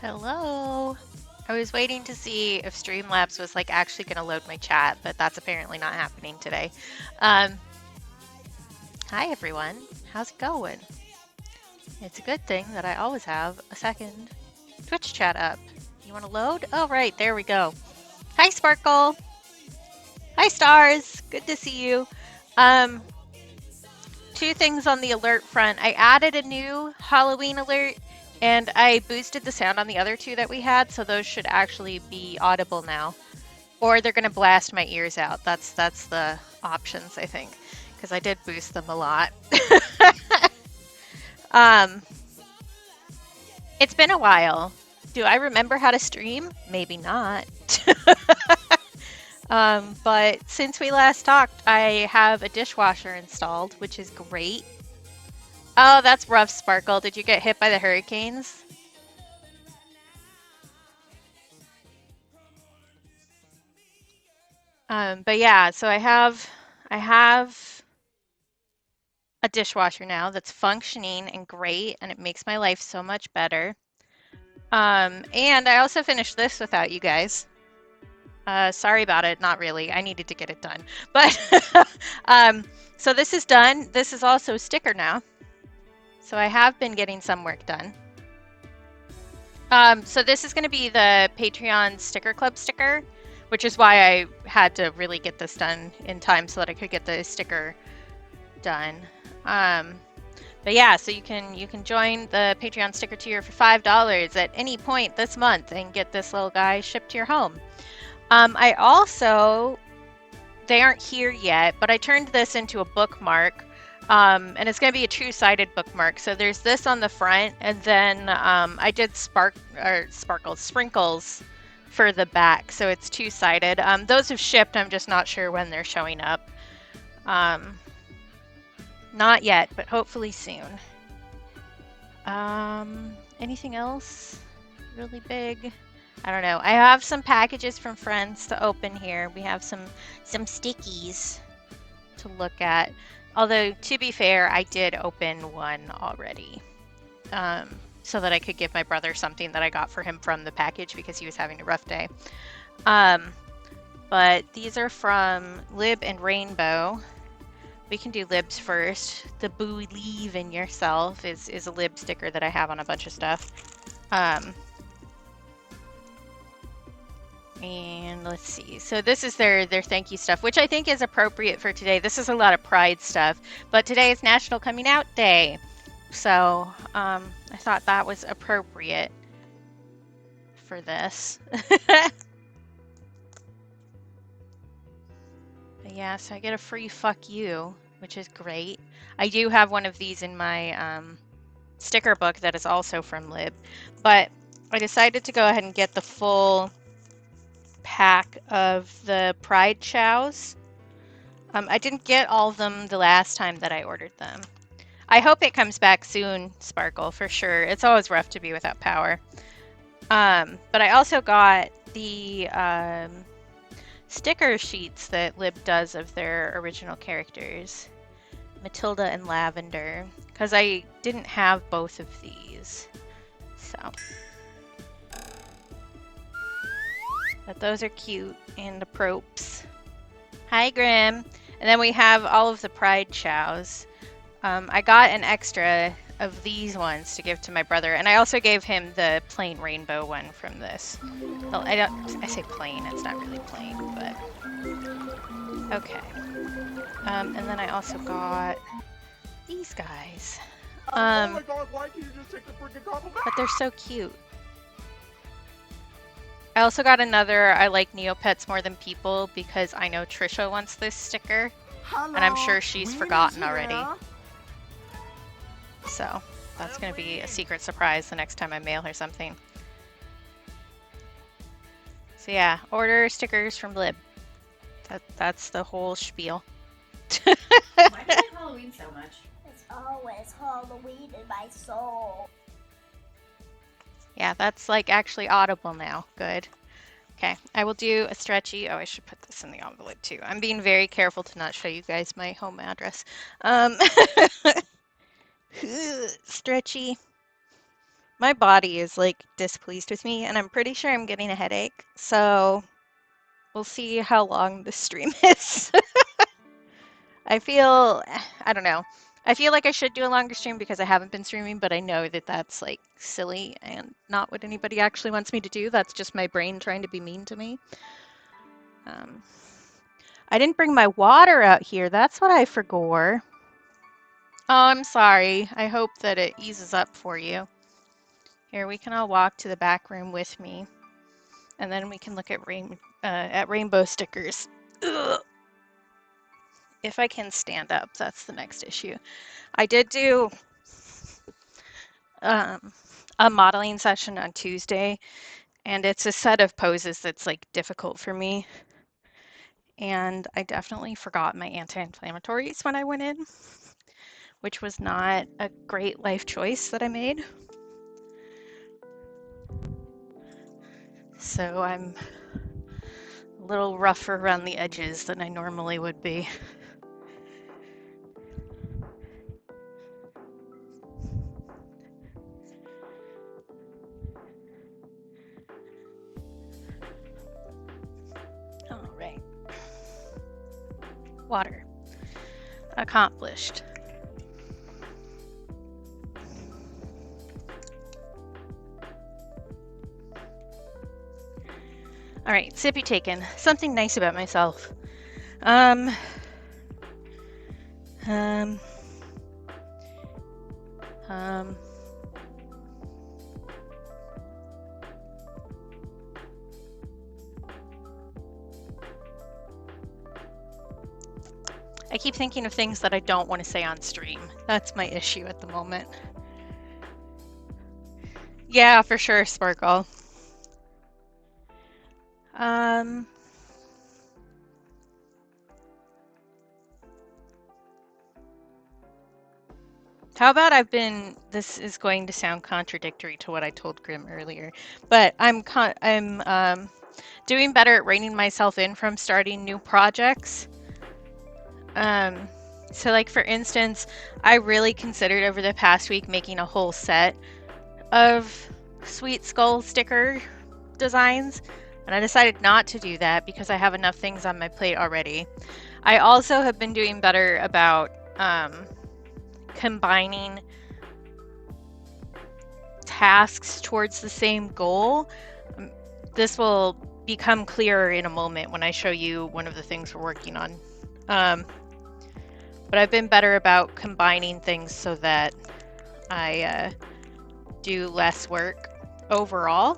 Hello. I was waiting to see if Streamlabs was like actually going to load my chat, but that's apparently not happening today. Um, Hi everyone. How's it going? It's a good thing that I always have a second Twitch chat up. You want to load? Oh, right. There we go. Hi, Sparkle. Hi, Stars. Good to see you. Um, Two things on the alert front. I added a new Halloween alert, and I boosted the sound on the other two that we had, so those should actually be audible now. Or they're gonna blast my ears out. That's the options, I think, because I did boost them a lot. um, it's been a while. Do I remember how to stream? Maybe not. But since we last talked, I have a dishwasher installed, which is great. Oh, that's rough, Sparkle. Did you get hit by the hurricanes? But yeah, so I have a dishwasher now that's functioning and great, and it makes my life so much better. And I also finished this without you guys. Sorry about it. Not really. I needed to get it done. But so this is done. This is also a sticker now. So I have been getting some work done. So this is going to be the Patreon Sticker Club sticker, which is why I had to really get this done in time so that I could get the sticker done. But yeah, so you can join the Patreon sticker tier for $5 at any point this month and get this little guy shipped to your home. I also, they aren't here yet, but I turned this into a bookmark. And it's going to be a two-sided bookmark. So there's this on the front, and then I did sprinkles for the back, so it's two-sided. Those have shipped. I'm just not sure when they're showing up. Not yet, but hopefully soon. Anything else really big? I don't know. I have some packages from friends to open here. We have some stickies to look at. Although, to be fair, I did open one already. So that I could give my brother something that I got for him from the package because he was having a rough day. But these are from Lib and Rainbow. We can do Libs first. The Believe in Yourself is a Lib sticker that I have on a bunch of stuff. And let's see. So this is their thank you stuff, which I think is appropriate for today. This is a lot of Pride stuff, but today is National Coming Out Day. So I thought that was appropriate for this. But yeah, so I get a free fuck you, which is great. I do have one of these in my sticker book that is also from Lib, but I decided to go ahead and get the full pack of the Pride chows. I didn't get all of them the last time that I ordered them. I hope it comes back soon, Sparkle, for sure. It's always rough to be without power. But I also got the sticker sheets that Lib does of their original characters, Matilda and Lavender, because I didn't have both of these. So, but those are cute and approps. Hi, Grim. And then we have all of the Pride chows. I got an extra of these ones to give to my brother, and I also gave him the plain rainbow one from this. Well, I say plain, it's not really plain, but okay. And then I also got these guys. Oh my god, why can't you just take the freaking combo? But they're so cute. I also got another I like Neopets more than people because I know Trisha wants this sticker. Hello, and I'm sure she's forgotten here. already. So that's going to be a secret surprise the next time I mail her something. So yeah, order stickers from Lib. That's the whole spiel. Why do you like Halloween so much? It's always Halloween in my soul. Yeah, that's like actually audible now. Good. Okay, I will do a stretchy. Oh, I should put this in the envelope too. I'm being very careful to not show you guys my home address. Stretchy. My body is like displeased with me, and I'm pretty sure I'm getting a headache. So we'll see how long this stream is. I don't know. I feel like I should do a longer stream because I haven't been streaming, but I know that that's like silly and not what anybody actually wants me to do. That's just my brain trying to be mean to me. I didn't bring my water out here. That's what I forgot. Oh, I'm sorry. I hope that it eases up for you. Here, we can all walk to the back room with me, and then we can look at rainbow stickers. Ugh. If I can stand up, that's the next issue. I did do a modeling session on Tuesday, and it's a set of poses that's like difficult for me. And I definitely forgot my anti-inflammatories when I went in, which was not a great life choice that I made. So I'm a little rougher around the edges than I normally would be. All right. Water. Accomplished. All right, sippy taken. Something nice about myself. I keep thinking of things that I don't want to say on stream. That's my issue at the moment. Yeah, for sure, Sparkle. How about this is going to sound contradictory to what I told Grim earlier, but I'm doing better at reining myself in from starting new projects. So like for instance, I really considered over the past week making a whole set of Sweet Skull sticker designs, and I decided not to do that because I have enough things on my plate already. I also have been doing better about combining tasks towards the same goal. This will become clearer in a moment when I show you one of the things we're working on. But I've been better about combining things so that I do less work overall.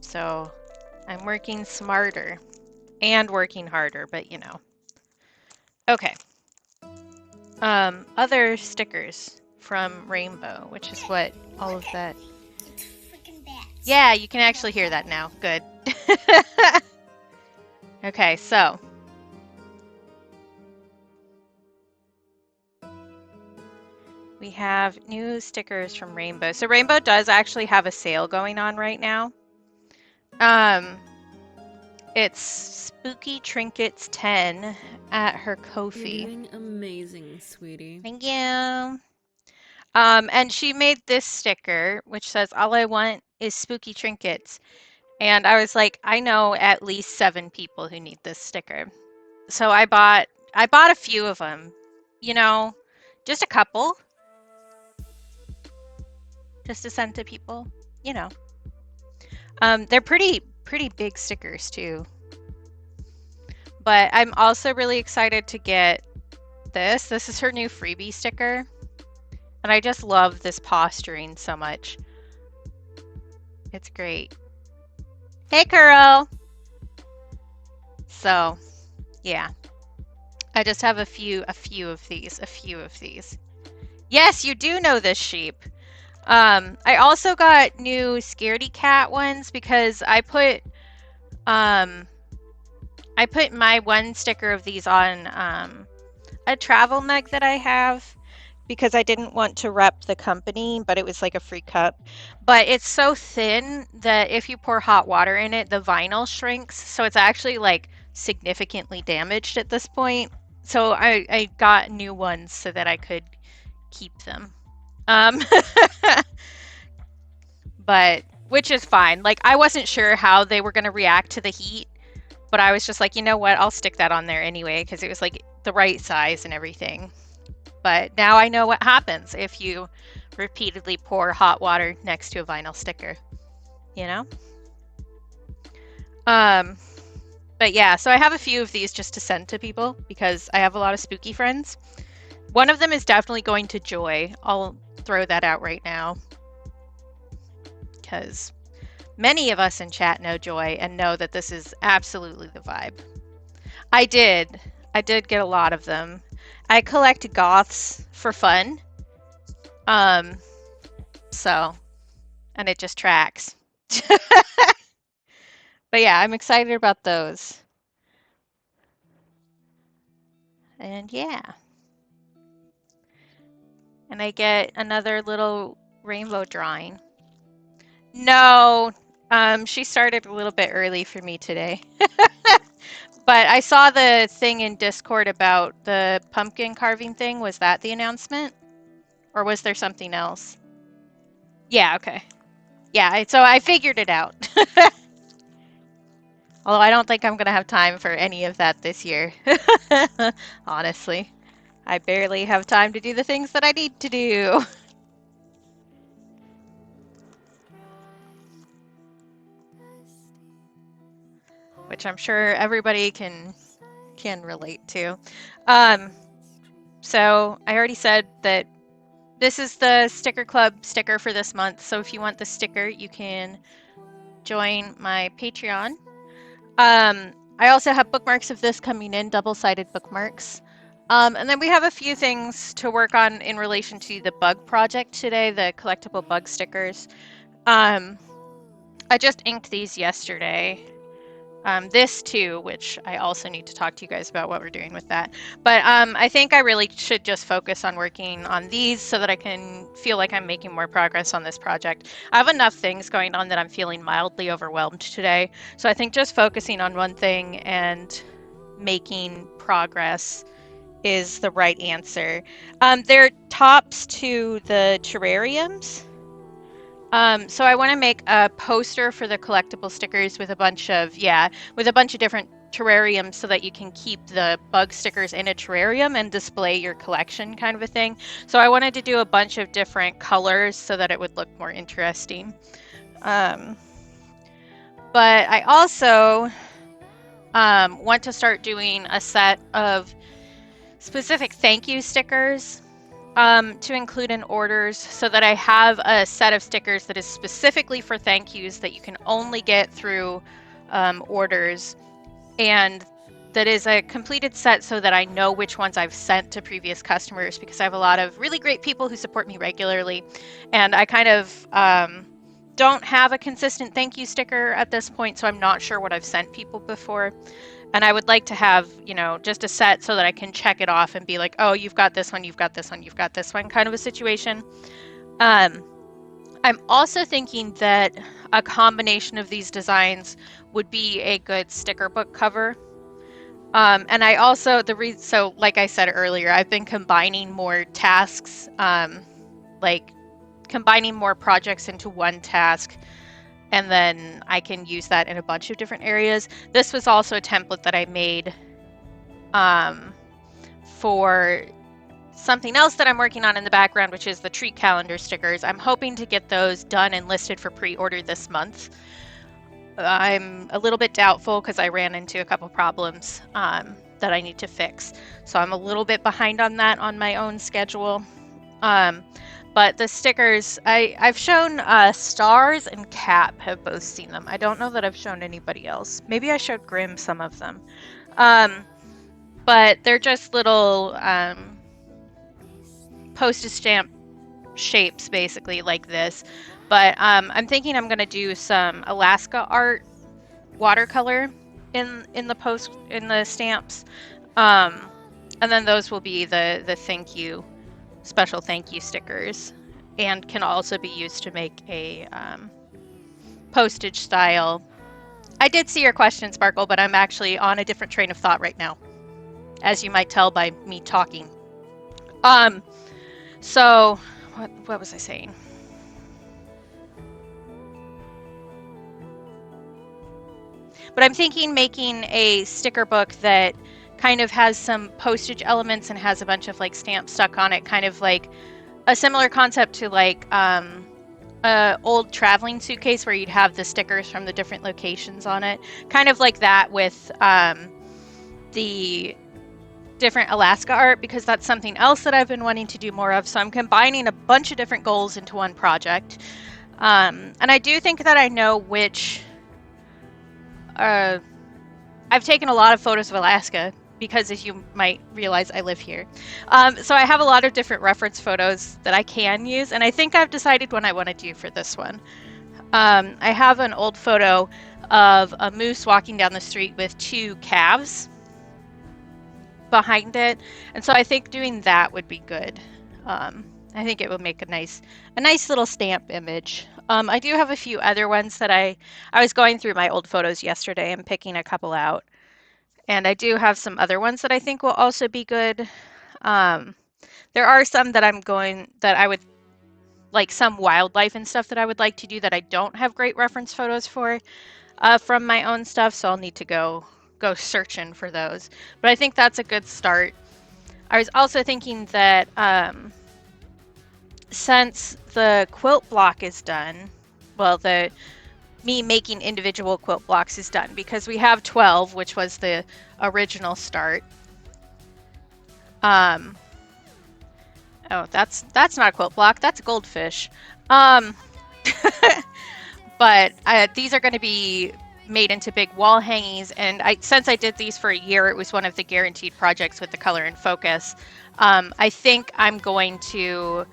So I'm working smarter and working harder, but you know. Okay. Other stickers from Rainbow, which is what all of that. It's freaking bats. Yeah, you can actually hear that now. Good. Okay, so we have new stickers from Rainbow. So Rainbow does actually have a sale going on right now. It's Spooky Trinkets 10 at her Ko-fi. You're doing amazing, sweetie. Thank you. And she made this sticker, which says, "All I want is spooky trinkets." And I was like, I know at least 7 people who need this sticker. So I bought a few of them, you know, just a couple, just to send to people, you know. They're pretty big stickers too. But I'm also really excited to get this. This is her new freebie sticker. And I just love this posturing so much. It's great. Hey, Kuro! So, yeah. I just have a few of these. Yes, you do know this sheep. I also got new Scaredy Cat ones because I put my one sticker of these on a travel mug that I have because I didn't want to rep the company, but it was like a free cup. But it's so thin that if you pour hot water in it, the vinyl shrinks. So it's actually like significantly damaged at this point. So I got new ones so that I could keep them. But which is fine. Like I wasn't sure how they were going to react to the heat, but I was just like, you know what? I'll stick that on there anyway because it was like the right size and everything. But now I know what happens if you repeatedly pour hot water next to a vinyl sticker, you know? Um, but yeah, so I have a few of these just to send to people because I have a lot of spooky friends. One of them is definitely going to Joy. I'll throw that out right now because many of us in chat know Joy and know that this is absolutely the vibe. I did get a lot of them. I collect goths for fun. So, and it just tracks. But yeah, I'm excited about those. And yeah. And I get another little rainbow drawing. No, she started a little bit early for me today. But I saw the thing in Discord about the pumpkin carving thing. Was that the announcement? Or was there something else? Yeah, okay. Yeah, so I figured it out. Although I don't think I'm going to have time for any of that this year. Honestly. I barely have time to do the things that I need to do. Which I'm sure everybody can relate to. So I already said that this is the Sticker Club sticker for this month. So if you want the sticker, you can join my Patreon. I also have bookmarks of this coming in, double-sided bookmarks. And then we have a few things to work on in relation to the bug project today, the collectible bug stickers. I just inked these yesterday. This too, which I also need to talk to you guys about what we're doing with that. But I think I really should just focus on working on these so that I can feel like I'm making more progress on this project. I have enough things going on that I'm feeling mildly overwhelmed today. So I think just focusing on one thing and making progress is the right answer. They're tops to the terrariums. So I want to make a poster for the collectible stickers with a bunch of different terrariums so that you can keep the bug stickers in a terrarium and display your collection kind of a thing. So I wanted to do a bunch of different colors so that it would look more interesting. But I also want to start doing a set of specific thank you stickers to include in orders so that I have a set of stickers that is specifically for thank yous that you can only get through orders, and that is a completed set so that I know which ones I've sent to previous customers, because I have a lot of really great people who support me regularly, and I kind of don't have a consistent thank you sticker at this point, so I'm not sure what I've sent people before. And I would like to have, just a set so that I can check it off and be like, oh, you've got this one, you've got this one, you've got this one kind of a situation. I'm also thinking that a combination of these designs would be a good sticker book cover. And I also, so like I said earlier, I've been combining more tasks, like combining more projects into one task, and then I can use that in a bunch of different areas. This was also a template that I made for something else that I'm working on in the background, which is the treat calendar stickers. I'm hoping to get those done and listed for pre-order this month. I'm a little bit doubtful because I ran into a couple problems that I need to fix. So I'm a little bit behind on that on my own schedule. But the stickers, I've shown Stars and Cap have both seen them. I don't know that I've shown anybody else. Maybe I showed Grim some of them. But they're just little postage stamp shapes, basically, like this. But I'm thinking I'm going to do some Alaska art watercolor in the stamps. And then those will be the thank you, special thank you stickers, and can also be used to make a postage style. I did see your question, Sparkle, but I'm actually on a different train of thought right now, as you might tell by me talking. So what was I saying? But I'm thinking making a sticker book that kind of has some postage elements and has a bunch of like stamps stuck on it, kind of like a similar concept to like old traveling suitcase where you'd have the stickers from the different locations on it. Kind of like that with the different Alaska art, because that's something else that I've been wanting to do more of. So I'm combining a bunch of different goals into one project. And I do think that I know which... I've taken a lot of photos of Alaska because, as you might realize, I live here. So I have a lot of different reference photos that I can use, and I think I've decided what I want to do for this one. I have an old photo of a moose walking down the street with 2 calves behind it, and so I think doing that would be good. I think it would make a nice little stamp image. I do have a few other ones that I was going through my old photos yesterday and picking a couple out. And I do have some other ones that I think will also be good. There are some that I would like, some wildlife and stuff that I would like to do that I don't have great reference photos for from my own stuff, so I'll need to go searching for those. But I think that's a good start. I was also thinking that since the quilt block is done, well, me making individual quilt blocks is done, because we have 12, which was the original start. Oh, that's not a quilt block, that's a goldfish. But these are going to be made into big wall hangings, and since I did these for a year, it was one of the guaranteed projects with the color and focus. I think I'm going to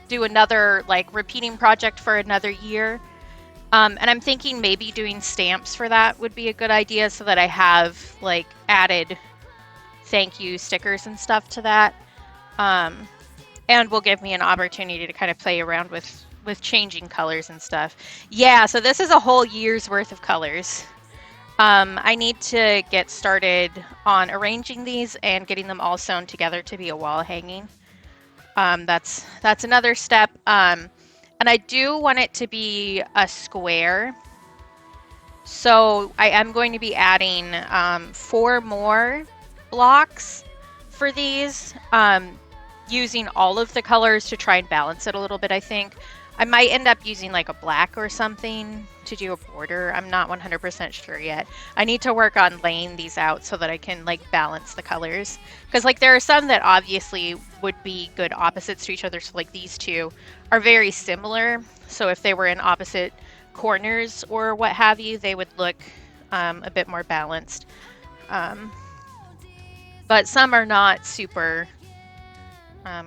do another like repeating project for another year. And I'm thinking maybe doing stamps for that would be a good idea, so that I have like added thank you stickers and stuff to that. And will give me an opportunity to kind of play around with changing colors and stuff. Yeah, so this is a whole year's worth of colors. I need to get started on arranging these and getting them all sewn together to be a wall hanging. That's another step. And I do want it to be a square. So I am going to be adding 4 more blocks for these, using all of the colors to try and balance it a little bit, I think. I might end up using like a black or something to do a border. I'm not 100% sure yet. I need to work on laying these out so that I can like balance the colors. Because like there are some that obviously would be good opposites to each other. So like these two are very similar. So if they were in opposite corners or what have you, they would look a bit more balanced. But some are not super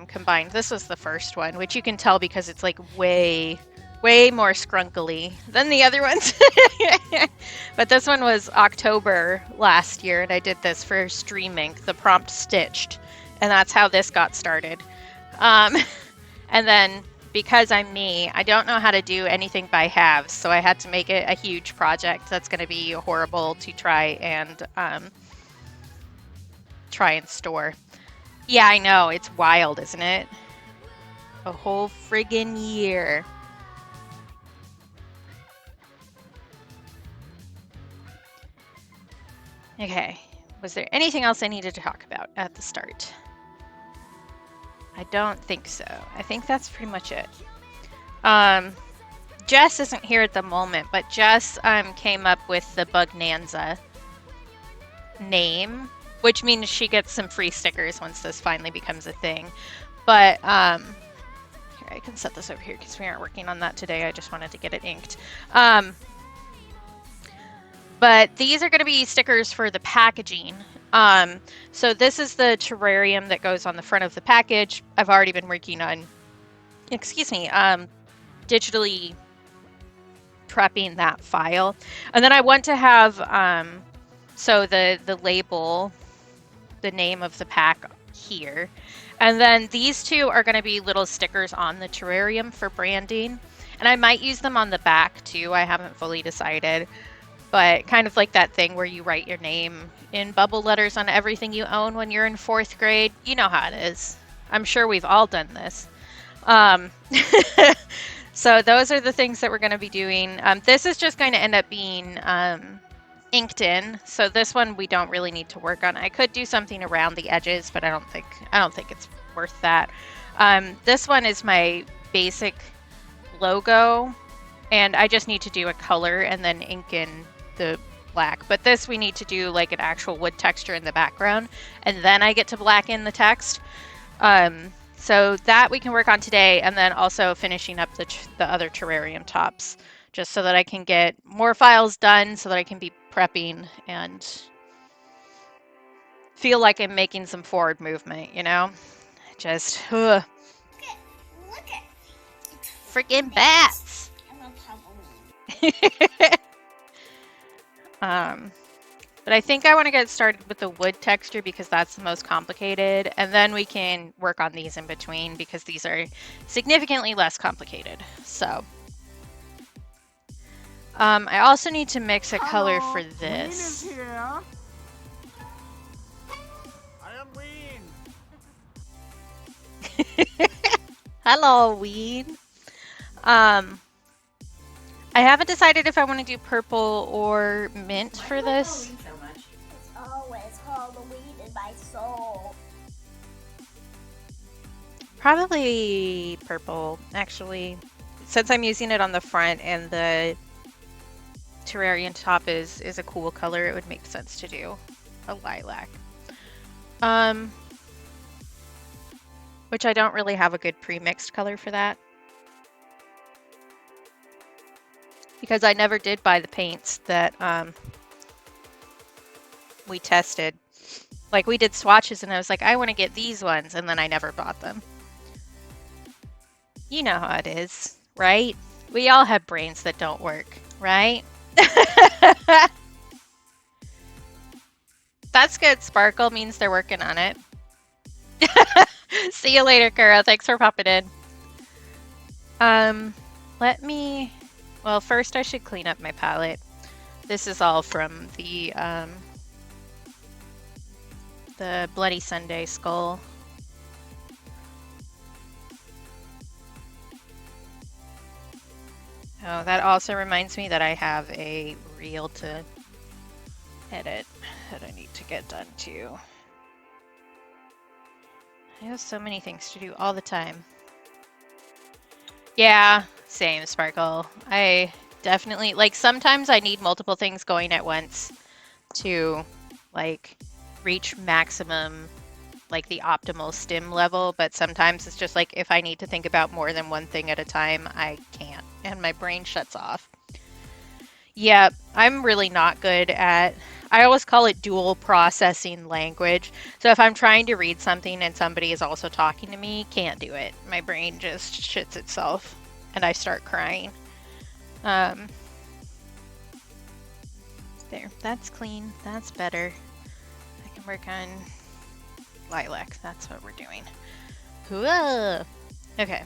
combined. This was the first one, which you can tell because it's like way more scrunkly than the other ones. But this one was October last year, and I did this for Stream Ink, the prompt stitched, and that's how this got started. And then because I'm me, I don't know how to do anything by halves, so I had to make it a huge project that's going to be horrible to try and store. Yeah, I know. It's wild, isn't it? A whole friggin' year. Okay. Was there anything else I needed to talk about at the start? I don't think so. I think that's pretty much it. Jess isn't here at the moment, but Jess came up with the Bugnanza name, which means she gets some free stickers once this finally becomes a thing. But here, I can set this over here because we aren't working on that today. I just wanted to get it inked. But these are going to be stickers for the packaging. So this is the terrarium that goes on the front of the package. I've already been working on, digitally prepping that file. And then I want to have, so the label, the name of the pack here. And then these two are going to be little stickers on the terrarium for branding. And I might use them on the back too. I haven't fully decided. But kind of like that thing where you write your name in bubble letters on everything you own when you're in 4th grade. You know how it is. I'm sure we've all done this. So those are the things that we're going to be doing. This is just going to end up being inked in. So this one we don't really need to work on. I could do something around the edges, but I don't think it's worth that. This one is my basic logo, and I just need to do a color and then ink in the black. But this we need to do like an actual wood texture in the background, and then I get to blacken the text. So that we can work on today, and then also finishing up the other terrarium tops, just so that I can get more files done so that I can be prepping and feel like I'm making some forward movement, you know? Just, ugh. Look at Freaking bats! I love Halloween. But I think I want to get started with the wood texture because that's the most complicated, and then we can work on these in between because these are significantly less complicated. So, I also need to mix a color for Ween is this. here. I am Ween. Hello, Ween. I haven't decided if I want to do purple or mint Why for do you like this. Halloween so much? It's always Halloween in my soul. Probably purple, actually. Since I'm using it on the front and the terrarium top is a cool color, it would make sense to do a lilac. Which I don't really have a good pre-mixed color for that. Because I never did buy the paints that we tested. Like, we did swatches and I was like, I want to get these ones, and then I never bought them. You know how it is, right? We all have brains that don't work, right? That's good. Sparkle means they're working on it. See you later, Kuro. Thanks for popping in. Let me... Well, first I should clean up my palette. This is all from the Bloody Sunday skull. Oh, that also reminds me that I have a reel to edit that I need to get done too. I have so many things to do all the time. Yeah, same, Sparkle. I definitely, like, sometimes I need multiple things going at once to, like, reach maximum, like, the optimal stim level, but sometimes it's just like, if I need to think about more than one thing at a time, I can't, and my brain shuts off. Yeah, I'm really not good at, I always call it dual processing language. So if I'm trying to read something and somebody is also talking to me, can't do it. My brain just shits itself and I start crying. There, that's clean. That's better. I can work on lilac. That's what we're doing. Whoa. Okay.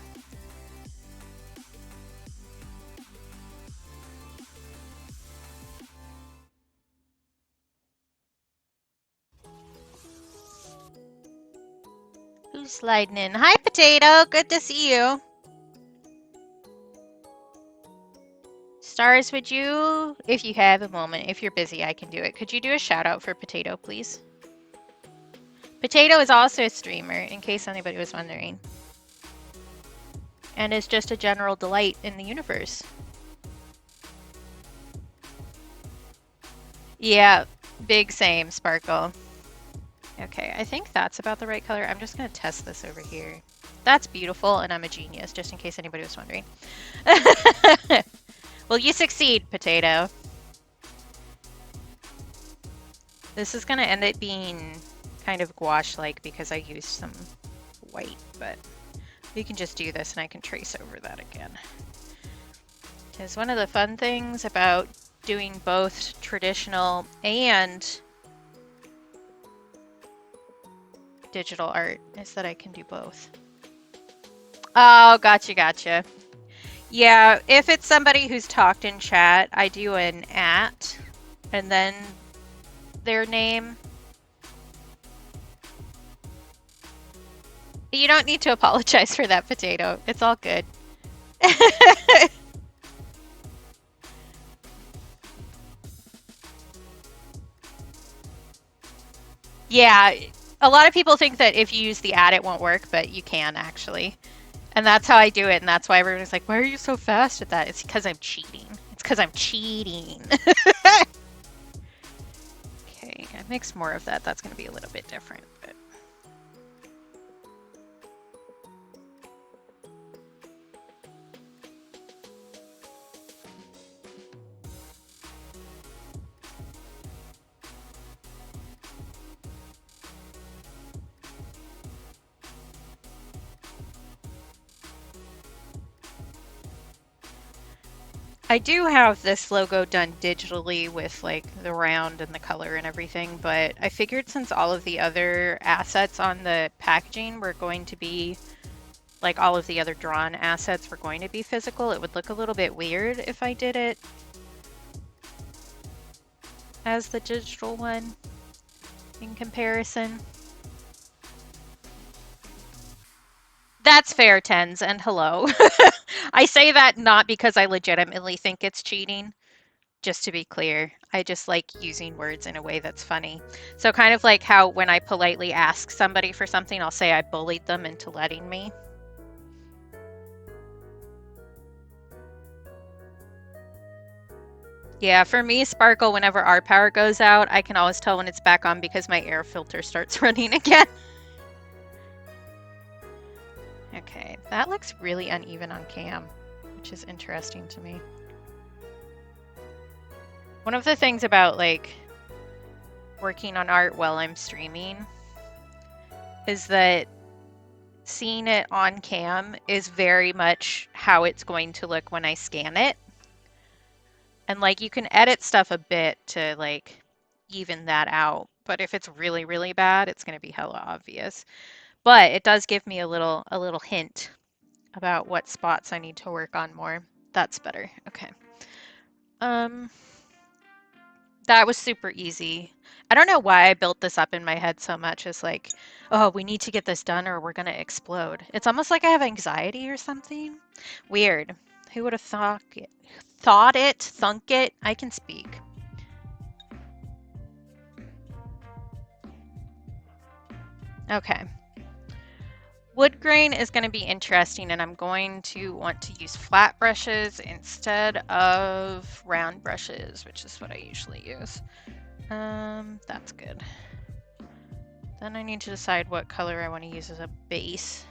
Who's sliding in? Hi, Potato. Good to see you. Stars, would you, if you have a moment, if you're busy, I can do it. Could you do a shout out for Potato, please? Potato is also a streamer, in case anybody was wondering. And is just a general delight in the universe. Yeah, big same, Sparkle. Okay, I think that's about the right color. I'm just going to test this over here. That's beautiful, and I'm a genius, just in case anybody was wondering. Well, you succeed, Potato. This is going to end up being kind of gouache-like because I used some white, but we can just do this and I can trace over that again. Because one of the fun things about doing both traditional and digital art is that I can do both. Oh, gotcha. Yeah, if it's somebody who's talked in chat, I do an @ and then their name. You don't need to apologize for that, Potato. It's all good. Yeah, a lot of people think that if you use the @ it won't work, but you can actually. And that's how I do it, and that's why everybody's like, why are you so fast at that? It's because I'm cheating. It's because I'm cheating. Okay, I mix more of that. That's going to be a little bit different. But... I do have this logo done digitally with like the round and the color and everything, but I figured since all of the other assets on the packaging were going to be, like all of the other drawn assets were going to be physical, it would look a little bit weird if I did it as the digital one in comparison. That's fair, Tens, and hello. I say that not because I legitimately think it's cheating, just to be clear. I just like using words in a way that's funny. So kind of like how when I politely ask somebody for something, I'll say I bullied them into letting me. Yeah, for me, Sparkle, whenever our power goes out, I can always tell when it's back on because my air filter starts running again. Okay, that looks really uneven on cam, which is interesting to me. One of the things about like working on art while I'm streaming is that seeing it on cam is very much how it's going to look when I scan it. And like you can edit stuff a bit to like even that out, but if it's really, really bad, it's going to be hella obvious. But it does give me a little hint about what spots I need to work on more. That's better. Okay. That was super easy. I don't know why I built this up in my head so much as like, oh, we need to get this done or we're gonna explode. It's almost like I have anxiety or something. Weird. Who would have thunk it? I can speak. Okay. Wood grain is going to be interesting, and I'm going to want to use flat brushes instead of round brushes, which is what I usually use. That's good. Then I need to decide what color I want to use as a base.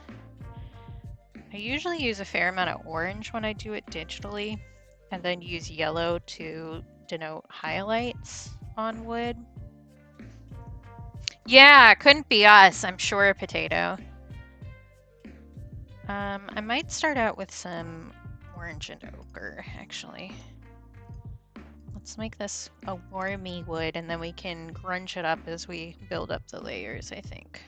I usually use a fair amount of orange when I do it digitally, and then use yellow to denote highlights on wood. Yeah, it couldn't be us, I'm sure, Potato. I might start out with some orange and ochre, actually. Let's make this a warmy wood, and then we can grunge it up as we build up the layers, I think.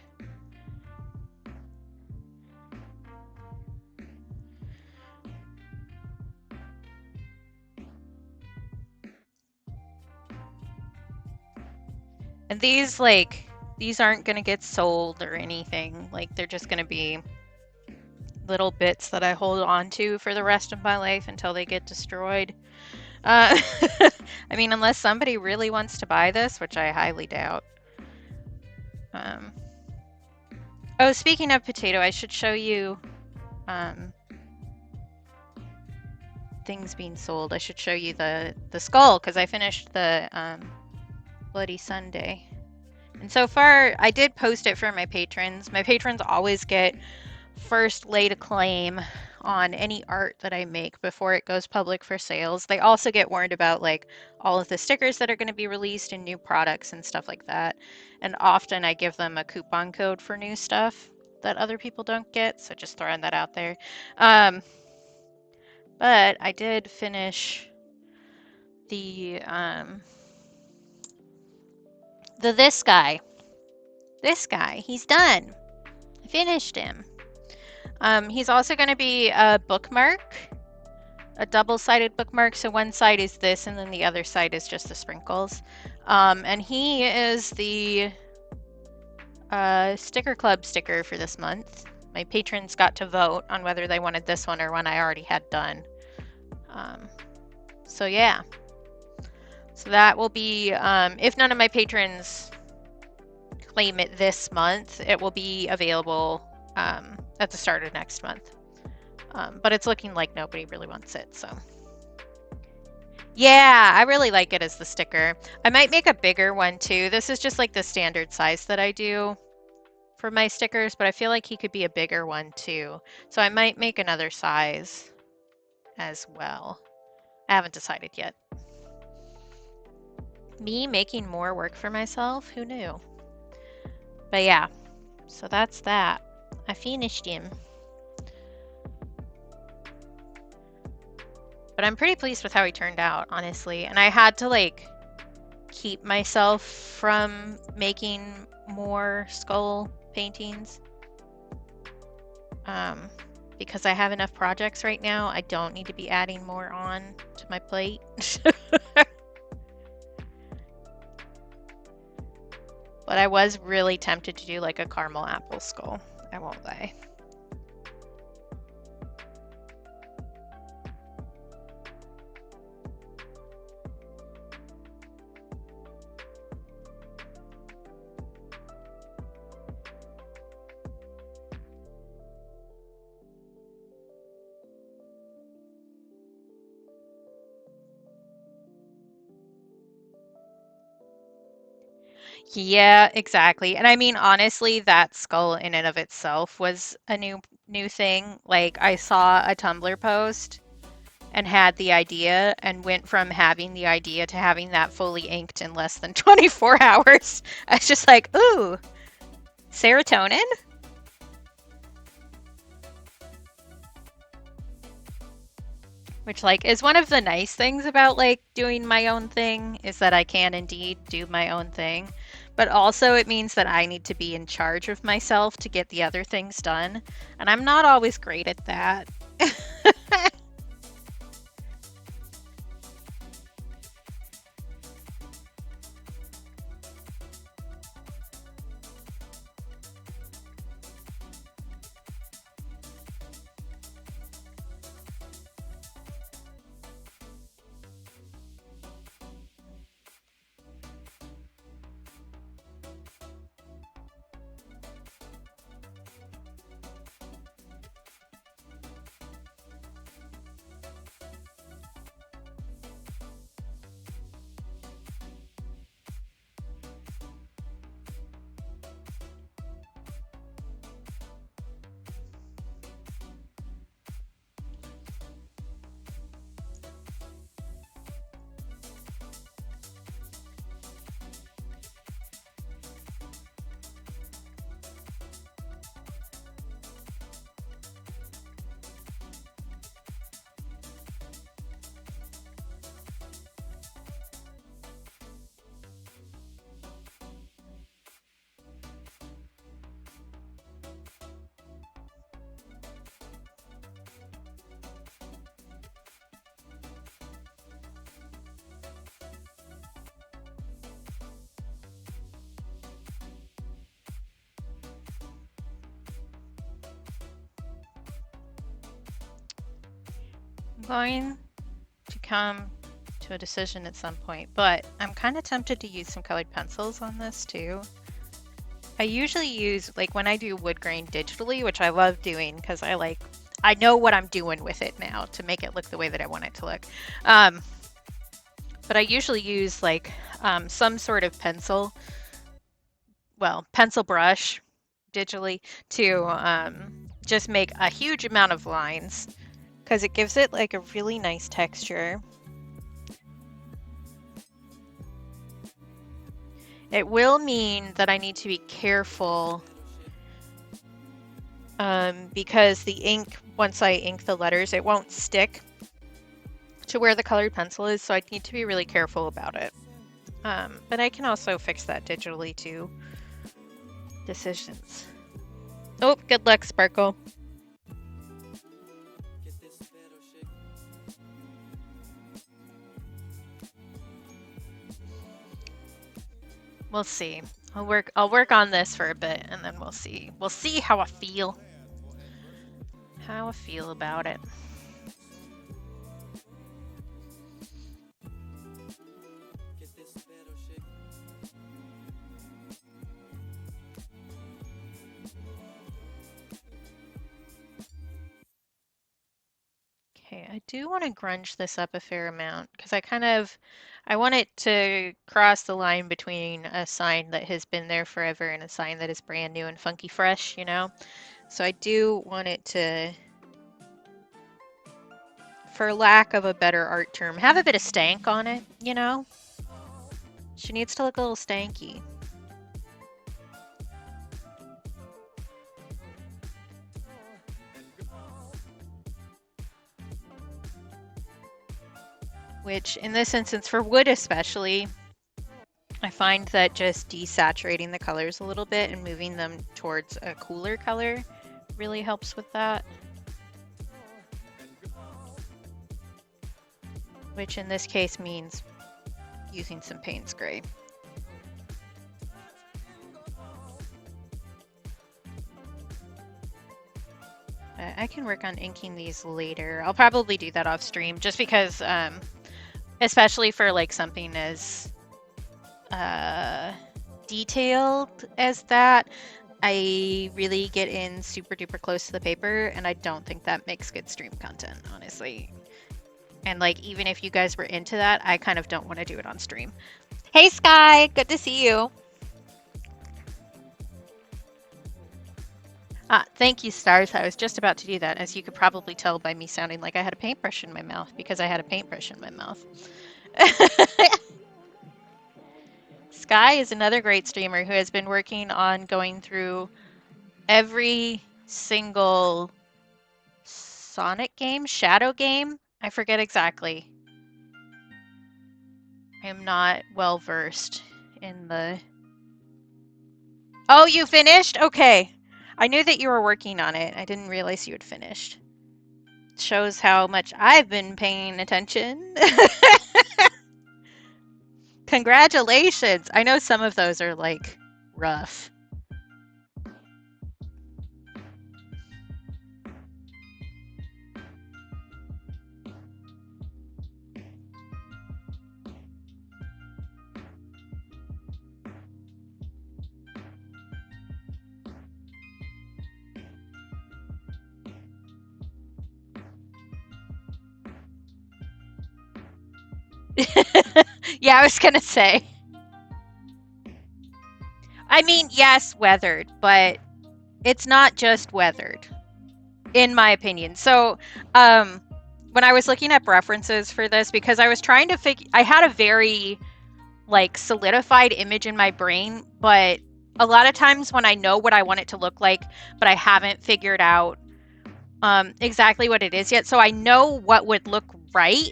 And these aren't gonna get sold or anything. Like, they're just gonna be little bits that I hold on to for the rest of my life until they get destroyed. I mean, unless somebody really wants to buy this, which I highly doubt. Oh, speaking of Potato, I should show you things being sold. I should show you the skull, because I finished the Bloody Sunday. And so far, I did post it for my patrons. My patrons always get first lay to claim on any art that I make before it goes public for sales. They also get warned about like all of the stickers that are going to be released and new products and stuff like that. And often I give them a coupon code for new stuff that other people don't get. So just throwing that out there. But I did finish the this guy. This guy, he's done. I finished him. He's also going to be a bookmark, a double-sided bookmark. So one side is this, and then the other side is just the sprinkles. And he is the Sticker Club sticker for this month. My patrons got to vote on whether they wanted this one or one I already had done. So yeah. So that will be, if none of my patrons claim it this month, it will be available at the start of next month. But it's looking like nobody really wants it, so. Yeah, I really like it as the sticker. I might make a bigger one too. This is just like the standard size that I do for my stickers, but I feel like he could be a bigger one too. So I might make another size as well. I haven't decided yet. Me making more work for myself? Who knew? But yeah, so that's that. I finished him. But I'm pretty pleased with how he turned out, honestly. And I had to like keep myself from making more skull paintings. Because I have enough projects right now, I don't need to be adding more on to my plate. But I was really tempted to do like a caramel apple skull. I won't lie. Yeah, exactly. And I mean, honestly, that skull in and of itself was a new thing. Like I saw a Tumblr post and had the idea and went from having the idea to having that fully inked in less than 24 hours. I was just like, ooh, serotonin? Which like is one of the nice things about like doing my own thing is that I can indeed do my own thing. But also it means that I need to be in charge of myself to get the other things done. And I'm not always great at that. I'm going to come to a decision at some point, but I'm kind of tempted to use some colored pencils on this too. I usually use, like when I do wood grain digitally, which I love doing because I know what I'm doing with it now to make it look the way that I want it to look. But I usually use like some sort of pencil, well, pencil brush digitally to just make a huge amount of lines because it gives it like a really nice texture. It will mean that I need to be careful because the ink, once I ink the letters, it won't stick to where the colored pencil is, so I need to be really careful about it. But I can also fix that digitally too. Decisions. Oh, good luck, Sparkle. We'll see. I'll work on this for a bit and then we'll see. We'll see how I feel. How I feel about it. I do want to grunge this up a fair amount because I want it to cross the line between a sign that has been there forever and a sign that is brand new and funky fresh, you know? So I do want it to, for lack of a better art term, have a bit of stank on it, you know? She needs to look a little stanky. Which, in this instance, for wood especially, I find that just desaturating the colors a little bit and moving them towards a cooler color really helps with that. Which in this case means using some Payne's Gray. I can work on inking these later. I'll probably do that off stream just because, especially for like something as detailed as that, I really get in super duper close to the paper and I don't think that makes good stream content, honestly. And like, even if you guys were into that, I kind of don't want to do it on stream. Hey Sky, good to see you. Thank you, Stars. I was just about to do that, as you could probably tell by me sounding like I had a paintbrush in my mouth, because I had a paintbrush in my mouth. Sky is another great streamer who has been working on going through every single Sonic game, Shadow game. I forget exactly. I am not well versed in the... Oh, you finished? Okay. I knew that you were working on it. I didn't realize you had finished. Shows how much I've been paying attention. Congratulations! I know some of those are like rough. Yeah, I was gonna say. I mean, yes, weathered, but it's not just weathered, in my opinion. So, when I was looking up references for this, because I was trying to figure, I had a very like solidified image in my brain, but a lot of times when I know what I want it to look like, but I haven't figured out exactly what it is yet. So I know what would look right,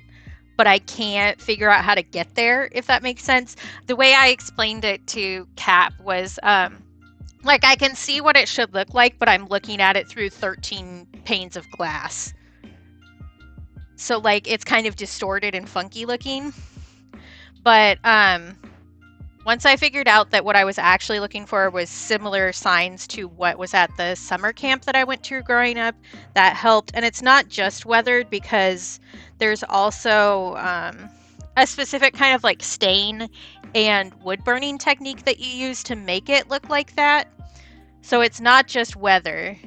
but I can't figure out how to get there, if that makes sense. The way I explained it to Cap was like I can see what it should look like, but I'm looking at it through 13 panes of glass. So like it's kind of distorted and funky looking. But once I figured out that what I was actually looking for was similar signs to what was at the summer camp that I went to growing up, that helped. And it's not just weathered, because there's also a specific kind of like stain and wood burning technique that you use to make it look like that. So it's not just weather,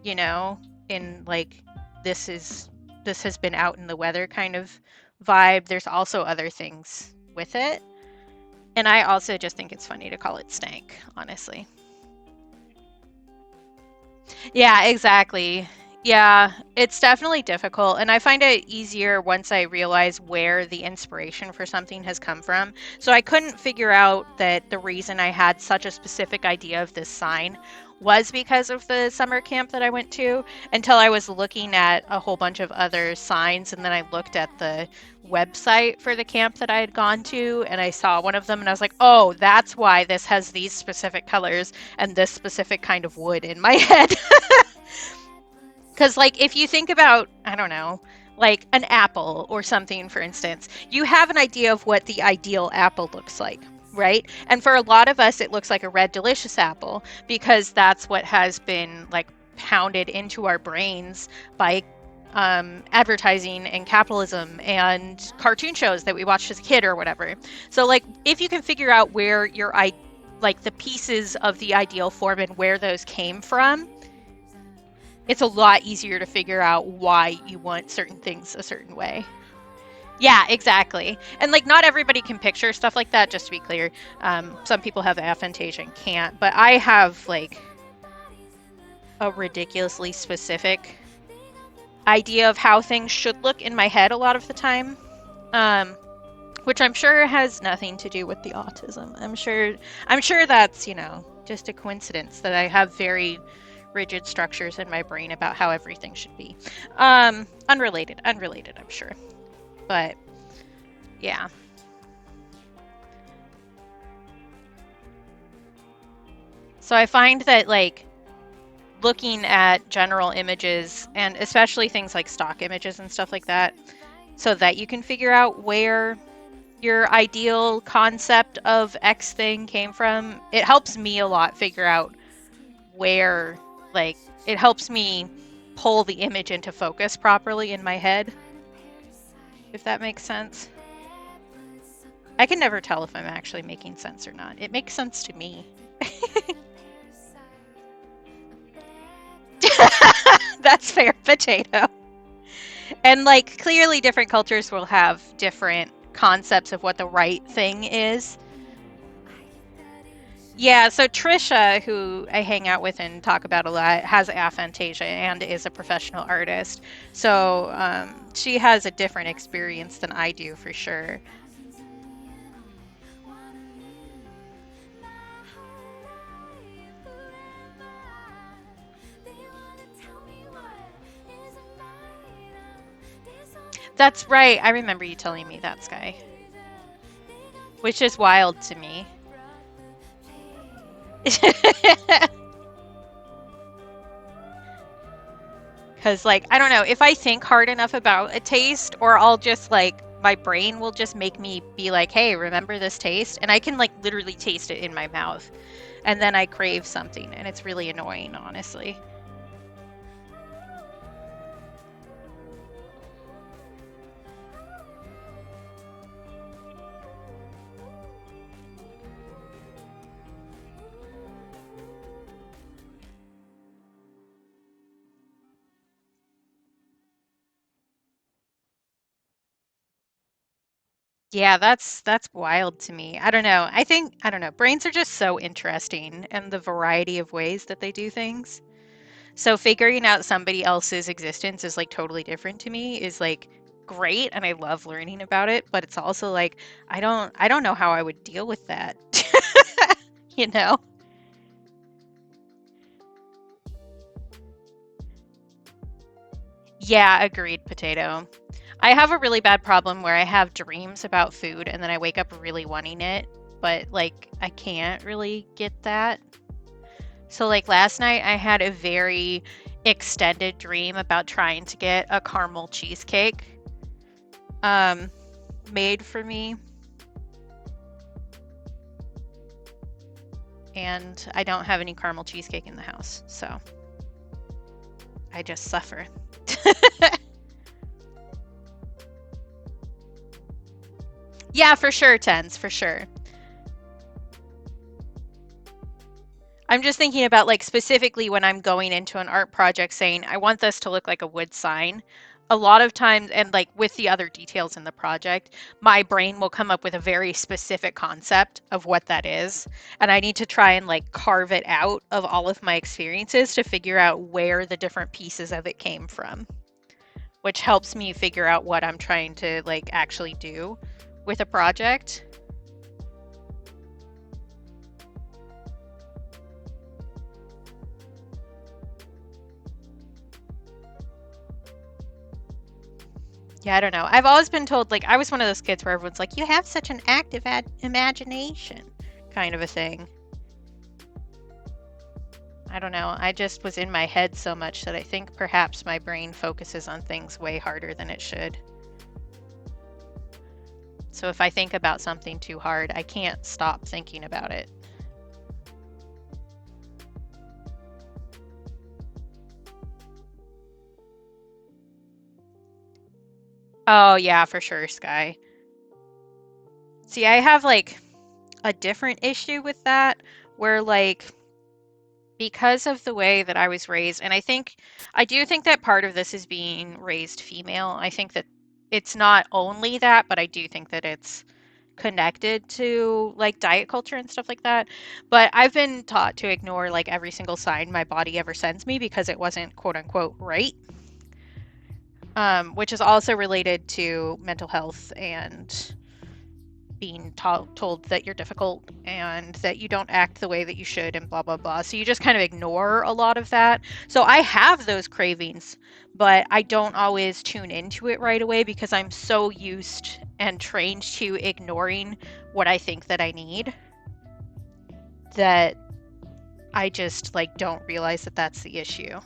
you know, in like this has been out in the weather kind of vibe. There's also other things with it. And I also just think it's funny to call it stank, honestly. Yeah, exactly. Yeah, it's definitely difficult, and I find it easier once I realize where the inspiration for something has come from. So I couldn't figure out that the reason I had such a specific idea of this sign was because of the summer camp that I went to, until I was looking at a whole bunch of other signs, and then I looked at the website for the camp that I had gone to, and I saw one of them, and I was like, oh, that's why this has these specific colors and this specific kind of wood in my head. Because, like, if you think about, I don't know, like an apple or something, for instance, you have an idea of what the ideal apple looks like, right? And for a lot of us, it looks like a red, delicious apple, because that's what has been, like, pounded into our brains by advertising and capitalism and cartoon shows that we watched as a kid or whatever. So, like, if you can figure out where your, like, the pieces of the ideal form and where those came from, it's a lot easier to figure out why you want certain things a certain way. Yeah, exactly. And like, not everybody can picture stuff like that, just to be clear. Some people have aphantasia and can't, but I have like a ridiculously specific idea of how things should look in my head a lot of the time. Which I'm sure has nothing to do with the autism. I'm sure that's, just a coincidence that I have very rigid structures in my brain about how everything should be. Unrelated, I'm sure. But yeah. So I find that like looking at general images and especially things like stock images and stuff like that so that you can figure out where your ideal concept of X thing came from, it helps me a lot figure out where, like, it helps me pull the image into focus properly in my head, if that makes sense. I can never tell if I'm actually making sense or not. It makes sense to me. That's fair, potato. And like clearly different cultures will have different concepts of what the right thing is. Yeah, so Trisha, who I hang out with and talk about a lot, has aphantasia and is a professional artist. So she has a different experience than I do for sure. That's right. I remember you telling me that, Sky. Which is wild to me. Because, like, I don't know, if I think hard enough about a taste, or I'll just, like, my brain will just make me be like, hey, remember this taste? And I can, like, literally taste it in my mouth. And then I crave something, and it's really annoying, honestly. Yeah, that's wild to me. I don't know. I don't know. Brains are just so interesting and the variety of ways that they do things. So figuring out somebody else's existence is like totally different to me is like great and I love learning about it, but it's also like I don't know how I would deal with that. You know? Yeah, agreed, potato. I have a really bad problem where I have dreams about food and then I wake up really wanting it, but like I can't really get that. So like last night I had a very extended dream about trying to get a caramel cheesecake um made for me and I don't have any caramel cheesecake in the house. So I just suffer. Yeah, for sure, tens, for sure. I'm just thinking about like specifically when I'm going into an art project saying, I want this to look like a wood sign. A lot of times, and like with the other details in the project, my brain will come up with a very specific concept of what that is. And I need to try and like carve it out of all of my experiences to figure out where the different pieces of it came from, which helps me figure out what I'm trying to like actually do with a project. Yeah, I don't know. I've always been told, like, I was one of those kids where everyone's like, you have such an active imagination, kind of a thing. I don't know. I just was in my head so much that I think perhaps my brain focuses on things way harder than it should. So if I think about something too hard, I can't stop thinking about it. Oh, yeah, for sure, Sky. See, I have like a different issue with that where like because of the way that I was raised, and I do think that part of this is being raised female. I think that it's not only that, but I do think that it's connected to like diet culture and stuff like that. But I've been taught to ignore like every single sign my body ever sends me because it wasn't quote unquote right. Which is also related to mental health and being told that you're difficult and that you don't act the way that you should and blah blah blah. So you just kind of ignore a lot of that. So I have those cravings, but I don't always tune into it right away because I'm so used and trained to ignoring what I think that I need that I just like don't realize that that's the issue.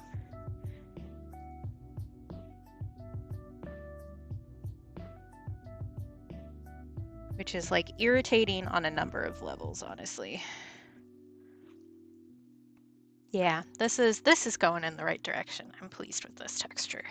Which is like irritating on a number of levels, honestly. Yeah, this is going in the right direction. I'm pleased with this texture.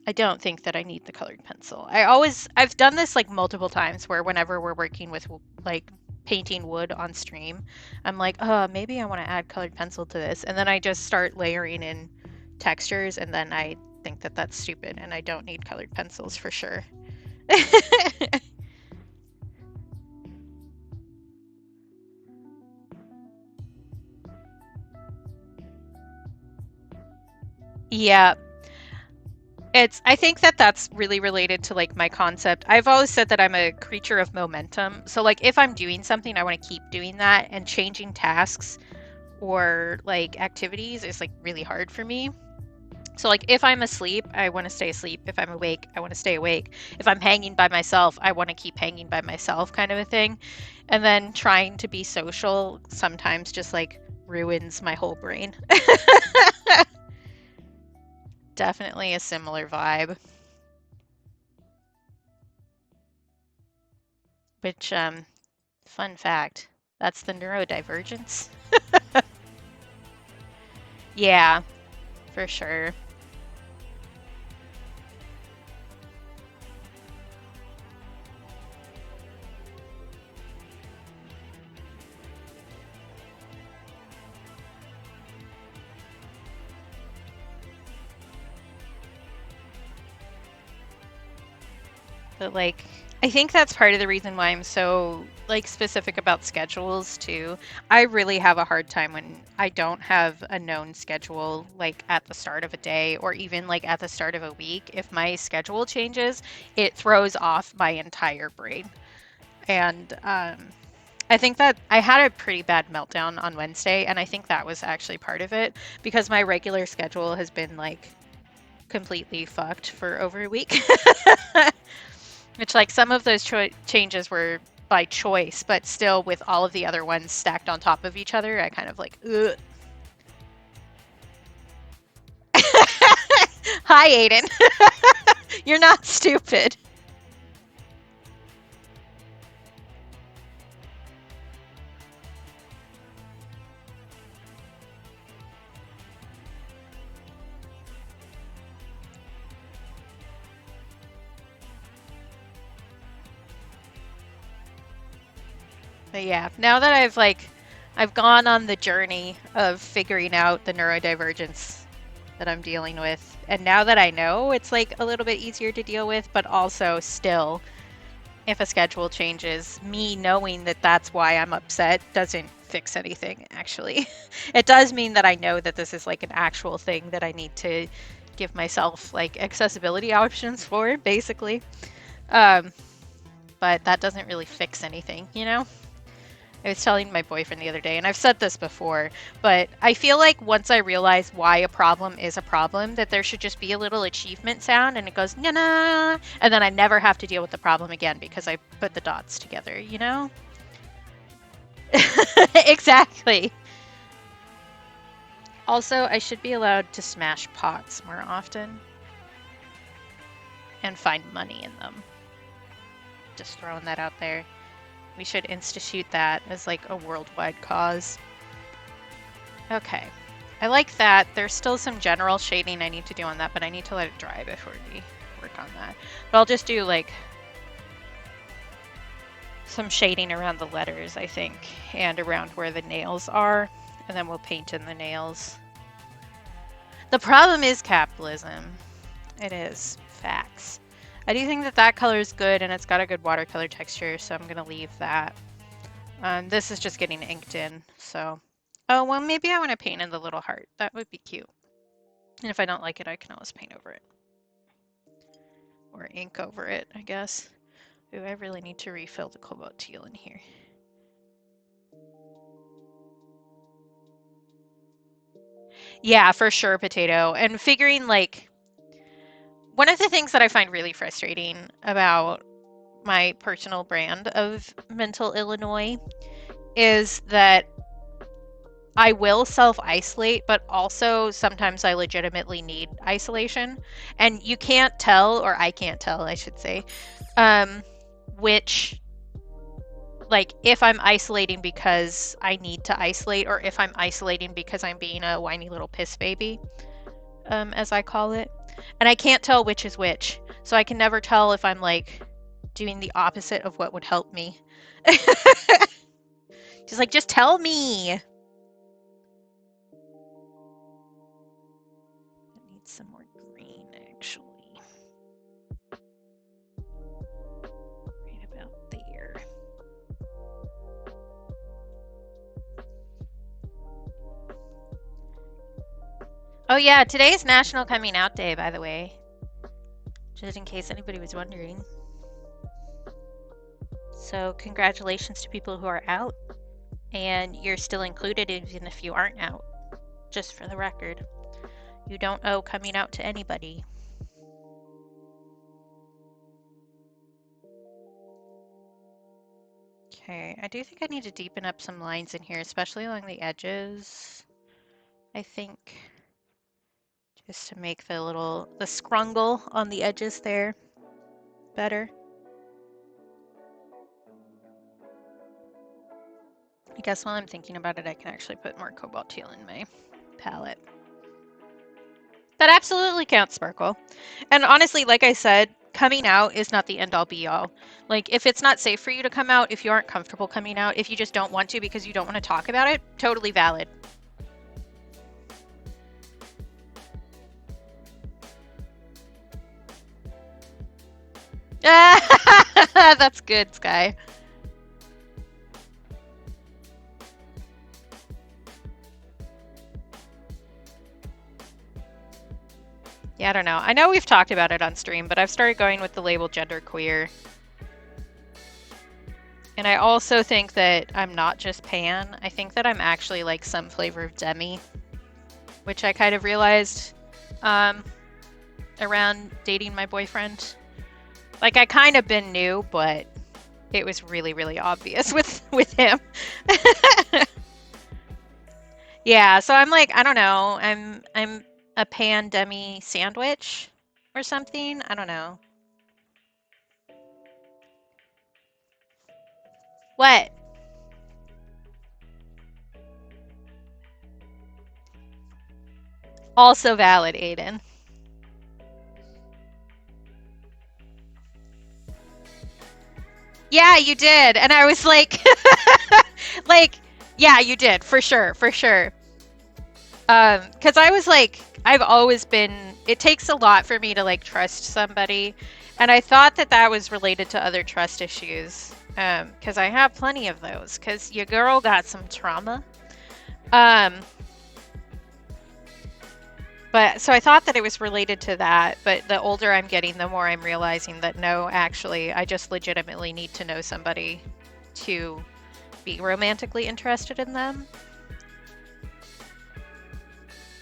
I don't think that I need the colored pencil. I've done this like multiple times where whenever we're working with like painting wood on stream, I'm like, oh, maybe I want to add colored pencil to this. And then I just start layering in textures and then I think that that's stupid and I don't need colored pencils for sure. Yeah, I think that that's really related to like my concept. I've always said that I'm a creature of momentum. So like if I'm doing something, I want to keep doing that, and changing tasks or like activities is like really hard for me. So like if I'm asleep, I want to stay asleep. If I'm awake, I want to stay awake. If I'm hanging by myself, I want to keep hanging by myself kind of a thing. And then trying to be social sometimes just like ruins my whole brain. Definitely a similar vibe. Which, fun fact, that's the neurodivergence. Yeah, for sure. But like, I think that's part of the reason why I'm so like specific about schedules too. I really have a hard time when I don't have a known schedule like at the start of a day or even like at the start of a week. If my schedule changes, it throws off my entire brain. And I think that I had a pretty bad meltdown on Wednesday, and I think that was actually part of it because my regular schedule has been like completely fucked for over a week. Which, like, some of those changes were by choice, but still, with all of the other ones stacked on top of each other, I kind of like, ugh. Hi, Aiden. You're not stupid. But yeah, now that I've gone on the journey of figuring out the neurodivergence that I'm dealing with, and now that I know, it's like a little bit easier to deal with, but also still, if a schedule changes, me knowing that that's why I'm upset doesn't fix anything, actually. It does mean that I know that this is like an actual thing that I need to give myself like accessibility options for, basically. Um, but that doesn't really fix anything, you know? I was telling my boyfriend the other day, and I've said this before, but I feel like once I realize why a problem is a problem, that there should just be a little achievement sound and it goes, na na, and then I never have to deal with the problem again because I put the dots together, you know? Exactly. Also, I should be allowed to smash pots more often and find money in them. Just throwing that out there. We should institute that as like a worldwide cause. Okay. I like that. There's still some general shading I need to do on that, but I need to let it dry before we work on that. But I'll just do like some shading around the letters, I think, and around where the nails are. And then we'll paint in the nails. The problem is capitalism. It is. Facts. I do think that that color is good and it's got a good watercolor texture, so I'm going to leave that. This is just getting inked in, so... Oh, well, maybe I want to paint in the little heart. That would be cute. And if I don't like it, I can always paint over it. Or ink over it, I guess. Ooh, I really need to refill the cobalt teal in here. Yeah, for sure, potato. And figuring, like... One of the things that I find really frustrating about my personal brand of Mental Illinois is that I will self-isolate, but also sometimes I legitimately need isolation. And you can't tell, or I can't tell, I should say, which, like, if I'm isolating because I need to isolate, or if I'm isolating because I'm being a whiny little piss baby, as I call it. And I can't tell which is which. So I can never tell if I'm, like, doing the opposite of what would help me. She's like, just tell me. I need some more green, actually. Right about there. Oh yeah, today is National Coming Out Day, by the way. Just in case anybody was wondering. So congratulations to people who are out. And you're still included even if you aren't out. Just for the record. You don't owe coming out to anybody. Okay, I do think I need to deepen up some lines in here, especially along the edges, I think. Just to make the scrungle on the edges there better. I guess while I'm thinking about it, I can actually put more cobalt teal in my palette. That absolutely counts, Sparkle. And honestly, like I said, coming out is not the end-all be-all. Like, if it's not safe for you to come out, if you aren't comfortable coming out, if you just don't want to because you don't want to talk about it, totally valid. That's good, Sky. Yeah, I don't know. I know we've talked about it on stream, but I've started going with the label genderqueer. And I also think that I'm not just pan. I think that I'm actually like some flavor of demi, which I kind of realized around dating my boyfriend. Like, I kind of been new, but it was really, really obvious with him. Yeah, so I'm like, I don't know. I'm a pan demi sandwich or something. I don't know. What? Also valid, Aiden. Yeah, you did. And I was like, like, yeah, you did, for sure, for sure. Because I was like, I've always been, it takes a lot for me to like trust somebody. And I thought that that was related to other trust issues. Because I have plenty of those. Because your girl got some trauma. But so I thought that it was related to that, but the older I'm getting, the more I'm realizing that no, actually, I just legitimately need to know somebody to be romantically interested in them.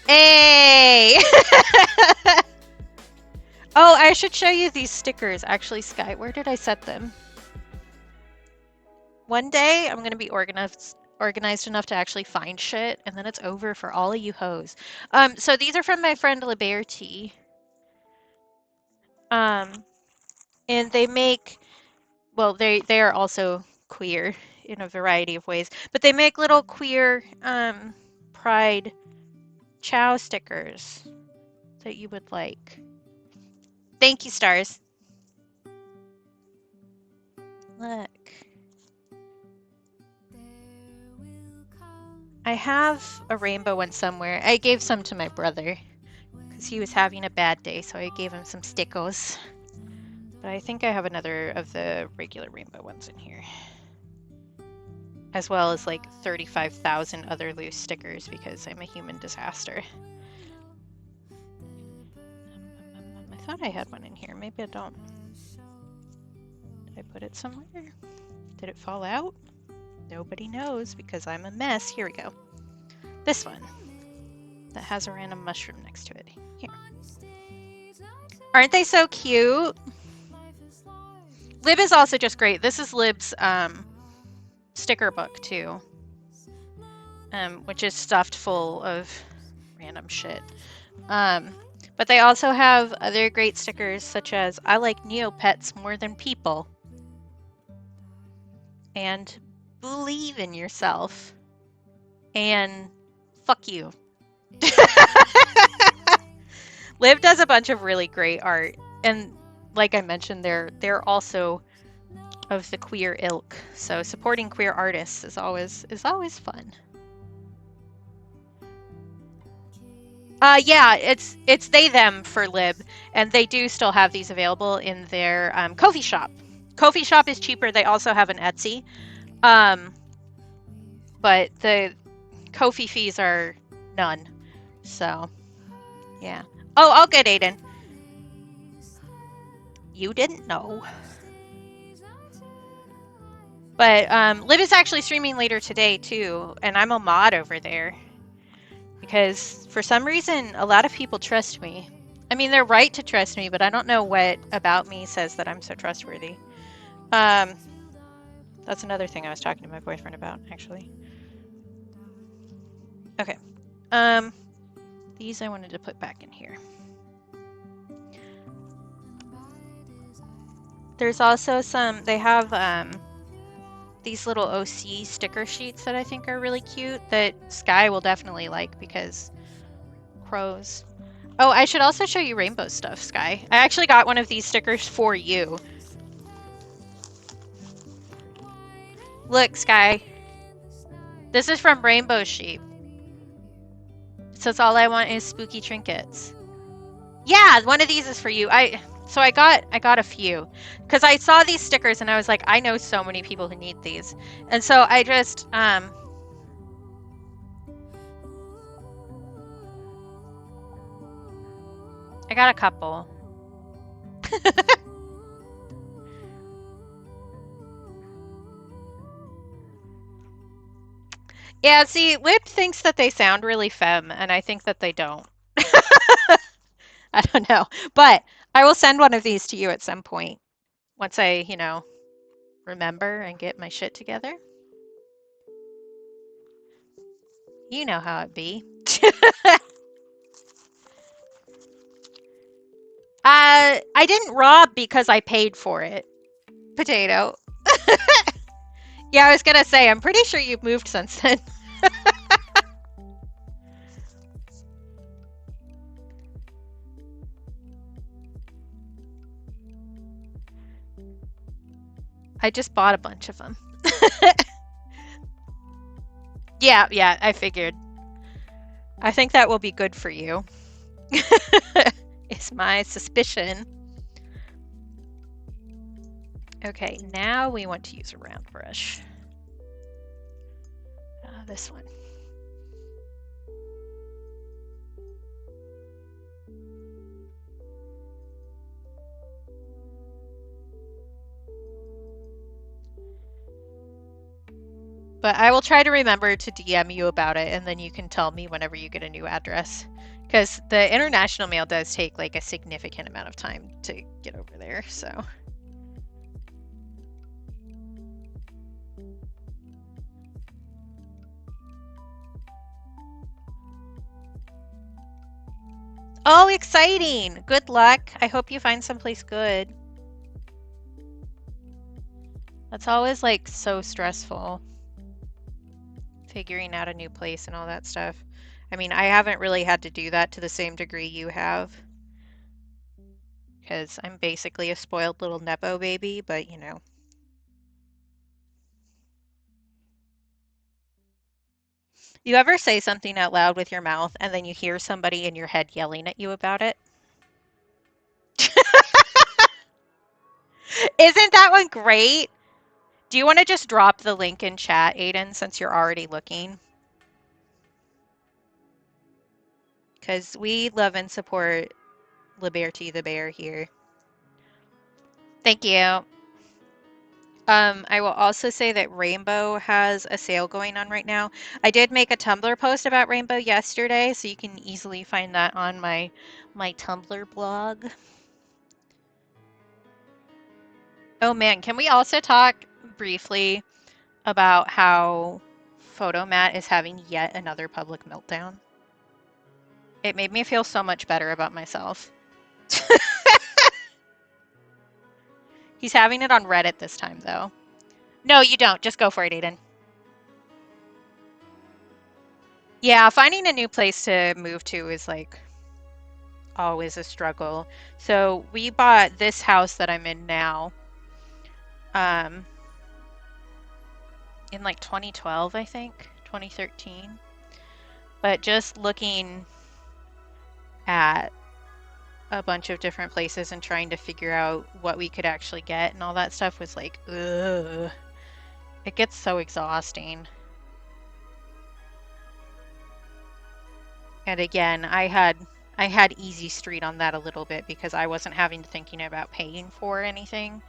Hey! Oh, I should show you these stickers. Actually, Sky, where did I set them? One day, I'm going to be organized enough to actually find shit, and then it's over for all of you hoes. So these are from my friend Liberty. And they make, well, they are also queer in a variety of ways, but they make little queer pride chow stickers that you would like. Thank you, Stars. Look. I have a rainbow one somewhere. I gave some to my brother because he was having a bad day, so I gave him some stickos. But I think I have another of the regular rainbow ones in here, as well as like 35,000 other loose stickers because I'm a human disaster. I thought I had one in here. Maybe I don't. Did I put it somewhere? Did it fall out? Nobody knows because I'm a mess. Here we go. This one that has a random mushroom next to it. Here. Aren't they so cute? Lib is also just great. This is Lib's sticker book too, which is stuffed full of random shit. But they also have other great stickers such as I like Neopets more than people and believe in yourself and fuck you. Liv does a bunch of really great art, and like I mentioned, they're also of the queer ilk, so supporting queer artists is always fun. Yeah, it's they them for Lib, and they do still have these available in their Ko-fi shop. Ko-fi shop is cheaper. They also have an Etsy, but the Ko-fi fees are none. So, yeah. Oh, all good, Aiden. You didn't know. But Liv is actually streaming later today too, and I'm a mod over there because for some reason a lot of people trust me. I mean, they're right to trust me, but I don't know what about me says that I'm so trustworthy. That's another thing I was talking to my boyfriend about, actually. Okay. These I wanted to put back in here. There's also some, they have these little OC sticker sheets that I think are really cute that Sky will definitely like because crows. Oh, I should also show you rainbow stuff, Sky. I actually got one of these stickers for you. Look, Sky. This is from Rainbow Sheep. It says all I want is spooky trinkets. Yeah, one of these is for you. So I got a few because I saw these stickers and I was like, I know so many people who need these, and so I just I got a couple. Yeah, see, Lip thinks that they sound really femme, and I think that they don't. I don't know, but I will send one of these to you at some point once I, remember and get my shit together. You know how it be. I didn't rob because I paid for it. Potato. Yeah, I was gonna say, I'm pretty sure you've moved since then. I just bought a bunch of them. Yeah, I figured. I think that will be good for you. Is my suspicion. Okay, now we want to use a round brush. This one. But I will try to remember to DM you about it, and then you can tell me whenever you get a new address. Because the international mail does take like a significant amount of time to get over there, so. Oh, exciting! Good luck. I hope you find someplace good. That's always like so stressful. Figuring out a new place and all that stuff. I mean, I haven't really had to do that to the same degree you have. Because I'm basically a spoiled little Nepo baby, but you know. You ever say something out loud with your mouth and then you hear somebody in your head yelling at you about it? Isn't that one great? Do you want to just drop the link in chat, Aiden, since you're already looking? Because we love and support Liberty the Bear here. Thank you. I will also say that Rainbow has a sale going on right now. I did make a Tumblr post about Rainbow yesterday, so you can easily find that on my Tumblr blog. Oh man, can we also talk briefly about how Photomat is having yet another public meltdown? It made me feel so much better about myself. He's having it on Reddit this time, though. No, you don't. Just go for it, Aiden. Yeah, finding a new place to move to is like always a struggle. So we bought this house that I'm in now, um, in like 2012, I think, 2013. But just looking at a bunch of different places and trying to figure out what we could actually get and all that stuff was like, ugh. It gets so exhausting. And again, I had Easy Street on that a little bit because I wasn't having thinking about paying for anything.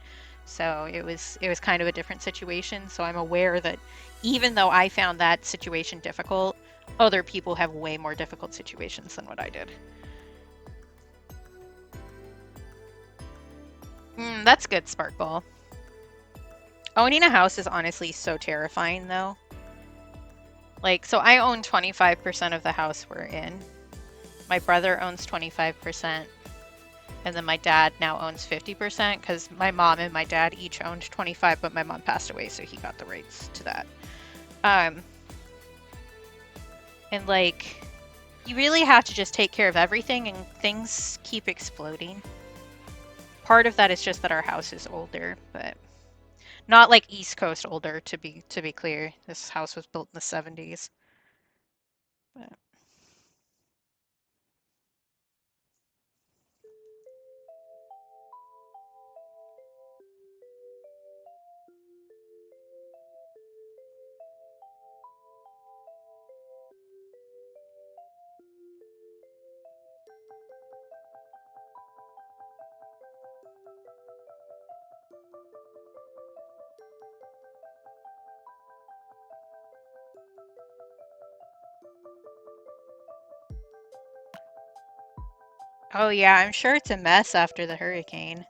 So it was kind of a different situation. So I'm aware that even though I found that situation difficult, other people have way more difficult situations than what I did. That's good, Sparkball. Owning a house is honestly so terrifying, though. Like, so I own 25% of the house we're in. My brother owns 25%. And then my dad now owns 50% because my mom and my dad each owned 25, but my mom passed away, so he got the rights to that. And like, you really have to just take care of everything, and things keep exploding. Part of that is just that our house is older, but not like East Coast older. To be clear, this house was built in the 70s. But... Oh yeah, I'm sure it's a mess after the hurricane.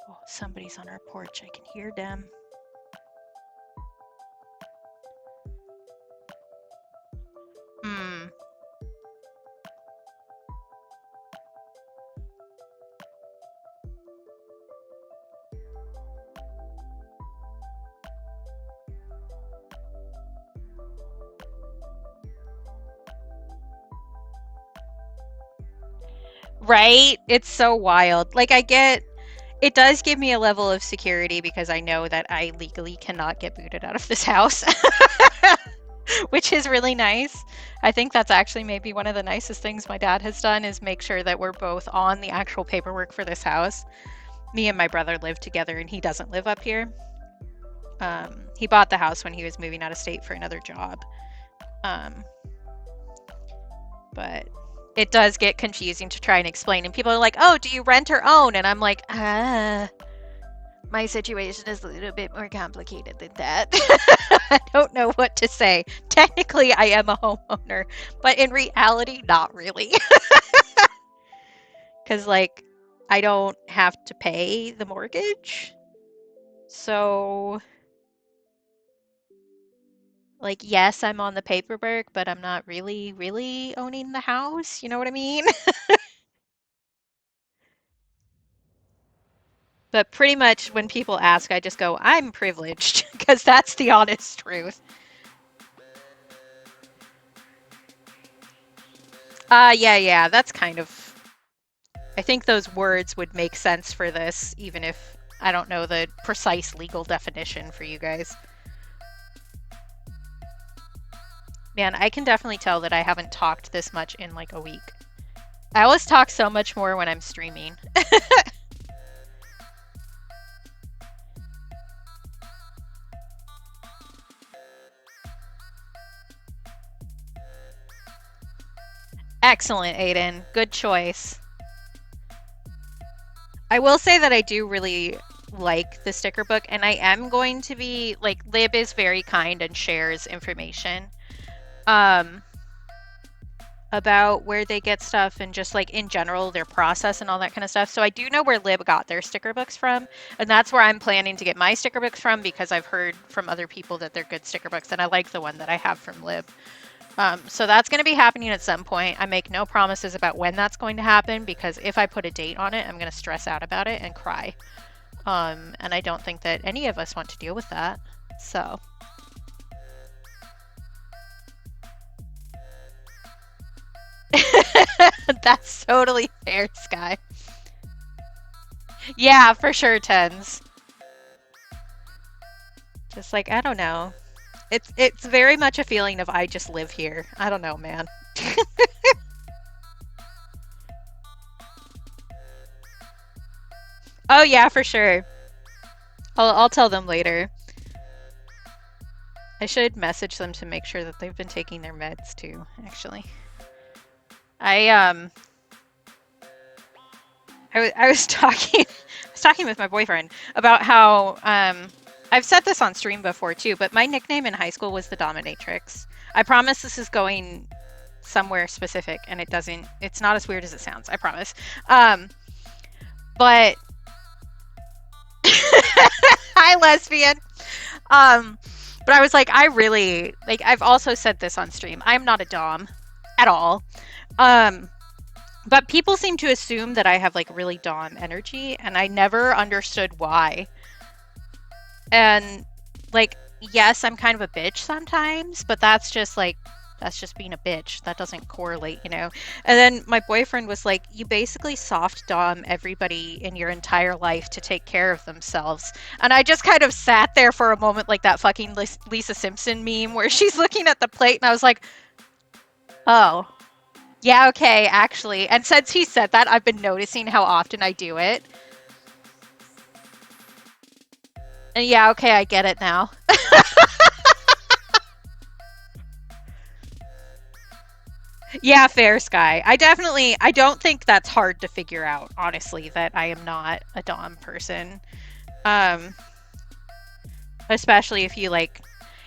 Oh, somebody's on our porch. I can hear them. Hmm. Right? It's so wild. Like, it does give me a level of security because I know that I legally cannot get booted out of this house, which is really nice. I think that's actually maybe one of the nicest things my dad has done is make sure that we're both on the actual paperwork for this house. Me and my brother live together and he doesn't live up here. He bought the house when he was moving out of state for another job. But it does get confusing to try and explain. And people are like, oh, do you rent or own? And I'm like, my situation is a little bit more complicated than that. I don't know what to say. Technically, I am a homeowner, but in reality, not really. Because, like, I don't have to pay the mortgage. So, like, yes, I'm on the paperwork, but I'm not really, really owning the house. You know what I mean? But pretty much when people ask, I just go, I'm privileged, because that's the honest truth. Yeah, that's kind of... I think those words would make sense for this, even if I don't know the precise legal definition for you guys. Man, I can definitely tell that I haven't talked this much in like a week. I always talk so much more when I'm streaming. Excellent, Aiden. Good choice. I will say that I do really like the sticker book, and I am going to be like, Lib is very kind and shares information about where they get stuff and just like in general their process and all that kind of stuff. So I do know where Lib got their sticker books from, and that's where I'm planning to get my sticker books from, because I've heard from other people that they're good sticker books, and I like the one that I have from Lib. So that's going to be happening at some point. I make no promises about when that's going to happen, because if I put a date on it, I'm going to stress out about it and cry. And I don't think that any of us want to deal with that. So. That's totally fair, Sky. Yeah, for sure, Tens. Just like, I don't know. It's very much a feeling of I just live here. I don't know, man. Oh yeah, for sure. I'll tell them later. I should message them to make sure that they've been taking their meds too, actually. I was talking with my boyfriend about how I've said this on stream before too, but my nickname in high school was the Dominatrix. I promise this is going somewhere specific, and it's not as weird as it sounds, I promise. But hi, lesbian. But I was like, I really, like, I've also said this on stream, I'm not a dom at all. But people seem to assume that I have like really dom energy, and I never understood why. And like, yes, I'm kind of a bitch sometimes, but that's just being a bitch. That doesn't correlate, you know? And then my boyfriend was like, you basically soft dom everybody in your entire life to take care of themselves. And I just kind of sat there for a moment like that fucking Lisa Simpson meme where she's looking at the plate, and I was like, oh, yeah, okay, actually. And since he said that, I've been noticing how often I do it. And yeah, okay, I get it now. Yeah, fair, Sky. I don't think that's hard to figure out, honestly, that I am not a dom person. Especially if you like,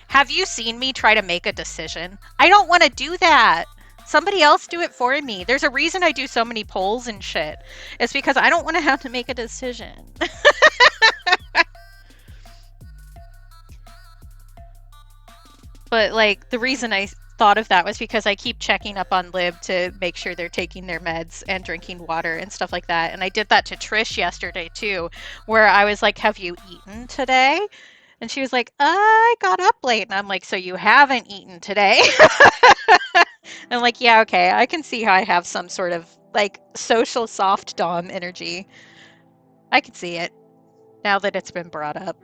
have you seen me try to make a decision? I don't want to do that. Somebody else do it for me. There's a reason I do so many polls and shit. It's because I don't want to have to make a decision. But like, the reason I thought of that was because I keep checking up on Lib to make sure they're taking their meds and drinking water and stuff like that. And I did that to Trish yesterday too, where I was like, have you eaten today? And she was like, I got up late. And I'm like, so you haven't eaten today? I'm like, yeah, okay, I can see how I have some sort of like social soft dom energy. I can see it now that it's been brought up.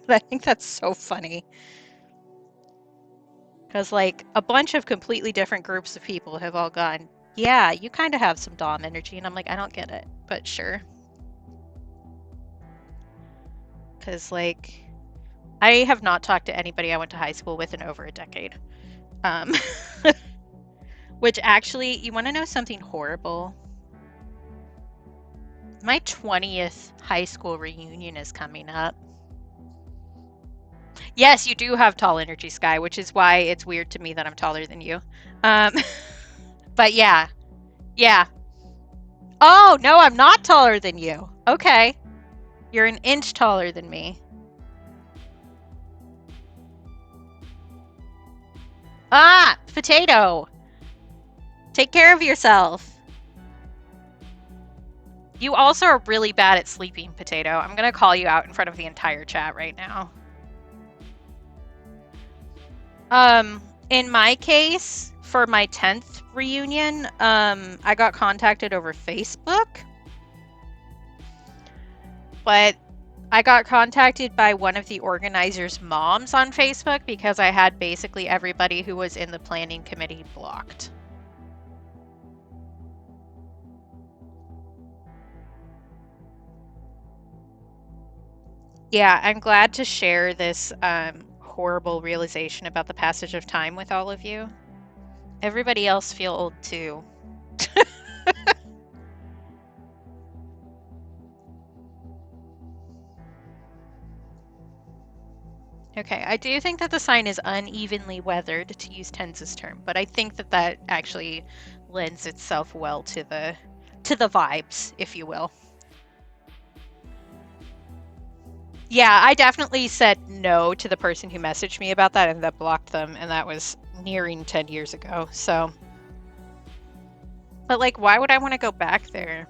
I think that's so funny. Because like a bunch of completely different groups of people have all gone, yeah, you kind of have some dom energy. And I'm like, I don't get it, but sure. Because like, I have not talked to anybody I went to high school with in over a decade. Which actually, you want to know something horrible? My 20th high school reunion is coming up. Yes, you do have tall energy, Sky, which is why it's weird to me that I'm taller than you. But yeah. Yeah. Oh, no, I'm not taller than you. Okay. You're an inch taller than me. Ah, potato. Take care of yourself. You also are really bad at sleeping, Potato. I'm going to call you out in front of the entire chat right now. In my case, for my 10th reunion, I got contacted over Facebook. But I got contacted by one of the organizers' moms on Facebook because I had basically everybody who was in the planning committee blocked. Yeah, I'm glad to share this horrible realization about the passage of time with all of you. Everybody else feel old too. Okay, I do think that the sign is unevenly weathered, to use Tenz's term, but I think that that actually lends itself well to the vibes, if you will. Yeah, I definitely said no to the person who messaged me about that and that blocked them, and that was nearing 10 years ago. So, but like, why would I want to go back there?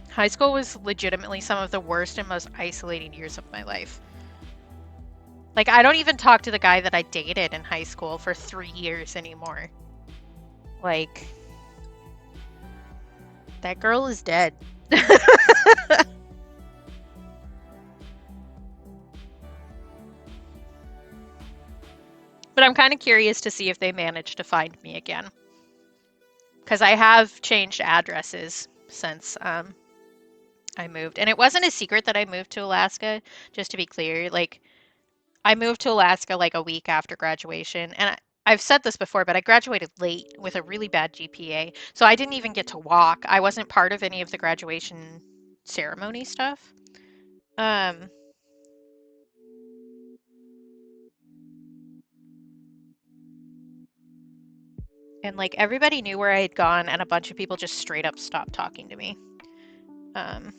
High school was legitimately some of the worst and most isolating years of my life. Like, I don't even talk to the guy that I dated in high school for 3 years anymore. Like, that girl is dead. But I'm kind of curious to see if they manage to find me again. Because I have changed addresses since I moved. And it wasn't a secret that I moved to Alaska, just to be clear. Like, I moved to Alaska like a week after graduation. And I've said this before, but I graduated late with a really bad GPA. So I didn't even get to walk. I wasn't part of any of the graduation ceremony stuff. Um, and like everybody knew where I had gone, and a bunch of people just straight up stopped talking to me. Um,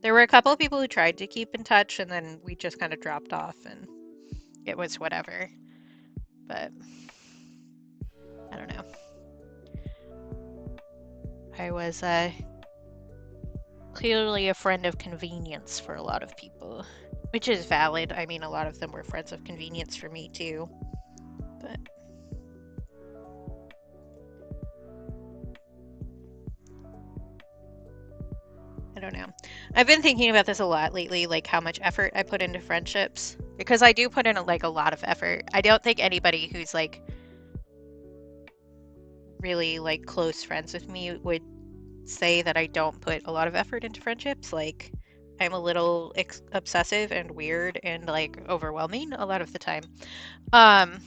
there were a couple of people who tried to keep in touch, and then we just kind of dropped off, and it was whatever. But I don't know. I was clearly a friend of convenience for a lot of people, which is valid. I mean, a lot of them were friends of convenience for me too. But I don't know. I've been thinking about this a lot lately, like how much effort I put into friendships, because I do put in like a lot of effort. I don't think anybody who's like really like close friends with me would say that I don't put a lot of effort into friendships. Like, I'm a little obsessive and weird and like overwhelming a lot of the time. Um,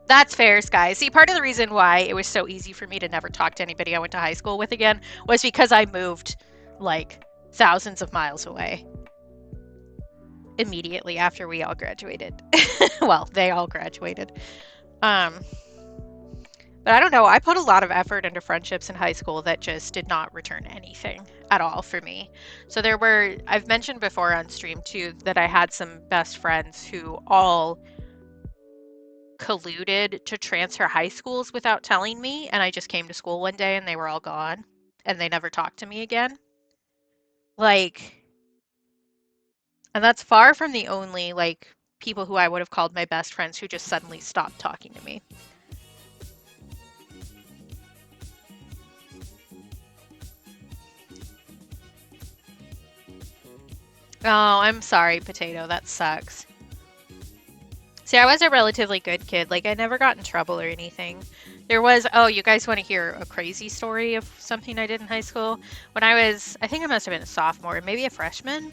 that's fair, Sky. See, part of the reason why it was so easy for me to never talk to anybody I went to high school with again was because I moved like thousands of miles away immediately after we all graduated. Well, they all graduated. Um, but I don't know. I put a lot of effort into friendships in high school that just did not return anything at all for me. So I've mentioned before on stream too that I had some best friends who all colluded to transfer high schools without telling me, and I just came to school one day and they were all gone and they never talked to me again. Like, and that's far from the only like people who I would have called my best friends who just suddenly stopped talking to me. Oh, I'm sorry, Potato. That sucks. See, I was a relatively good kid. Like, I never got in trouble or anything. Oh, you guys want to hear a crazy story of something I did in high school? I think I must have been a sophomore, maybe a freshman.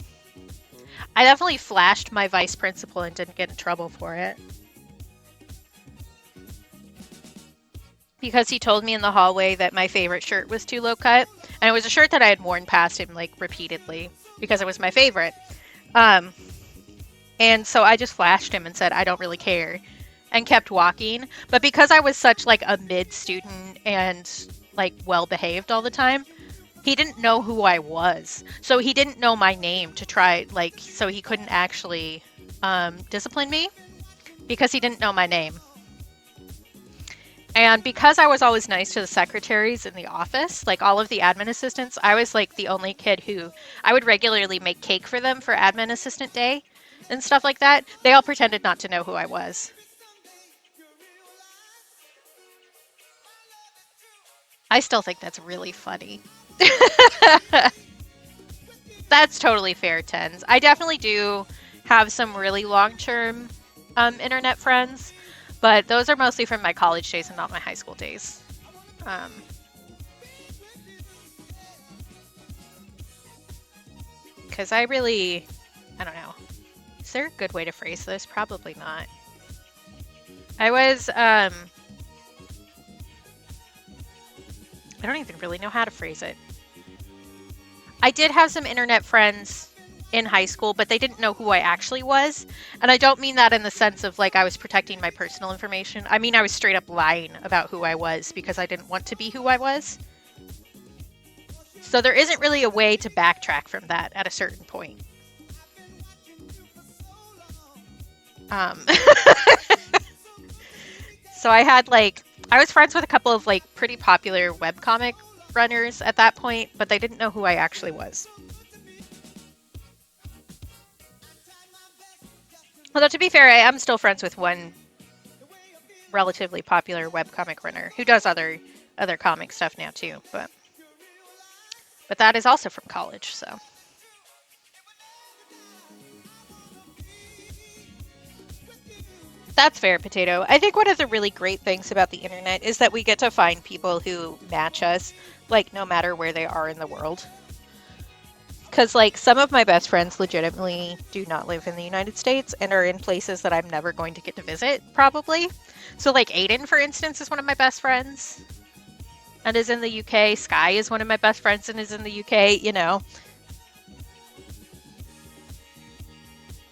I definitely flashed my vice principal and didn't get in trouble for it. Because he told me in the hallway that my favorite shirt was too low cut. And it was a shirt that I had worn past him, like, repeatedly because it was my favorite. And so I just flashed him and said, I don't really care, and kept walking. But because I was such like a mid student and like well behaved all the time, he didn't know who I was. So he didn't know my name to try, like, so he couldn't actually discipline me because he didn't know my name. And because I was always nice to the secretaries in the office, like all of the admin assistants, I was like the only kid who I would regularly make cake for them for admin assistant day and stuff like that. They all pretended not to know who I was. I still think that's really funny. That's totally fair, Tens. I definitely do have some really long-term internet friends, but those are mostly from my college days and not my high school days. Um, because I don't know. Is there a good way to phrase this? Probably not. I don't even really know how to phrase it. I did have some internet friends in high school, but they didn't know who I actually was. And I don't mean that in the sense of like I was protecting my personal information. I mean I was straight up lying about who I was because I didn't want to be who I was. So there isn't really a way to backtrack from that at a certain point. So I was friends with a couple of like pretty popular webcomic runners at that point, but they didn't know who I actually was. Although to be fair, I am still friends with one relatively popular webcomic runner who does other comic stuff now too, but that is also from college, so. That's fair, Potato. I think one of the really great things about the internet is that we get to find people who match us, like, no matter where they are in the world. Because, like, some of my best friends legitimately do not live in the United States and are in places that I'm never going to get to visit, probably. So, like, Aiden, for instance, is one of my best friends and is in the UK. Sky is one of my best friends and is in the UK, you know.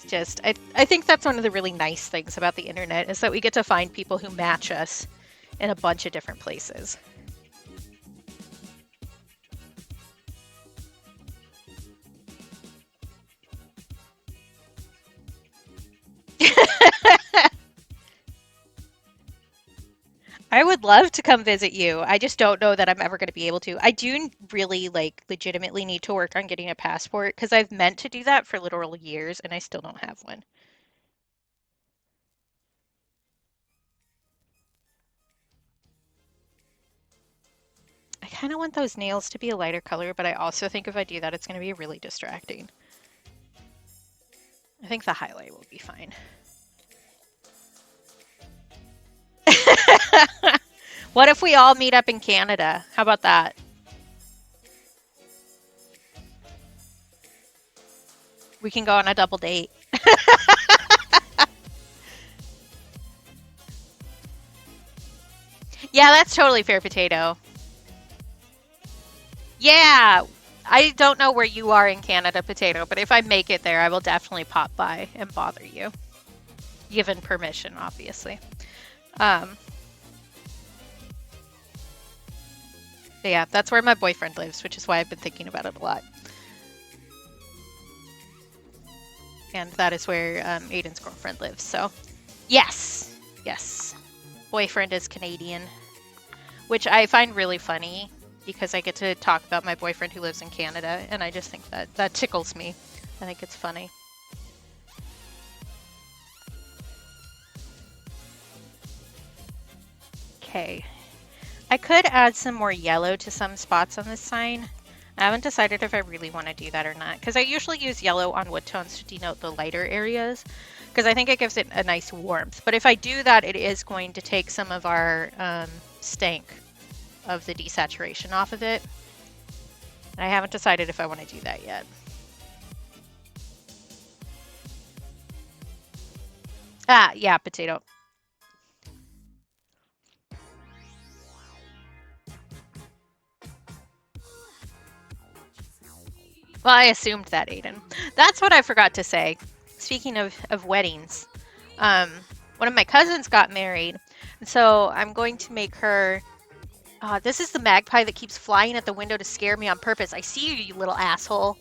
Just I think that's one of the really nice things about the internet is that we get to find people who match us in a bunch of different places. I would love to come visit you. I just don't know that I'm ever going to be able to. I do really, like, legitimately need to work on getting a passport because I've meant to do that for literal years and I still don't have one. I kind of want those nails to be a lighter color, but I also think if I do that, it's going to be really distracting. I think the highlight will be fine. What if we all meet up in Canada? How about that? We can go on a double date. Yeah, that's totally fair, Potato. Yeah, I don't know where you are in Canada, Potato, but if I make it there, I will definitely pop by and bother you. Given permission, obviously. But yeah, that's where my boyfriend lives, which is why I've been thinking about it a lot. And that is where Aiden's girlfriend lives, so yes, yes. Boyfriend is Canadian, which I find really funny because I get to talk about my boyfriend who lives in Canada, and I just think that tickles me. I think it's funny. Okay. I could add some more yellow to some spots on this sign. I haven't decided if I really want to do that or not, because I usually use yellow on wood tones to denote the lighter areas, because I think it gives it a nice warmth. But if I do that, it is going to take some of our stank of the desaturation off of it. And I haven't decided if I want to do that yet. Ah, yeah, Potato. Well, I assumed that, Aiden. That's what I forgot to say. Speaking of weddings, one of my cousins got married, and so I'm going to make her. This is the magpie that keeps flying at the window to scare me on purpose. I see you, you little asshole.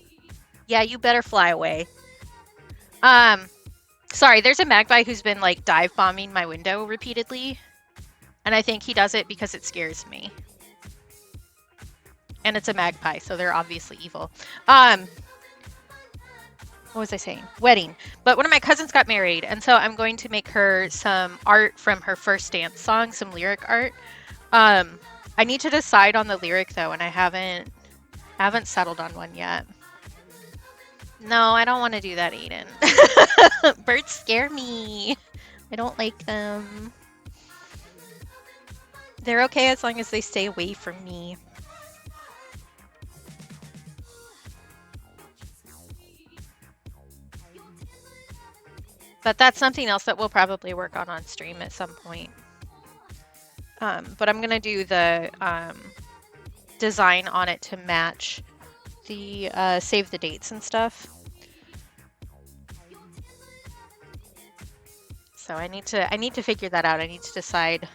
Yeah, you better fly away. Sorry, there's a magpie who's been like dive bombing my window repeatedly, and I think he does it because it scares me. And it's a magpie, so they're obviously evil. What was I saying? Wedding. But one of my cousins got married, and so I'm going to make her some art from her first dance song, some lyric art. I need to decide on the lyric though, and I haven't settled on one yet. No, I don't want to do that, Aiden. Birds scare me. I don't like them. They're okay as long as they stay away from me. But that's something else that we'll probably work on stream at some point. But I'm gonna do the design on it to match the save the dates and stuff. So I need to figure that out. I need to decide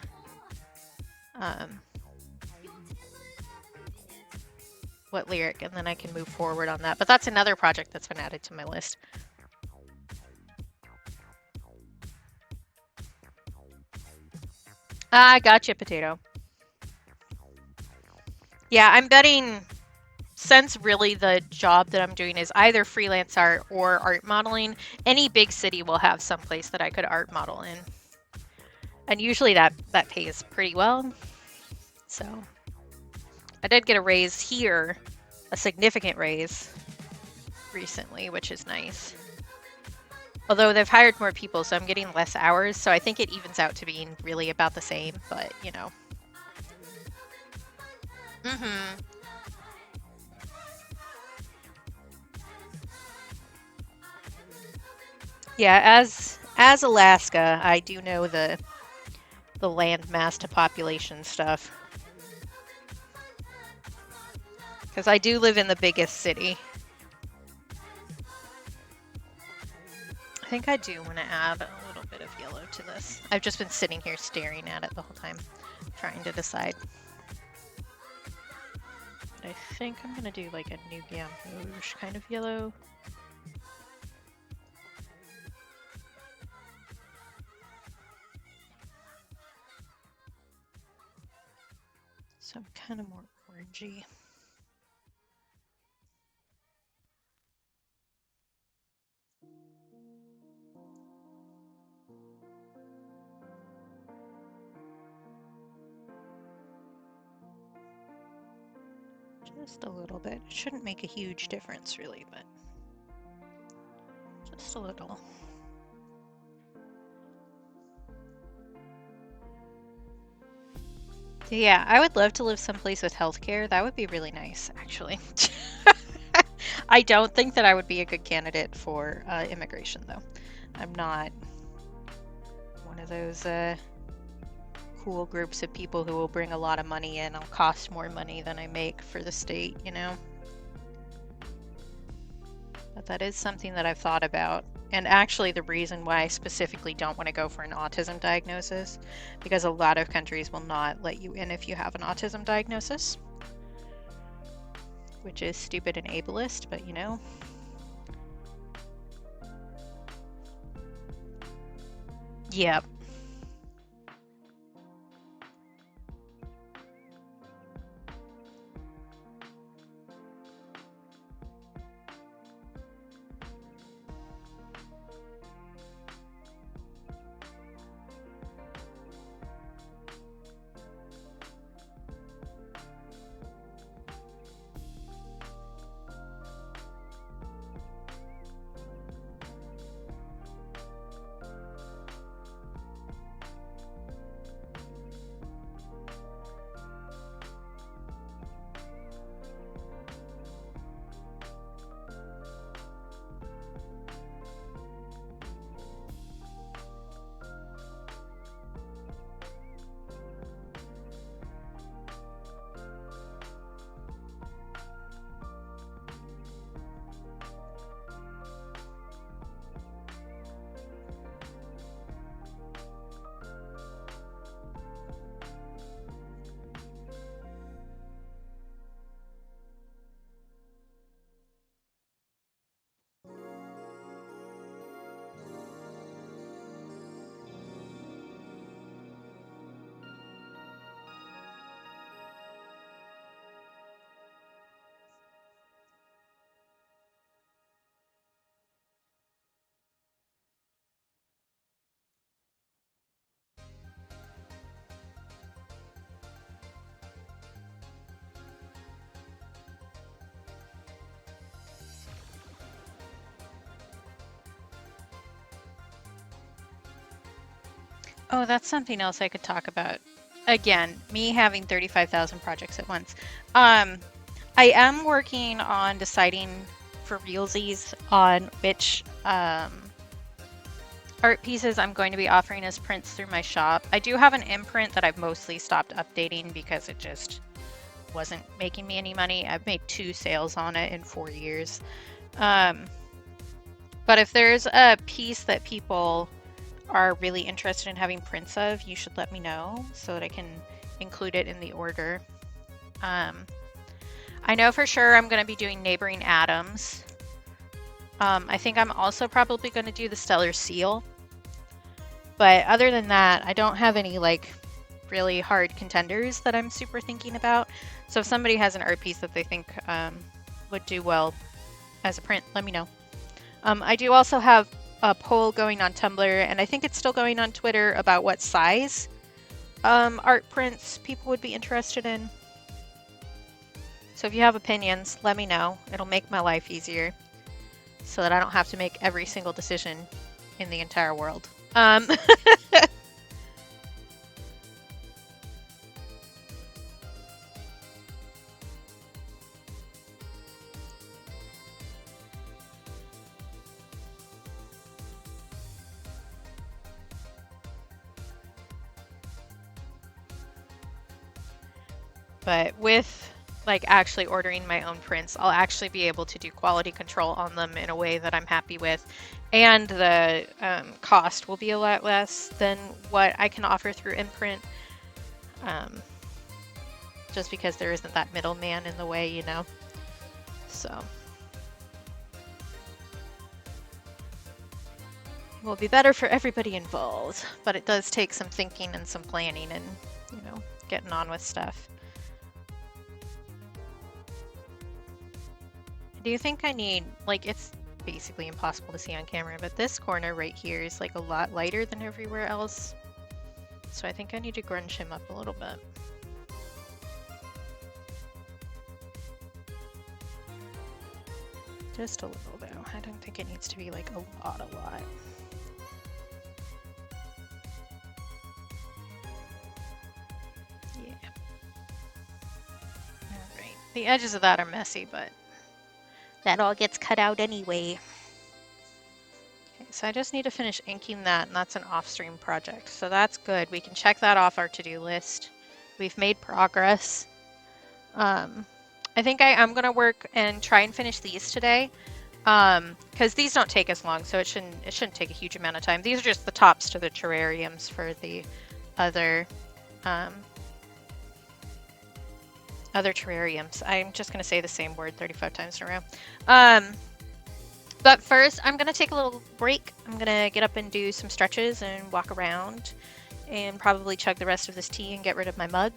what lyric, and then I can move forward on that. But that's another project that's been added to my list. Ah, gotcha, potato. Yeah, I'm betting since really the job that I'm doing is either freelance art or art modeling, any big city will have some place that I could art model in. And usually that pays pretty well. So I did get a raise here, a significant raise recently, which is nice. Although they've hired more people, so I'm getting less hours, so I think it evens out to being really about the same, but you know. Mm-hmm. Yeah, as Alaska, I do know the land mass to population stuff. Because I do live in the biggest city. I think I do want to add a little bit of yellow to this. I've just been sitting here staring at it the whole time, trying to decide. But I think I'm going to do like a New Gamboge kind of yellow. So I'm kind of more orangey. Just a little bit. It shouldn't make a huge difference really, but just a little. Yeah, I would love to live someplace with healthcare. That would be really nice, actually. I don't think that I would be a good candidate for immigration, though. I'm not one of those cool groups of people who will bring a lot of money in. I'll cost more money than I make for the state, you know? But that is something that I've thought about. And actually the reason why I specifically don't want to go for an autism diagnosis, because a lot of countries will not let you in if you have an autism diagnosis. Which is stupid and ableist, but you know. Yep. Oh, that's something else I could talk about. Again, me having 35,000 projects at once. Um, I am working on deciding for realsies on which art pieces I'm going to be offering as prints through my shop. I do have an imprint that I've mostly stopped updating because it just wasn't making me any money. I've made 2 sales on it in 4 years. Um, but if there's a piece that people are really interested in having prints of, you should let me know so that I can include it in the order. I know for sure I'm going to be doing neighboring atoms. I think I'm also probably going to do the stellar seal. But other than that, I don't have any like really hard contenders that I'm super thinking about. So if somebody has an art piece that they think would do well as a print, let me know. I do also have a poll going on Tumblr, and I think it's still going on Twitter about what size art prints people would be interested in. So if you have opinions, let me know. It'll make my life easier so that I don't have to make every single decision in the entire world. But with like actually ordering my own prints, I'll actually be able to do quality control on them in a way that I'm happy with. And the cost will be a lot less than what I can offer through imprint. Just because there isn't that middleman in the way, you know. So it will be better for everybody involved, but it does take some thinking and some planning and, you know, getting on with stuff. Do you think I need, like, it's basically impossible to see on camera, but this corner right here is like a lot lighter than everywhere else. So I think I need to grunge him up a little bit. Just a little though. I don't think it needs to be like a lot. Yeah. Alright. The edges of that are messy, but that all gets cut out anyway. Okay, so I just need to finish inking that, and that's an off-stream project. So that's good. We can check that off our to-do list. We've made progress. I think I am going to work and try and finish these today. Because these don't take as long, so it shouldn't take a huge amount of time. These are just the tops to the terrariums for the other terrariums. I'm just going to say the same word 35 times in a row. But first, I'm going to take a little break. I'm going to get up and do some stretches and walk around and probably chug the rest of this tea and get rid of my mug.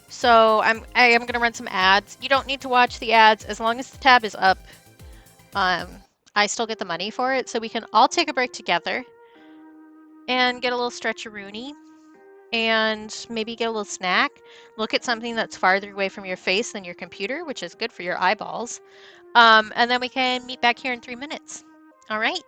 So I am going to run some ads. You don't need to watch the ads as long as the tab is up. I still get the money for it, so we can all take a break together and get a little stretch-a-rooney and maybe get a little snack. Look at something that's farther away from your face than your computer, which is good for your eyeballs. And then we can meet back here in 3 minutes. All right.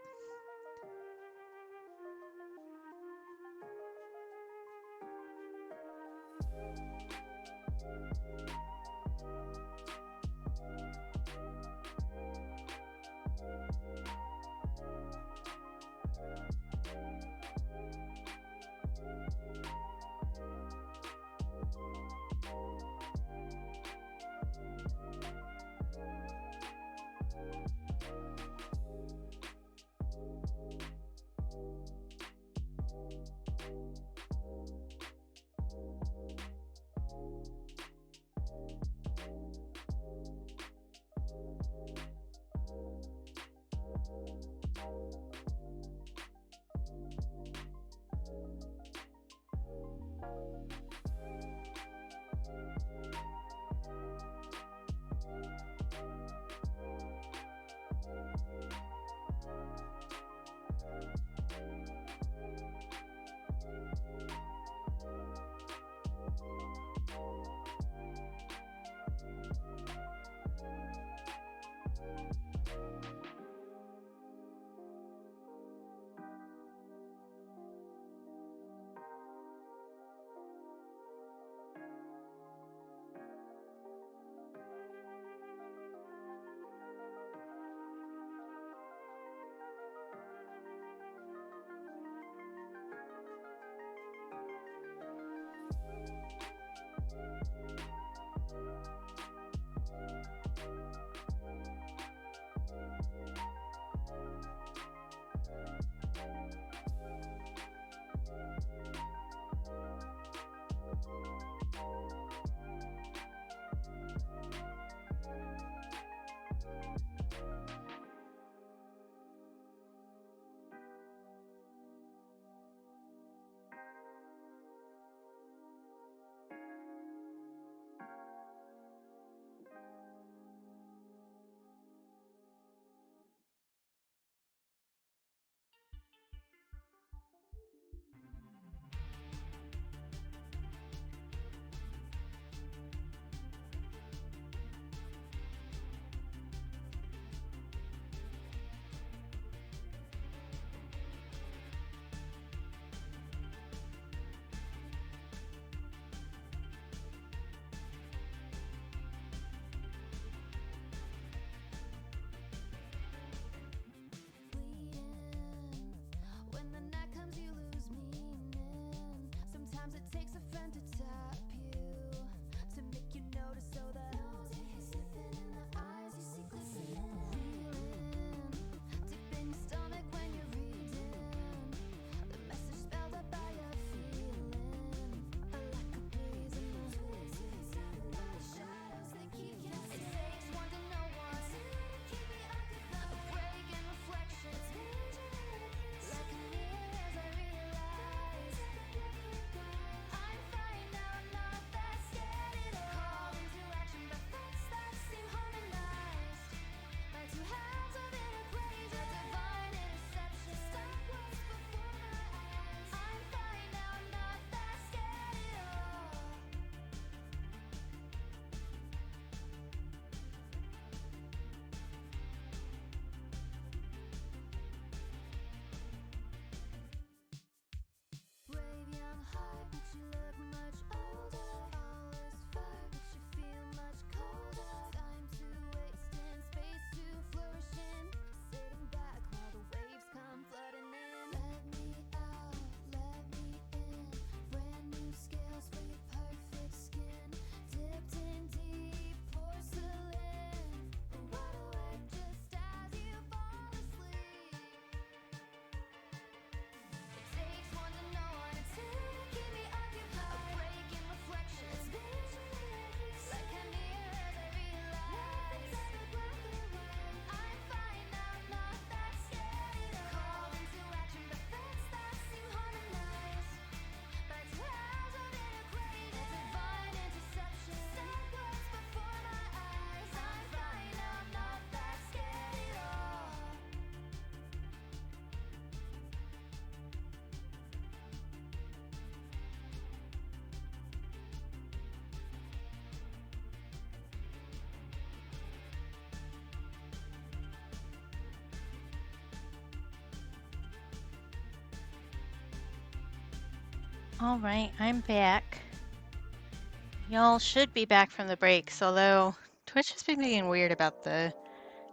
All right, I'm back. Y'all should be back from the breaks, although Twitch has been being weird about the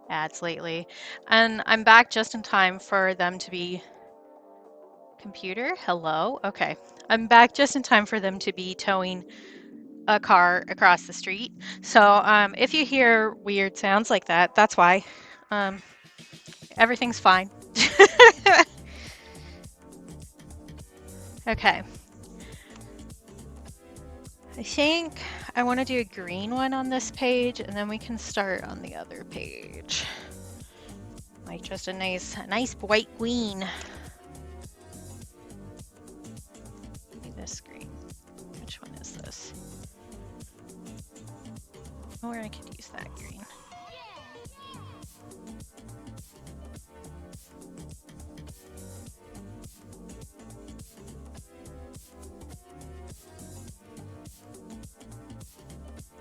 ads lately. And I'm back just in time for them to be... Computer? Hello? Okay. I'm back just in time for them to be towing a car across the street. So if you hear weird sounds like that, that's why. Everything's fine. Okay. I think I want to do a green one on this page, and then we can start on the other page. Like just a nice bright green. Maybe this green. Which one is this? Or I could use that green.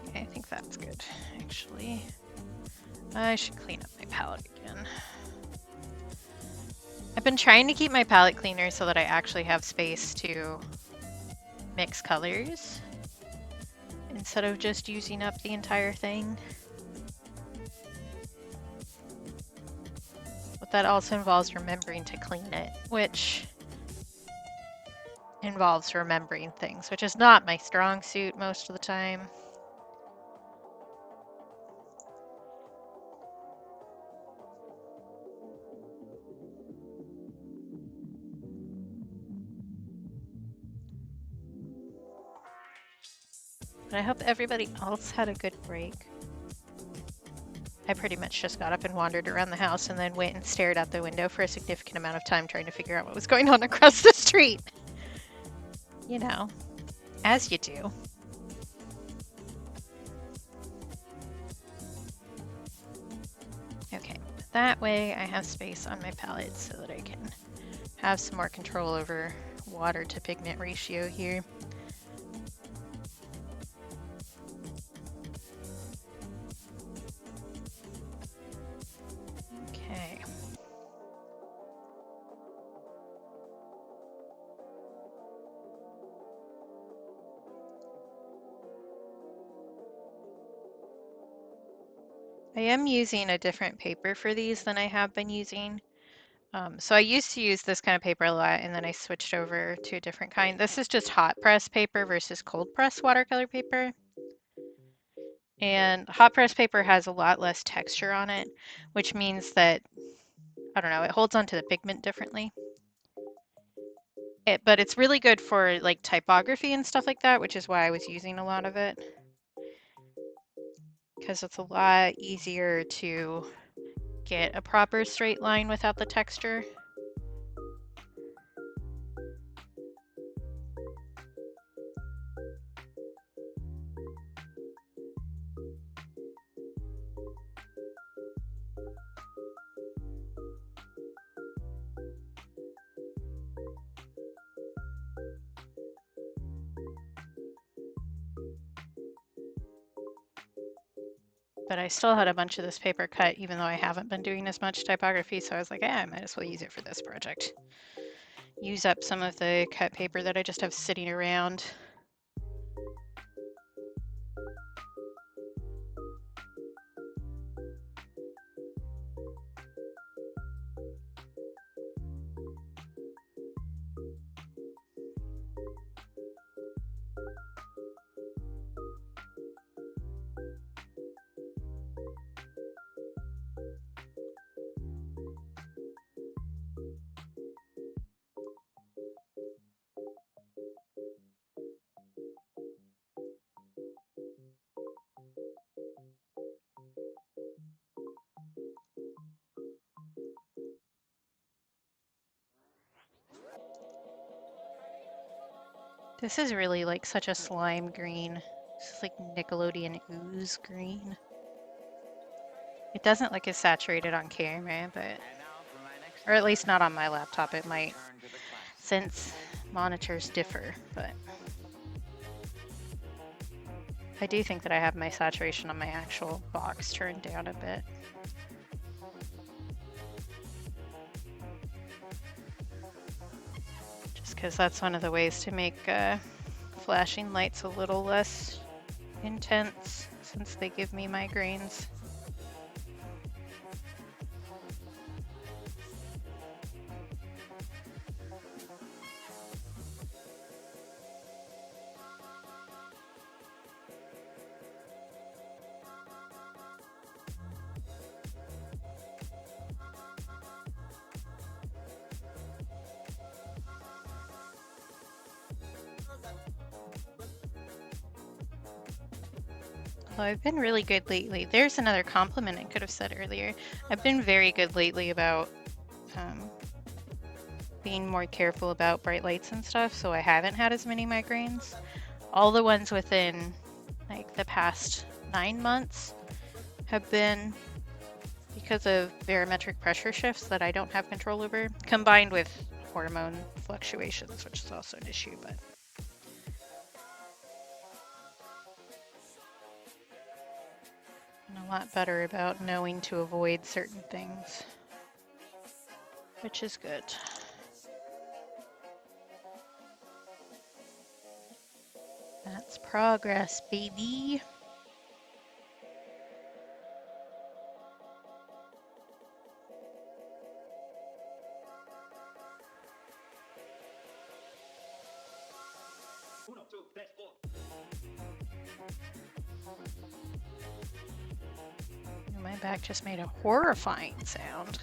Okay, I think that's good, actually. I should clean up my palette again. I've been trying to keep my palette cleaner so that I actually have space to mix colors instead of just using up the entire thing. But that also involves remembering to clean it, which involves remembering things, which is not my strong suit most of the time. But I hope everybody else had a good break. I pretty much just got up and wandered around the house and then went and stared out the window for a significant amount of time trying to figure out what was going on across the street. You know, as you do. Okay, that way I have space on my palette so that I can have some more control over water to pigment ratio here. Okay. I am using a different paper for these than I have been using. So I used to use this kind of paper a lot, and then I switched over to a different kind. This is just hot press paper versus cold press watercolor paper. And hot press paper has a lot less texture on it, which means that, I don't know, it holds onto the pigment differently. But it's really good for like typography and stuff like that, which is why I was using a lot of it. Because it's a lot easier to get a proper straight line without the texture. But I still had a bunch of this paper cut, even though I haven't been doing as much typography, so I was like, I might as well use it for this project. Use up some of the cut paper that I just have sitting around. This is really like such a slime green. This is like Nickelodeon ooze green. It doesn't look as saturated on camera, but, or at least not on my laptop. It might, since monitors differ, but I do think that I have my saturation on my actual box turned down a bit. just because that's one of the ways to make flashing lights a little less intense since they give me migraines. Oh, I've been really good lately. There's another compliment I could have said earlier. I've been very good lately about being more careful about bright lights and stuff, so I haven't had as many migraines. All the ones within like the past 9 months have been because of barometric pressure shifts that I don't have control over, combined with hormone fluctuations, which is also an issue, but I'm a lot better about knowing to avoid certain things, which is good. That's progress, baby. My back just made a horrifying sound.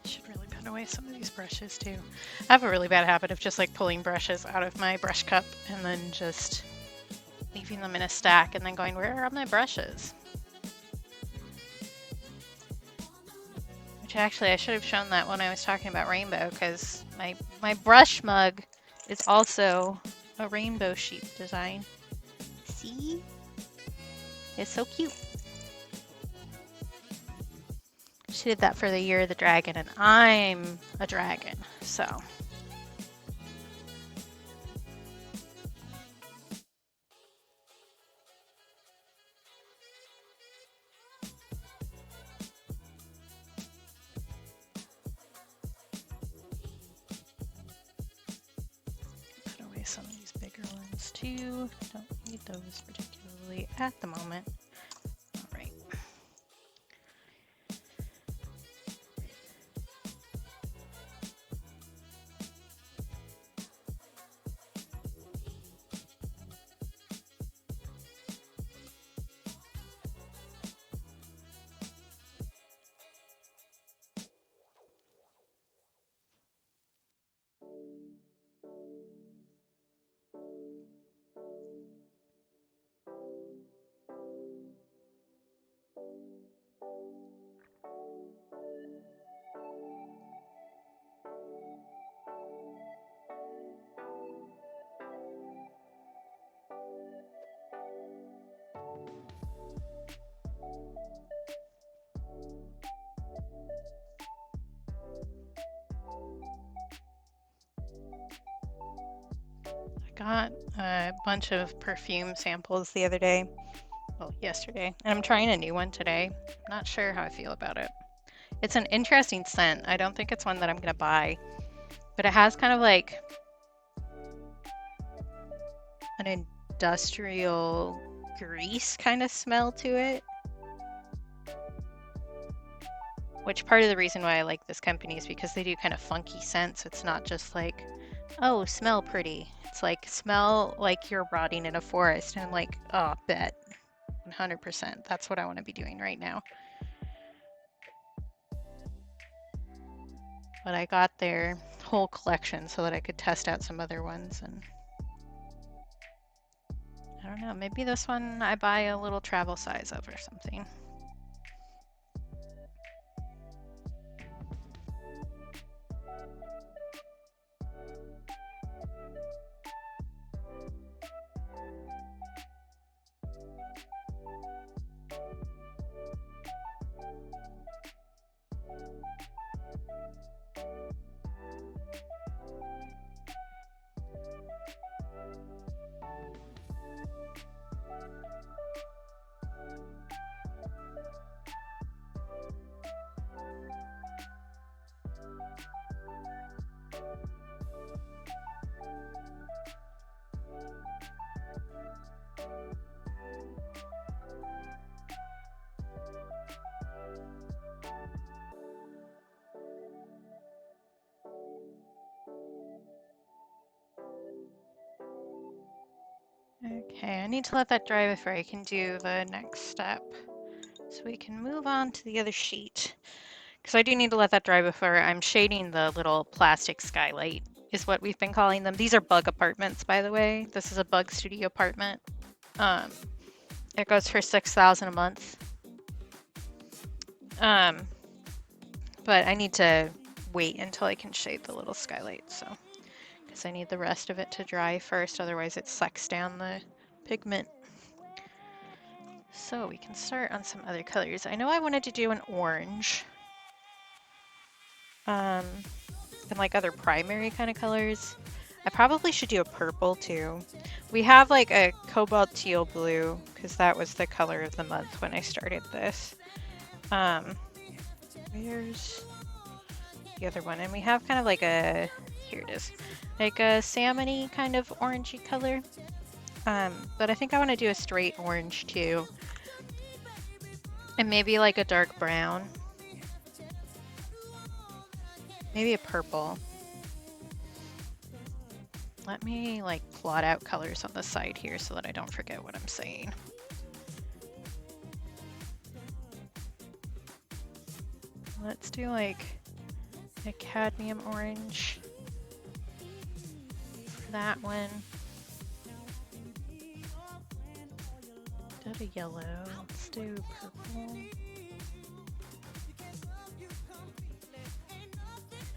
Should really put away some of these brushes too. I have a really bad habit of just like pulling brushes out of my brush cup and then just leaving them in a stack and then going, where are my brushes? Which actually I should have shown that when I was talking about rainbow, because my brush mug is also a rainbow sheep design. See? It's so cute. She did that for the year of the dragon, and I'm a dragon, so. Put away some of these bigger ones too. Don't need those particularly at the moment. All right. I got a bunch of perfume samples the other day, well, yesterday, and I'm trying a new one today. Not sure how I feel about it. It's an interesting scent. I don't think it's one that I'm gonna buy, but it has kind of like an industrial grease kind of smell to it. Which part of the reason why I like this company is because they do kind of funky scents. It's not just like, oh, smell pretty. It's like, smell like you're rotting in a forest. And I'm like, oh, bet. 100%. That's what I want to be doing right now. But I got their whole collection so that I could test out some other ones. And I don't know, maybe this one I buy a little travel size of or something. Okay, I need to let that dry before I can do the next step. So we can move on to the other sheet. Because I do need to let that dry before I'm shading the little plastic skylight, is what we've been calling them. These are bug apartments, by the way. This is a bug studio apartment. It goes for $6,000 a month. But I need to wait until I can shade the little skylight, so because I need the rest of it to dry first, otherwise it sucks down the pigment. So we can start on some other colors. I know I wanted to do an orange. And like other primary kind of colors. I probably should do a purple too. We have like a cobalt teal blue because that was the color of the month when I started this. Where's the other one? And we have kind of like a, here it is, like a salmon-y kind of orangey color. But I think I want to do a straight orange too. And maybe like a dark brown. Maybe a purple. Let me like plot out colors on the side here so that I don't forget what I'm saying. Let's do like a cadmium orange for that one. Did a yellow. Let's do purple.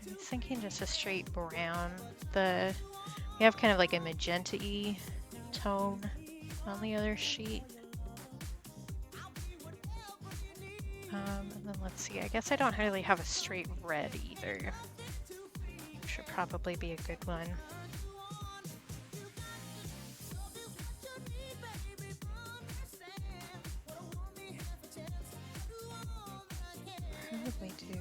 I was thinking just a straight brown. We have kind of like a magenta-y tone on the other sheet. And then let's see, I guess I don't really have a straight red either. Should probably be a good one. Probably do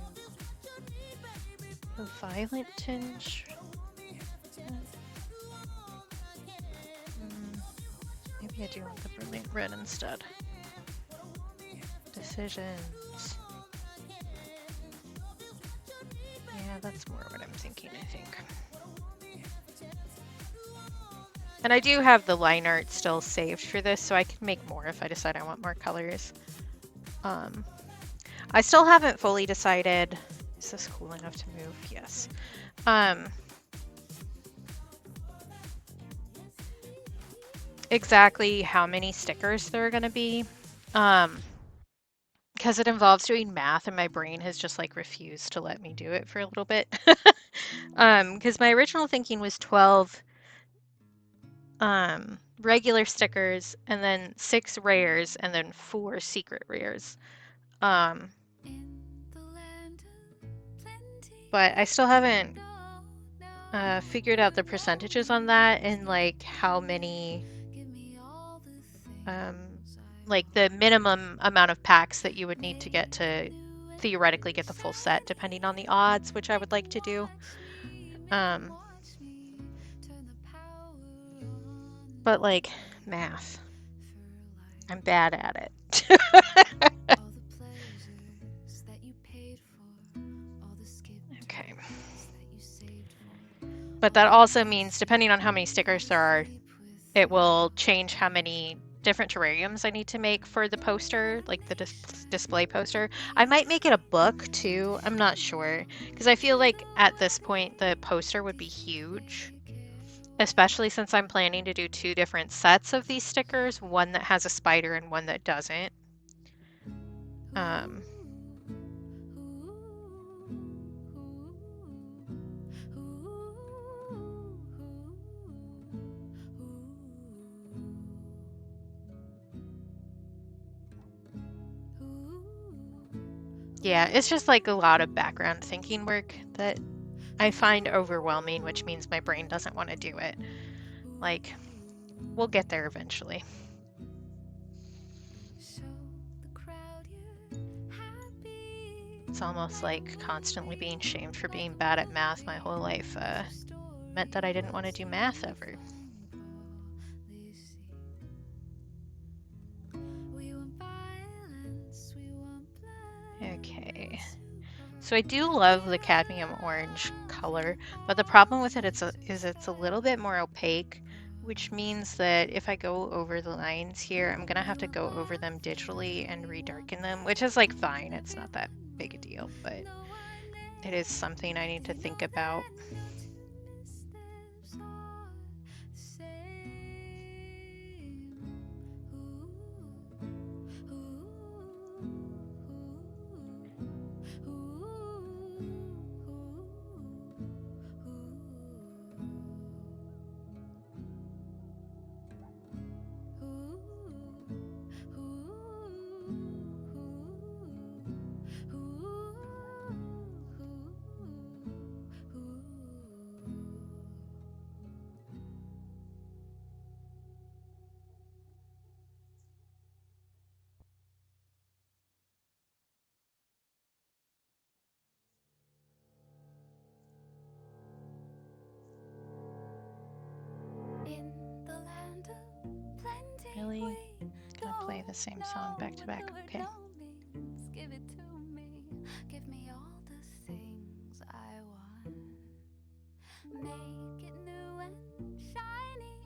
a violet tinge. Maybe I do want the brilliant red instead. Decisions. Yeah, that's more what I'm thinking, I think. And I do have the line art still saved for this, so I can make more if I decide I want more colors. I still haven't fully decided. Is this cool enough to move? Yes. Exactly how many stickers there are going to be. Because it involves doing math and my brain has just like refused to let me do it for a little bit. Because my original thinking was 12 regular stickers, and then 6 rares, and then 4 secret rares. But I still haven't figured out the percentages on that and like how many, like the minimum amount of packs that you would need to get to theoretically get the full set, depending on the odds, which I would like to do. But like math, I'm bad at it. Okay. But that also means, depending on how many stickers there are, it will change how many different terrariums I need to make for the poster, like the display poster. I might make it a book too. I'm not sure, because I feel like at this point the poster would be huge, especially since I'm planning to do 2 different sets of these stickers, one that has a spider and one that doesn't. Yeah, it's just like a lot of background thinking work that I find overwhelming, which means my brain doesn't want to do it. Like, we'll get there eventually. It's almost like constantly being shamed for being bad at math my whole life meant that I didn't want to do math ever. Okay. So I do love the cadmium orange color, but the problem with it is it's a little bit more opaque, which means that if I go over the lines here, I'm gonna have to go over them digitally and redarken them, which is like fine. It's not that big a deal, but it is something I need to think about. Really? Gonna play the same song back to back. Okay. Give it to me. Give me all the things I want. Make it new and shiny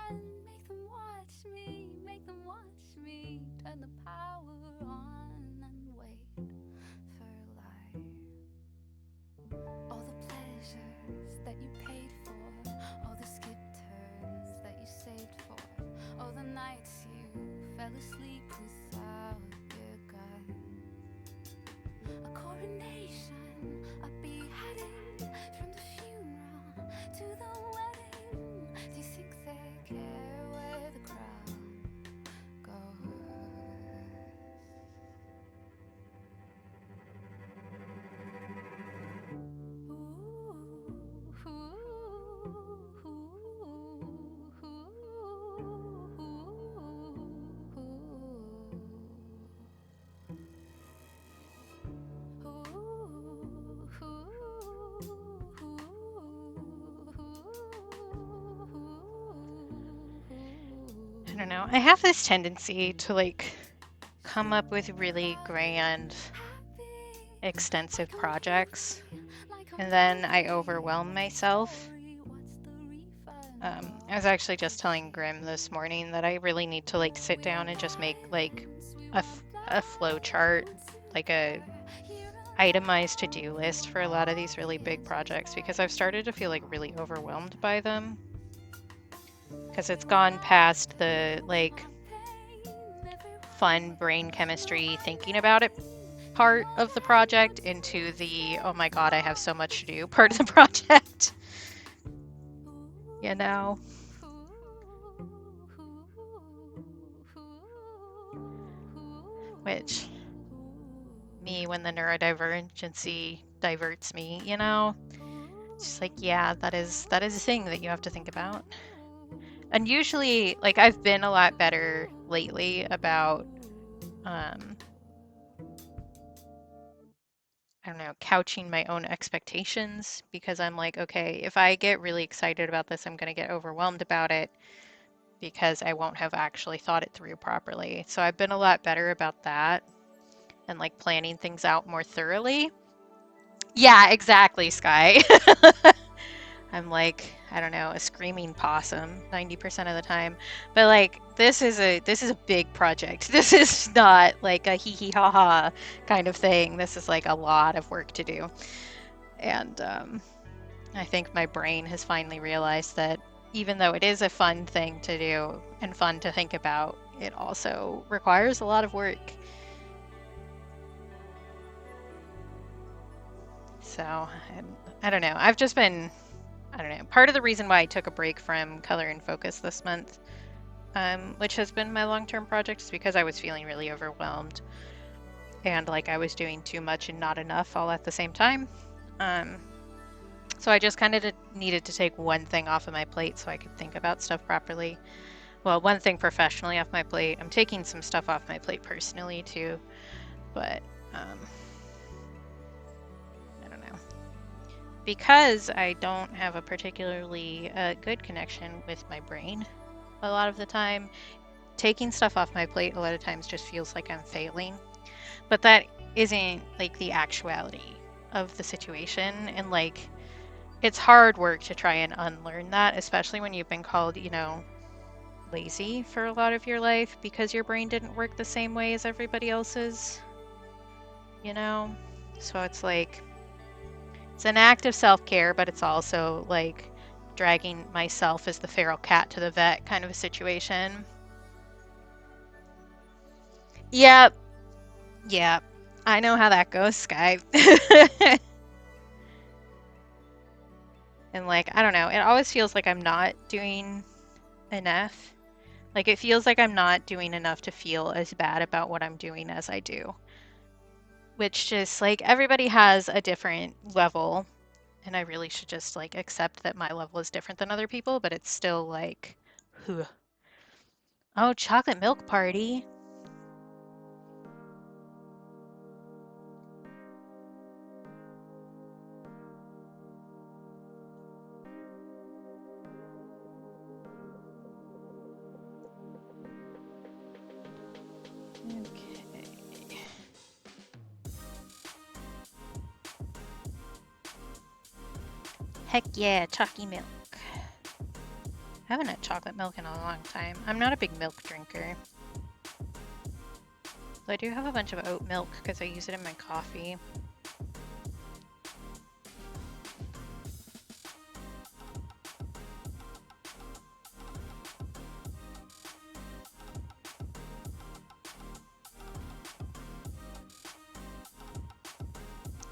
and make them watch me. Make them watch me. Turn the power on and wait for life. All the pleasures that you paid for, all the skip turns that you saved for, all the nights you fell asleep without your gun. A coronation, a beheading, from the funeral to the wedding. Do you think they care where the crown goes? I don't know. I have this tendency to like come up with really grand, extensive projects, and then I overwhelm myself. I was actually just telling Grim this morning that I really need to like sit down and just make like a flow chart, like a itemized to-do list for a lot of these really big projects, because I've started to feel like really overwhelmed by them. Because it's gone past the like fun brain chemistry thinking about it part of the project into the oh my god I have so much to do part of the project. You know? which me when the neurodivergency diverts me, you know? It's just like, yeah, that is a thing that you have to think about. And usually, like, I've been a lot better lately about, I don't know, couching my own expectations because I'm like, okay, if I get really excited about this, I'm going to get overwhelmed about it because I won't have actually thought it through properly. So I've been a lot better about that and like planning things out more thoroughly. Yeah, exactly, Sky. I'm like, I don't know, a screaming possum 90% of the time. But like this is a big project. This is not like a hee hee ha ha kind of thing. This is like a lot of work to do. And I think my brain has finally realized that even though it is a fun thing to do and fun to think about, it also requires a lot of work. So, I don't know. I've just been, I don't know. Part of the reason why I took a break from Color and Focus this month, which has been my long-term project, is because I was feeling really overwhelmed and like I was doing too much and not enough all at the same time. So I just kind of needed to take one thing off of my plate so I could think about stuff properly. Well, one thing professionally off my plate. I'm taking some stuff off my plate personally too, but I don't know. Because I don't have a particularly good connection with my brain a lot of the time, taking stuff off my plate a lot of times just feels like I'm failing. But that isn't like the actuality of the situation. And like, it's hard work to try and unlearn that, especially when you've been called, you know, lazy for a lot of your life because your brain didn't work the same way as everybody else's, you know? So it's like, it's an act of self-care, but it's also like dragging myself as the feral cat to the vet kind of a situation. Yep. Yep. I know how that goes, Sky. And like, I don't know, it always feels like I'm not doing enough. Like it feels like I'm not doing enough to feel as bad about what I'm doing as I do. Which just like everybody has a different level, and I really should just like accept that my level is different than other people, but it's still like, whew. Oh, chocolate milk party. Okay. Heck yeah, chalky milk. I haven't had chocolate milk in a long time. I'm not a big milk drinker. But I do have a bunch of oat milk because I use it in my coffee.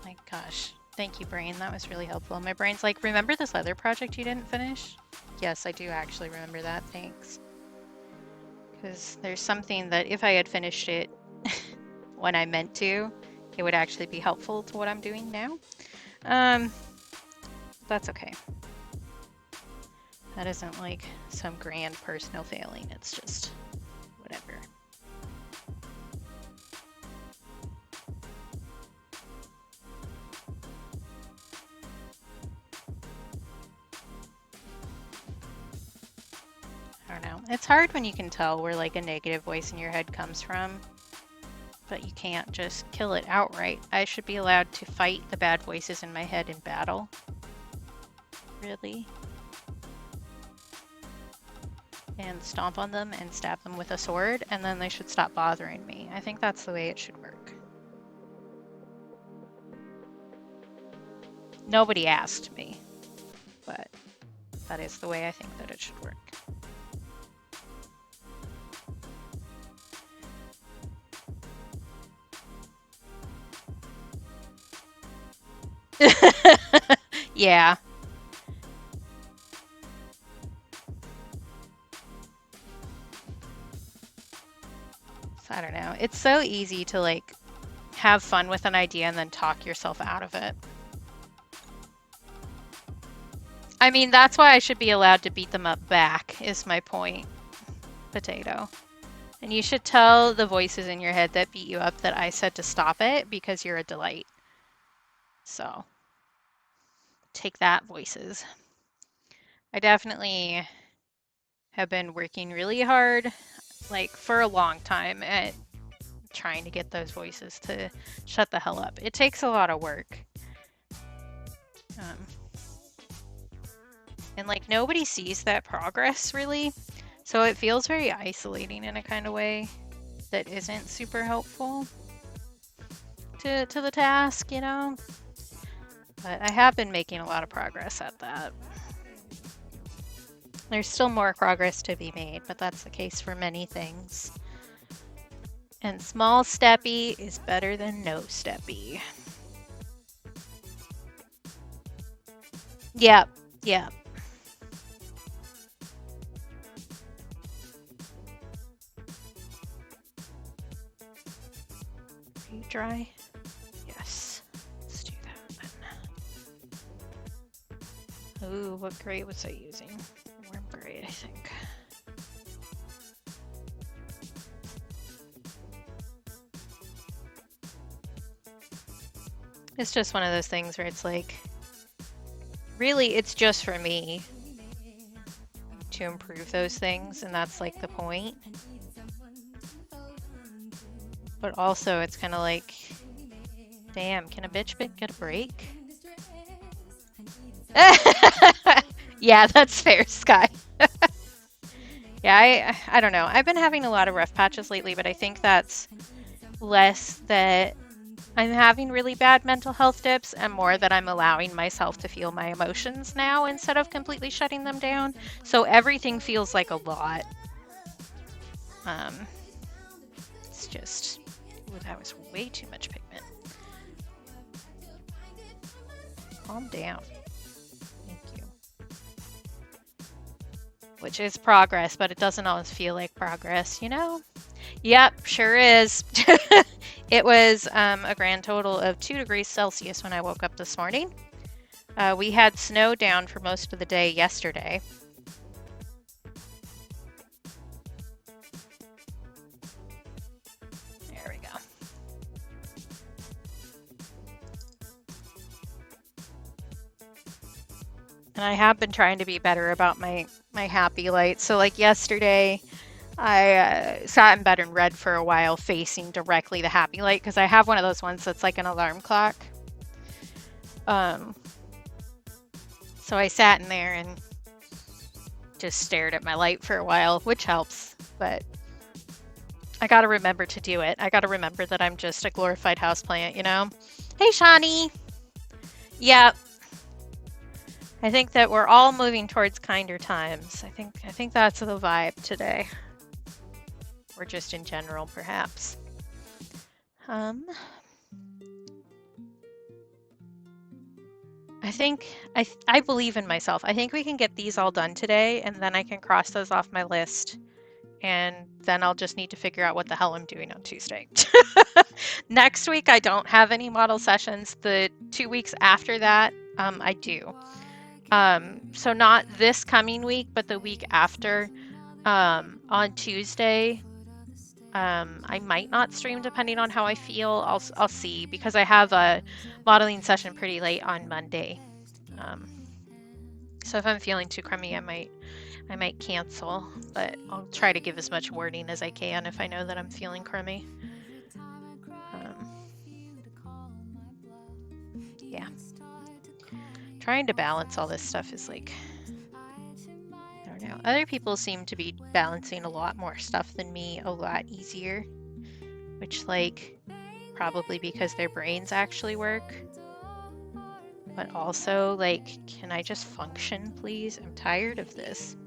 My gosh. Thank you, brain. That was really helpful. My brain's like, remember this other project you didn't finish? Yes, I do actually remember that. Thanks. Because there's something that if I had finished it when I meant to, it would actually be helpful to what I'm doing now. That's okay. That isn't like some grand personal failing. It's just whatever. I don't know. It's hard when you can tell where like a negative voice in your head comes from, but you can't just kill it outright. I should be allowed to fight the bad voices in my head in battle. Really? And stomp on them and stab them with a sword, and then they should stop bothering me. I think that's the way it should work. Nobody asked me, but that is the way I think that it should work. Yeah. So I don't know. it's so easy to like have fun with an idea and then talk yourself out of it. I mean, that's why I should be allowed to beat them up back, is my point, Potato. And you should tell the voices in your head that beat you up that I said to stop it because you're a delight. So, take that, voices. I definitely have been working really hard, like for a long time, at trying to get those voices to shut the hell up. It takes a lot of work. And like nobody sees that progress really. So it feels very isolating in a kind of way that isn't super helpful to the task, you know? But I have been making a lot of progress at that. There's still more progress to be made, but that's the case for many things. And small steppy is better than no steppy. Yep, yep. Are you dry? Yes. Let's do that then. Ooh, what grade was I using? Warm grade, I think. It's just one of those things where it's like, really, it's just for me to improve those things, and that's like the point. But also, it's kind of like, damn, can a bitch get a break? Yeah, that's fair, Sky. Yeah, I don't know. I've been having a lot of rough patches lately, but I think that's less that I'm having really bad mental health dips and more that I'm allowing myself to feel my emotions now instead of completely shutting them down. So everything feels like a lot. It's just, ooh, that was way too much pigment. Calm down. Thank you. Which is progress, but it doesn't always feel like progress, you know? Yep, sure is. It was a grand total of 2 degrees Celsius when I woke up this morning. We had snow down for most of the day yesterday. There we go. And I have been trying to be better about my happy light. So like yesterday, I sat in bed and read for a while facing directly the happy light because I have one of those ones that's like an alarm clock. So I sat in there and just stared at my light for a while, which helps, but I gotta remember to do it. I gotta remember that I'm just a glorified houseplant, you know? Hey, Shawnee! Yep. I think that we're all moving towards kinder times. I think that's the vibe today. Or just in general, perhaps. I believe in myself. I think we can get these all done today, and then I can cross those off my list. And then I'll just need to figure out what the hell I'm doing on Tuesday. Next week, I don't have any model sessions. The 2 weeks after that, I do. So not this coming week, but the week after. On Tuesday, I might not stream depending on how I feel. I'll see because I have a modeling session pretty late on Monday. So if I'm feeling too crummy, I might cancel, but I'll try to give as much warning as I can if I know that I'm feeling crummy. Yeah. Trying to balance all this stuff is like, I don't know. Other people seem to be balancing a lot more stuff than me a lot easier, which like probably because their brains actually work. But also like, can I just function, please? I'm tired of this.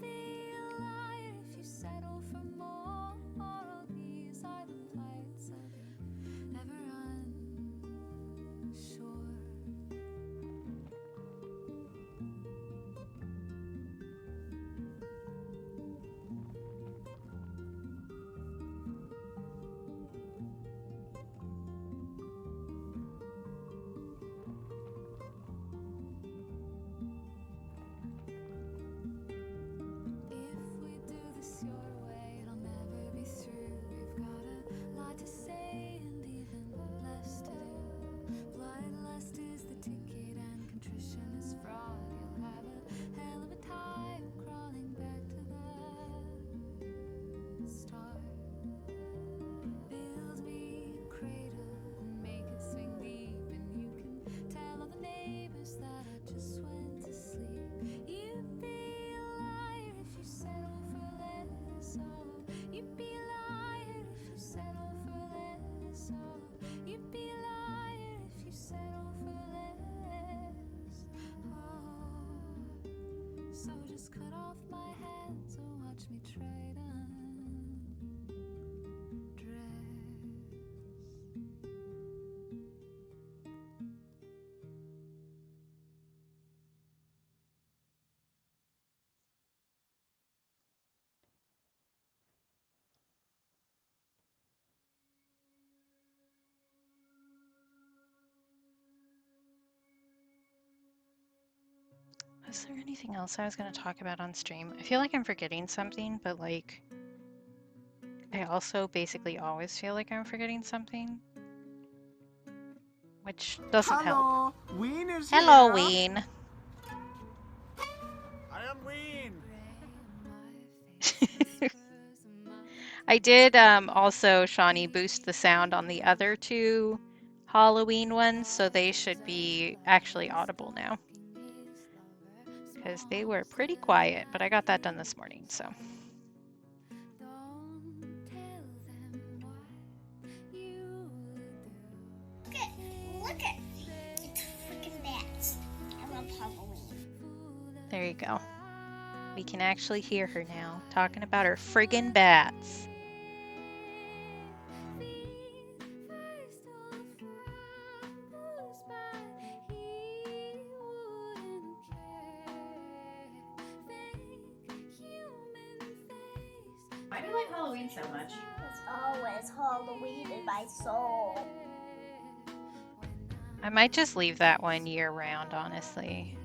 Is there anything else I was going to talk about on stream? I feel like I'm forgetting something, but like, I also basically always feel like I'm forgetting something, which doesn't help. Hello, Ween is Hello, here. Ween. I am Ween. I did also, Shawnee, boost the sound on the other two Halloween ones, so they should be actually audible now. Because they were pretty quiet, but I got that done this morning, so. Look at it's freaking bats. I love Halloween. There you go. We can actually hear her now, talking about her friggin' bats. Why do you like Halloween so much? It's always Halloween in my soul. I might just leave that one year round, honestly.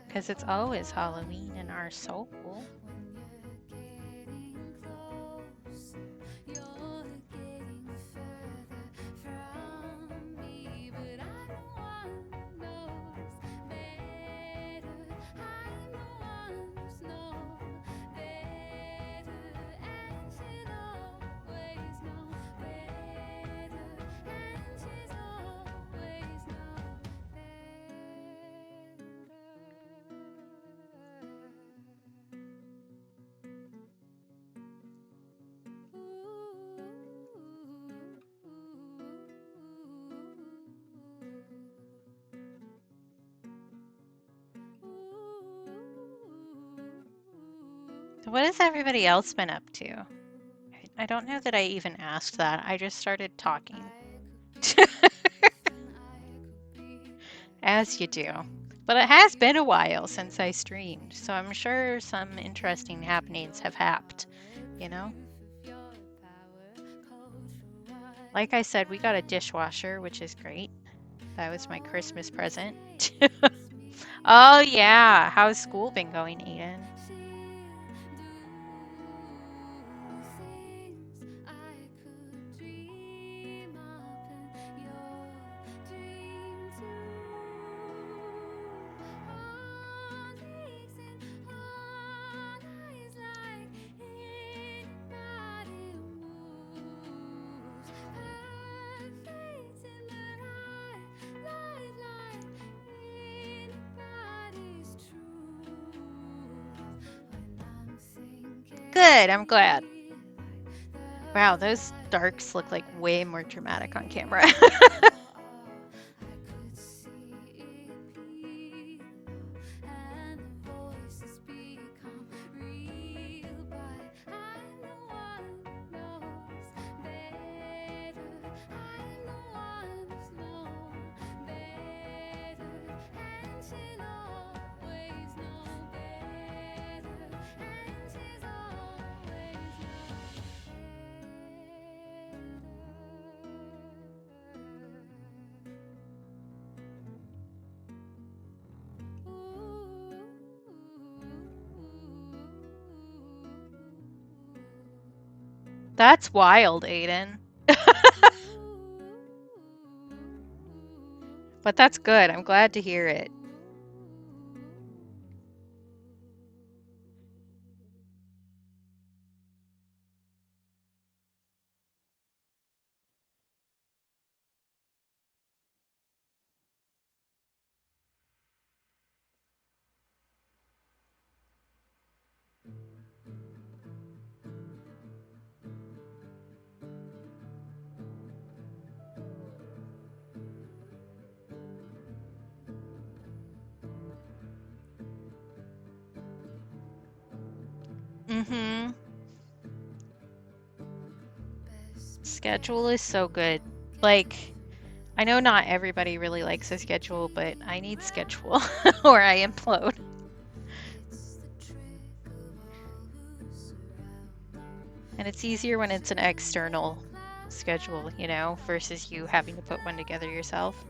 Because it's always Halloween in our soul. So what has everybody else been up to? I don't know that I even asked that. I just started talking. As you do. But it has been a while since I streamed, so I'm sure some interesting happenings have happened, you know? Like I said, we got a dishwasher, which is great. That was my Christmas present. Oh yeah, how's school been going, Aiden? Good, I'm glad. Wow, those darks look like way more dramatic on camera. That's wild, Aiden. But that's good. I'm glad to hear it. Mm-hmm. Schedule is so good. Like, I know not everybody really likes a schedule, but I need schedule or I implode. And it's easier when it's an external schedule, you know, versus you having to put one together yourself.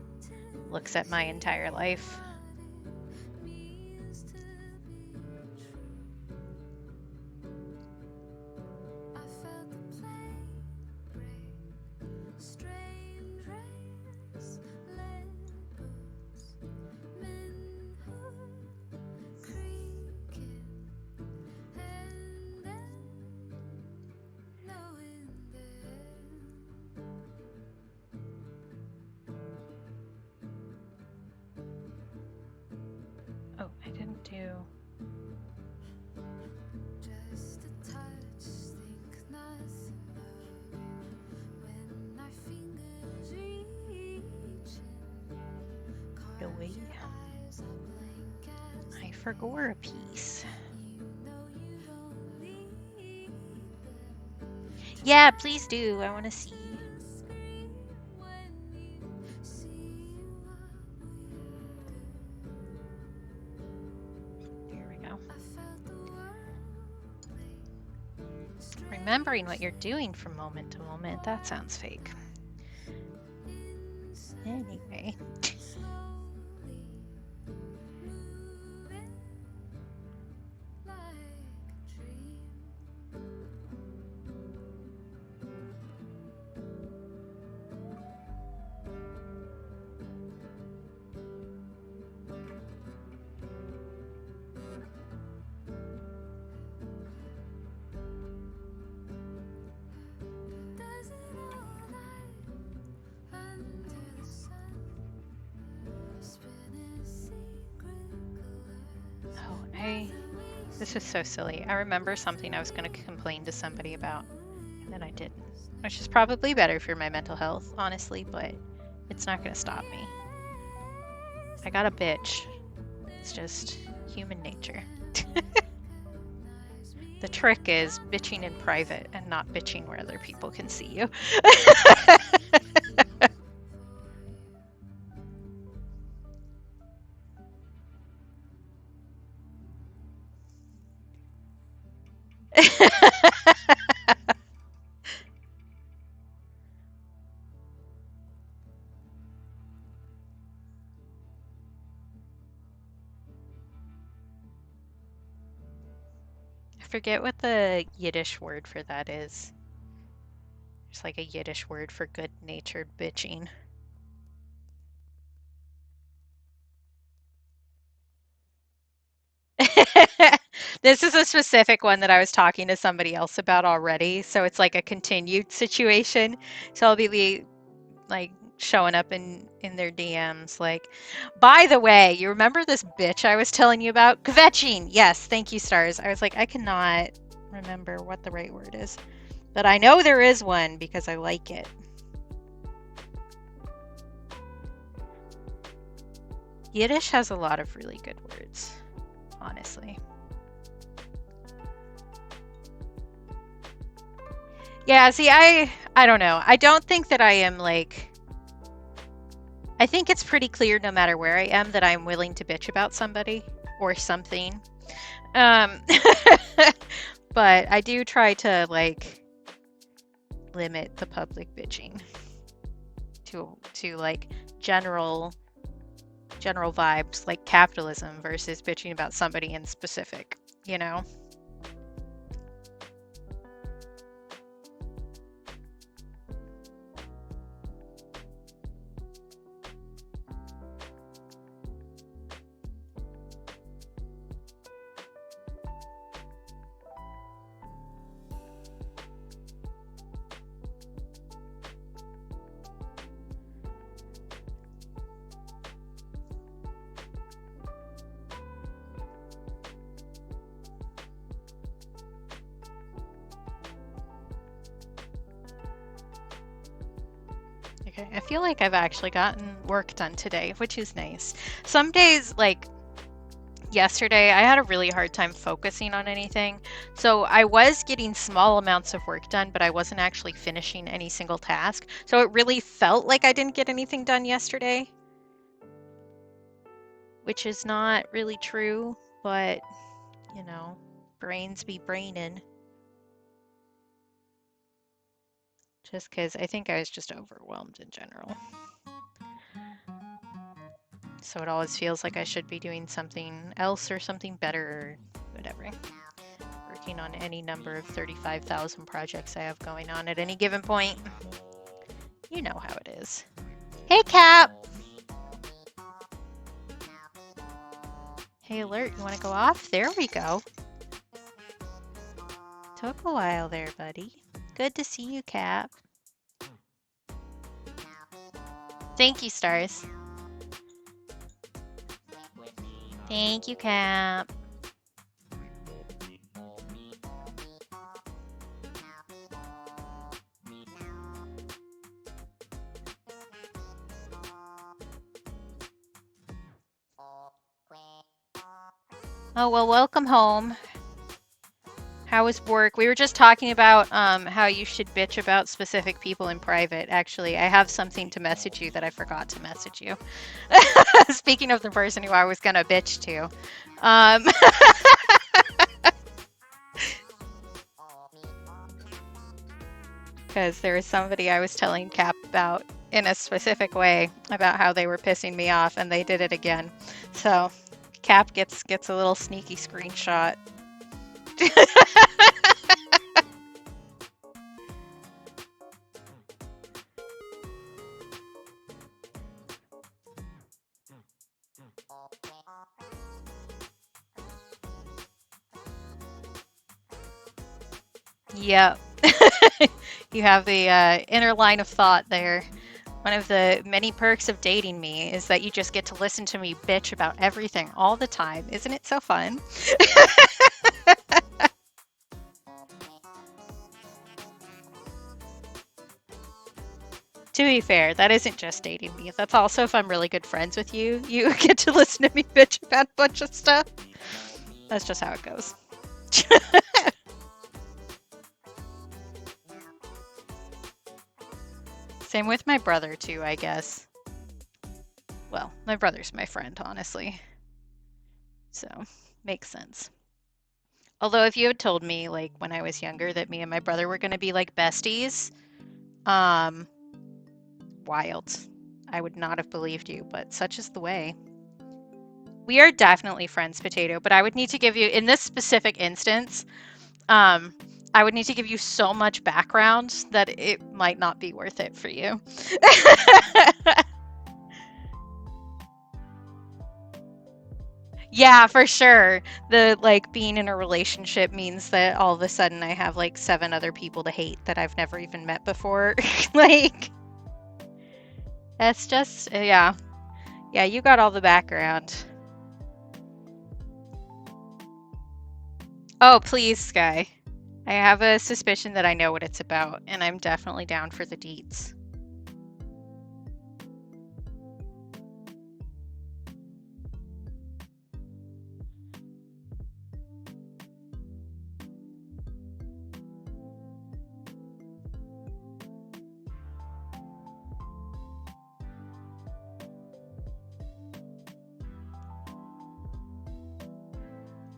Looks at my entire life. Oh, I didn't do. Away. I forgot a piece. Yeah, please do. I want to see. There we go. Remembering what you're doing from moment to moment. That sounds fake. Anyway. This is so silly. I remember something I was going to complain to somebody about, and then I didn't. Which is probably better for my mental health, honestly, but it's not going to stop me. I got a bitch. It's just human nature. The trick is bitching in private and not bitching where other people can see you. I forget what the Yiddish word for that is. There's like a Yiddish word for good-natured bitching. This is a specific one that I was talking to somebody else about already, so it's like a continued situation. So I'll be like showing up in their DMs like, by the way, you remember this bitch I was telling you about? Kvetching. Yes, thank you, stars. I was like, I cannot remember what the right word is, but I know there is one because I like it. Yiddish has a lot of really good words, honestly. Yeah, see, I don't know. I don't think that I am like... I think it's pretty clear no matter where I am that I'm willing to bitch about somebody or something. But I do try to like limit the public bitching to like general vibes, like capitalism versus bitching about somebody in specific, you know? Okay, I feel like I've actually gotten work done today, which is nice. Some days, like, yesterday I had a really hard time focusing on anything. So I was getting small amounts of work done, but I wasn't actually finishing any single task. So it really felt like I didn't get anything done yesterday, which is not really true, but you know, brains be brainin'. Just because I think I was just overwhelmed in general. So it always feels like I should be doing something else or something better or whatever. Working on any number of 35,000 projects I have going on at any given point. You know how it is. Hey, Cap! Hey, Alert, you want to go off? There we go. Took a while there, buddy. Good to see you, Cap. Thank you, Stars. Thank you, Cap. Oh, well, welcome home. How was work? We were just talking about how you should bitch about specific people in private. Actually, I have something to message you that I forgot to message you. Speaking of the person who I was going to bitch to. Because there was somebody I was telling Cap about in a specific way about how they were pissing me off, and they did it again. So Cap gets a little sneaky screenshot. Yep. You have the inner line of thought there. One of the many perks of dating me is that you just get to listen to me bitch about everything all the time. Isn't it so fun? To be fair, that isn't just dating me. That's also if I'm really good friends with you. You get to listen to me bitch about a bunch of stuff. That's just how it goes. Same with my brother, too, I guess. Well, my brother's my friend, honestly. So, makes sense. Although if you had told me, like, when I was younger that me and my brother were going to be, like, besties, wild. I would not have believed you, but such is the way. We are definitely friends, Potato, but I would need to give you, in this specific instance, I would need to give you so much background that it might not be worth it for you. Yeah, for sure. The like being in a relationship means that all of a sudden I have like 7 other people to hate that I've never even met before. Like, that's just, yeah. Yeah, you got all the background. Oh, please, Sky. I have a suspicion that I know what it's about, and I'm definitely down for the deets.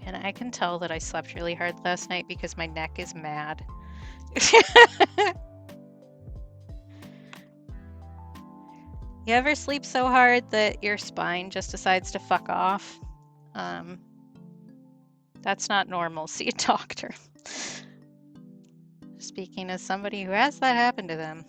And I can tell that I slept really hard last night because my neck is mad. You ever sleep so hard that your spine just decides to fuck off? That's not normal. See a doctor. Speaking as somebody who has that happen to them.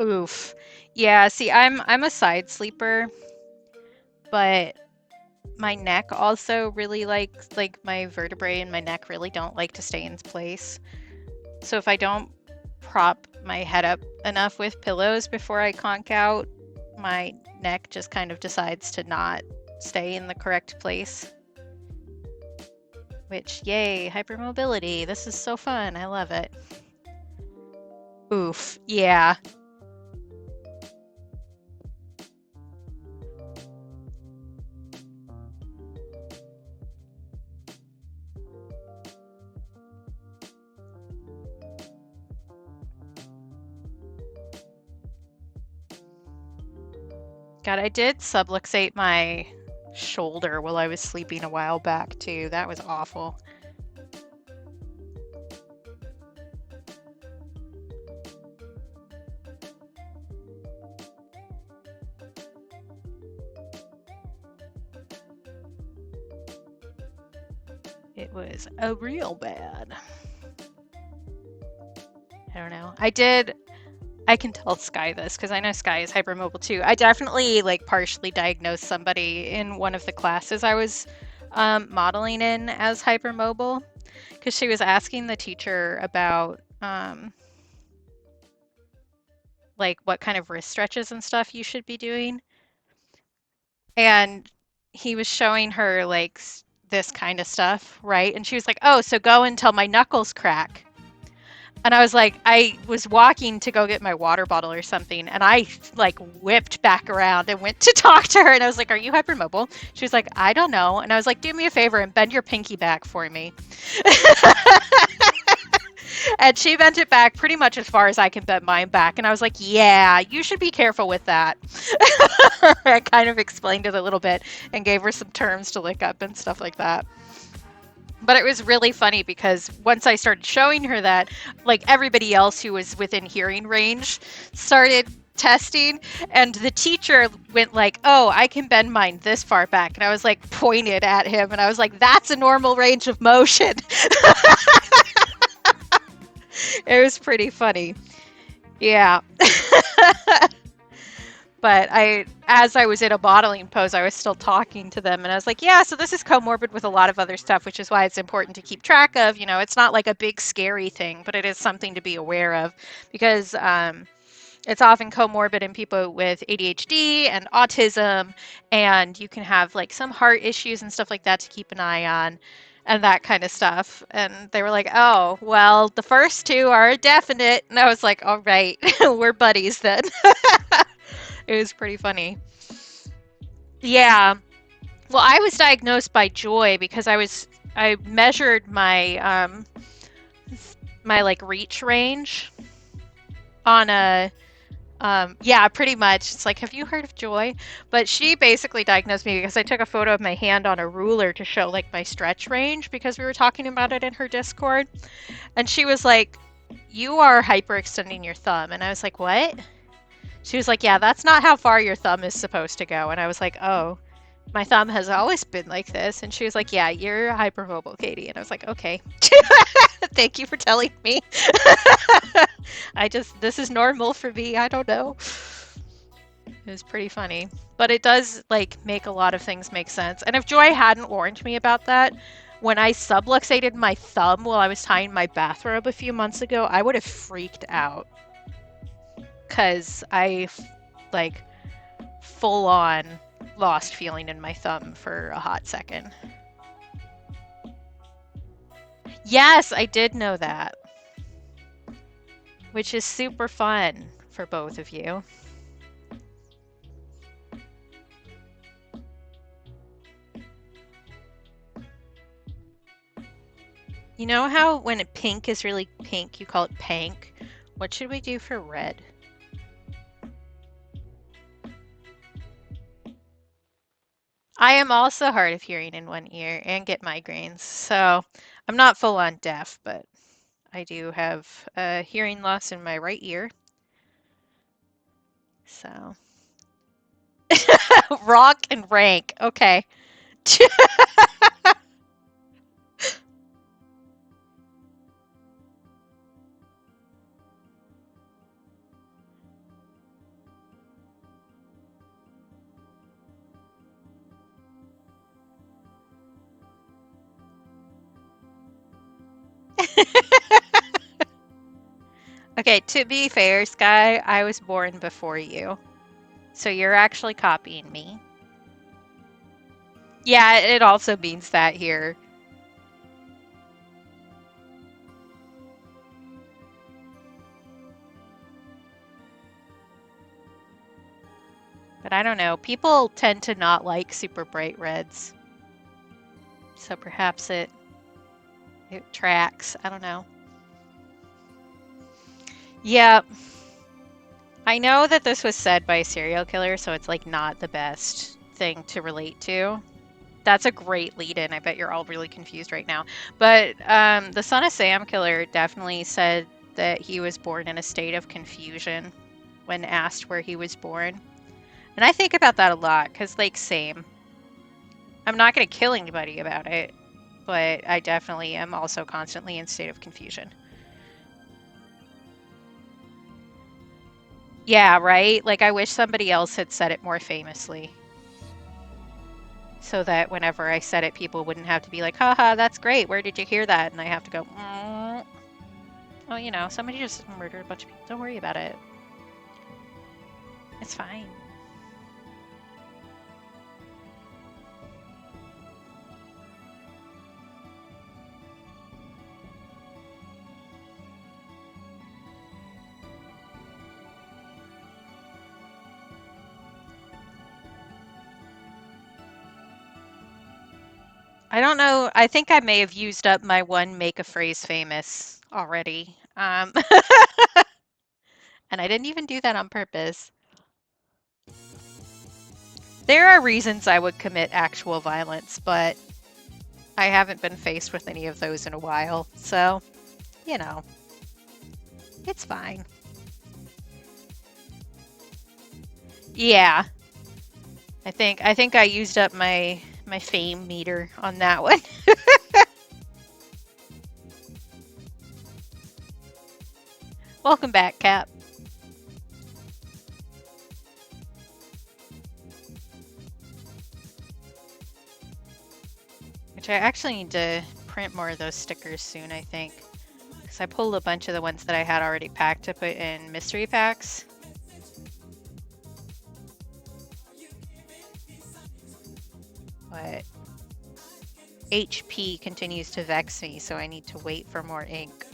Oof. Yeah, see, I'm a side sleeper, but my neck also really likes, like my vertebrae and my neck really don't like to stay in place. So if I don't prop my head up enough with pillows before I conk out, my neck just kind of decides to not stay in the correct place. Which, yay, hypermobility. This is so fun. I love it. Oof, yeah. God, I did subluxate my shoulder while I was sleeping a while back too. That was awful. It was a real bad. I don't know. I can tell Sky this because I know Sky is hypermobile too. I definitely like partially diagnosed somebody in one of the classes I was modeling in as hypermobile because she was asking the teacher about like what kind of wrist stretches and stuff you should be doing. And he was showing her like this kind of stuff, right? And she was like, "Oh, so go until my knuckles crack." And I was like, I was walking to go get my water bottle or something, and I like whipped back around and went to talk to her. And I was like, "Are you hypermobile?" She was like, "I don't know." And I was like, "Do me a favor and bend your pinky back for me." And she bent it back pretty much as far as I can bend mine back. And I was like, "Yeah, you should be careful with that." I kind of explained it a little bit and gave her some terms to look up and stuff like that. But it was really funny because once I started showing her that, like everybody else who was within hearing range started testing, and the teacher went like, "Oh, I can bend mine this far back." And I was like pointed at him and I was like, "That's a normal range of motion." It was pretty funny. Yeah. But as I was in a modeling pose, I was still talking to them, and I was like, "Yeah, so this is comorbid with a lot of other stuff, which is why it's important to keep track of. You know, it's not like a big scary thing, but it is something to be aware of because it's often comorbid in people with ADHD and autism, and you can have like some heart issues and stuff like that to keep an eye on." And that kind of stuff. And they were like, "Oh, well, the first two are definite." And I was like, "All right, we're buddies then." It was pretty funny. Yeah. Well, I was diagnosed by Joy because I measured my like reach range on a yeah, pretty much. It's like, have you heard of Joy? But she basically diagnosed me because I took a photo of my hand on a ruler to show like my stretch range because we were talking about it in her Discord. And she was like, "You are hyperextending your thumb." And I was like, "What?" She was like, "Yeah, that's not how far your thumb is supposed to go." And I was like, "Oh, my thumb has always been like this." And she was like, "Yeah, you're hypermobile, Katie." And I was like, "Okay." Thank you for telling me. This is normal for me. I don't know. It was pretty funny. But it does like make a lot of things make sense. And if Joy hadn't warned me about that, when I subluxated my thumb while I was tying my bathrobe a few months ago, I would have freaked out. Because like full on lost feeling in my thumb for a hot second. Yes, I did know that. Which is super fun for both of you. You know how when pink is really pink, you call it pank? What should we do for red? I am also hard of hearing in one ear and get migraines, so I'm not full on deaf, but I do have hearing loss in my right ear. So rock and rank. Okay. Okay, Okay, to be fair, Sky, I was born before you. So you're actually copying me. Yeah, it also means that here. But I don't know. People tend to not like super bright reds. So perhaps it tracks. I don't know. Yeah, I know that this was said by a serial killer, so it's like not the best thing to relate to. That's a great lead in. I bet you're all really confused right now. But the Son of Sam killer definitely said that he was born in a state of confusion when asked where he was born. And I think about that a lot because, like, same. I'm not going to kill anybody about it, but I definitely am also constantly in state of confusion. Yeah, right? Like, I wish somebody else had said it more famously so that whenever I said it, people wouldn't have to be like, haha, that's great. Where did you hear that? And I have to go, oh, you know, somebody just murdered a bunch of people. Don't worry about it. It's fine. I don't know. I think I may have used up my one make a phrase famous already. And I didn't even do that on purpose. There are reasons I would commit actual violence, but I haven't been faced with any of those in a while. So, you know, it's fine. Yeah. I think I used up my fame meter on that one. Welcome back, Cap. Which I actually need to print more of those stickers soon, I think. Because I pulled a bunch of the ones that I had already packed to put in mystery packs. But HP continues to vex me, so I need to wait for more ink.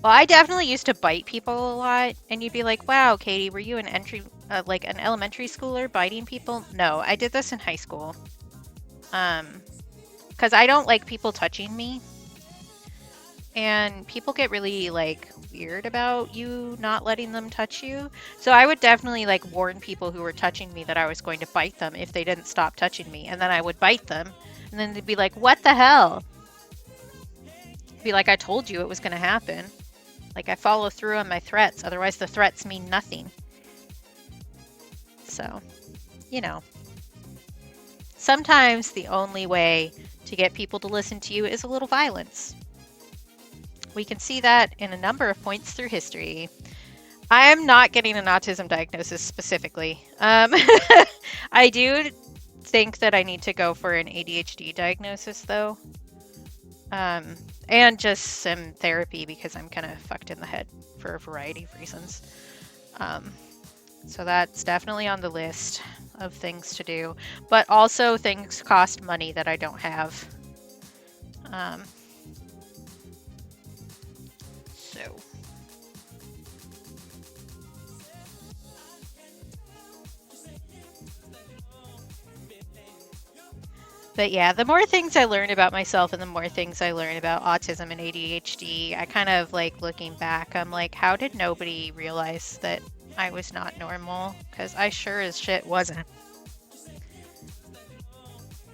Well, I definitely used to bite people a lot, and you'd be like, wow, Katie, were you like an elementary schooler biting people? No, I did this in high school. Because I don't like people touching me. And people get really, like, weird about you not letting them touch you. So I would definitely, like, warn people who were touching me that I was going to bite them if they didn't stop touching me. And then I would bite them. And then they'd be like, what the hell? Be like, I told you it was going to happen. Like, I follow through on my threats. Otherwise, the threats mean nothing. So, you know. Sometimes the only way to get people to listen to you is a little violence. We can see that in a number of points through history. I am not getting an autism diagnosis specifically. I do think that I need to go for an ADHD diagnosis, though. And just some therapy because I'm kind of fucked in the head for a variety of reasons. So that's definitely on the list of things to do. But also things cost money that I don't have. So. But yeah, the more things I learn about myself and the more things I learn about autism and ADHD, I kind of like looking back, I'm like, how did nobody realize that I was not normal? Because I sure as shit wasn't.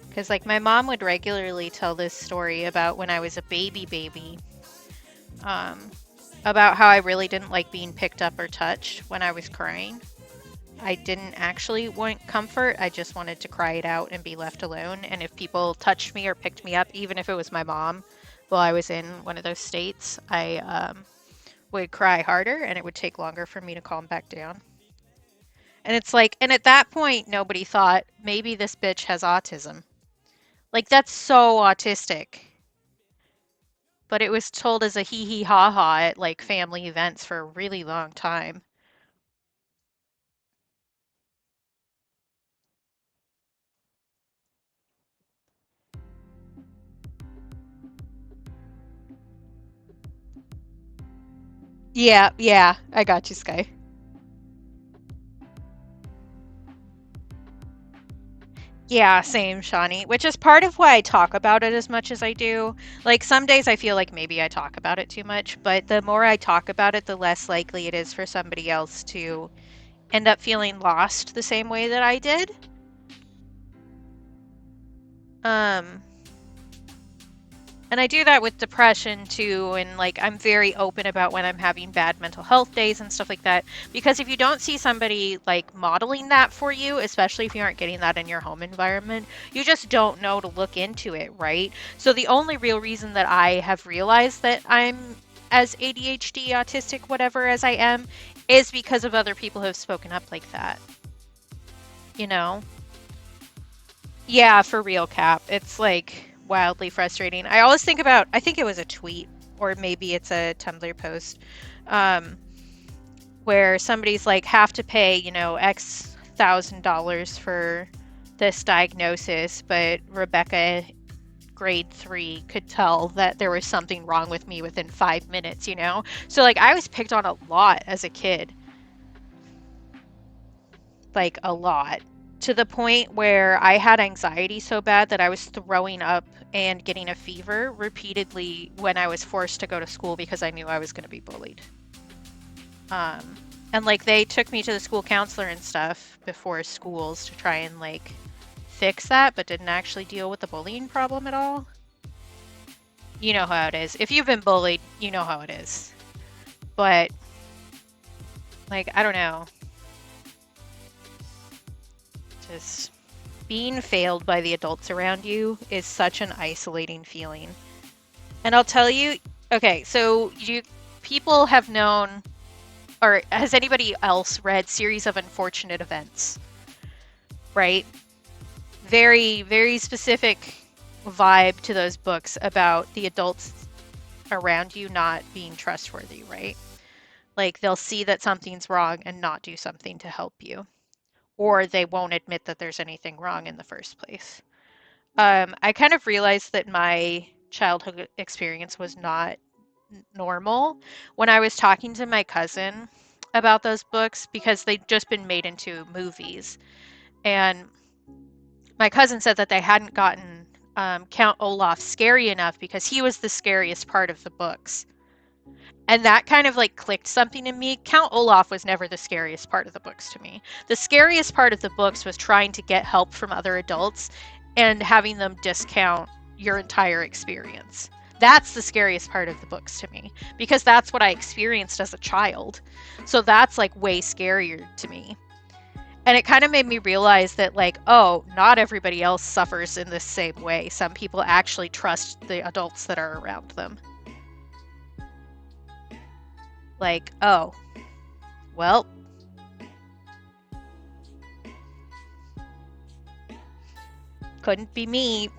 Because like my mom would regularly tell this story about when I was a baby, about how I really didn't like being picked up or touched when I was crying. I didn't actually want comfort. I just wanted to cry it out and be left alone. And if people touched me or picked me up, even if it was my mom, while I was in one of those states, I would cry harder and it would take longer for me to calm back down. And it's like, and at that point, nobody thought, maybe this bitch has autism. Like, that's so autistic. but it was told as a hee hee ha ha at like family events for a really long time. Yeah, yeah, I got you, Sky. Yeah, same, Shawnee, which is part of why I talk about it as much as I do. Like, some days I feel like maybe I talk about it too much, but the more I talk about it, the less likely it is for somebody else to end up feeling lost the same way that I did. Um, And I do that with depression too. And like, I'm very open about when I'm having bad mental health days and stuff like that. Because if you don't see somebody like modeling that for you, especially if you aren't getting that in your home environment, you just don't know to look into it, right? So the only real reason that I have realized that I'm as ADHD, autistic, whatever as I am, is because of other people who have spoken up like that, you know? Yeah, for real, Cap. It's like wildly frustrating. I always think about, I think it was a tweet or maybe it's a Tumblr post, um, where somebody's like, have to pay, X $1,000 for this diagnosis, but Rebecca, grade 3, could tell that there was something wrong with me within 5 minutes, you know? So, like, I was picked on a lot as a kid, like, a lot. To the point where I had anxiety so bad that I was throwing up and getting a fever repeatedly when I was forced to go to school because I knew I was going to be bullied. Um, and like they took me to the school counselor and stuff before schools to try and like fix that, but didn't actually deal with the bullying problem at all. You know how it is. If you've been bullied, you know how it is. But like, I don't know. Just being failed by the adults around you is such an isolating feeling. And I'll tell you, okay, so people have known, or has anybody else read Series of Unfortunate Events? Right? Very, very specific vibe to those books about the adults around you not being trustworthy, right? Like they'll see that something's wrong and not do something to help you, or they won't admit that there's anything wrong in the first place. I kind of realized that my childhood experience was not normal when I was talking to my cousin about those books because they'd just been made into movies. And my cousin said that they hadn't gotten Count Olaf scary enough because he was the scariest part of the books. And that kind of like clicked something in me. Count Olaf was never the scariest part of the books to me. The scariest part of the books was trying to get help from other adults and having them discount your entire experience. That's the scariest part of the books to me because that's what I experienced as a child. So that's like way scarier to me. And it kind of made me realize that, like, oh, not everybody else suffers in the same way. Some people actually trust the adults that are around them. Like, oh, well, couldn't be me.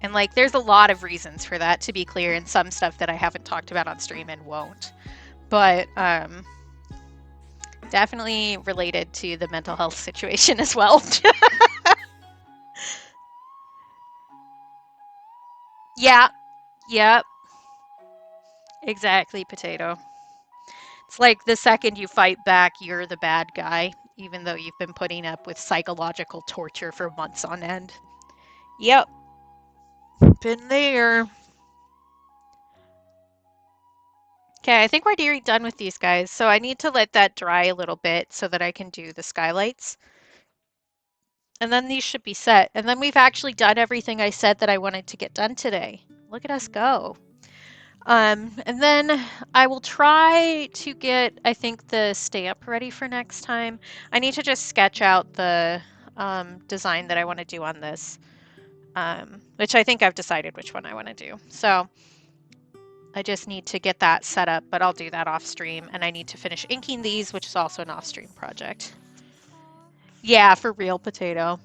And like, there's a lot of reasons for that, to be clear, and some stuff that I haven't talked about on stream and won't. But definitely related to the mental health situation as well. Yeah, yep, exactly, potato. It's like the second you fight back, you're the bad guy, even though you've been putting up with psychological torture for months on end. Yep, been there. Okay, I think we're nearing done with these guys, so I need to let that dry a little bit so that I can do the skylights. And then these should be set. And then we've actually done everything I said that I wanted to get done today. Look at us go. And then I will try to get, I think, the stamp ready for next time. I need to just sketch out the design that I want to do on this, which I think I've decided which one I want to do. So I just need to get that set up, but I'll do that off stream. And I need to finish inking these, which is also an off stream project. Yeah, for real, potato.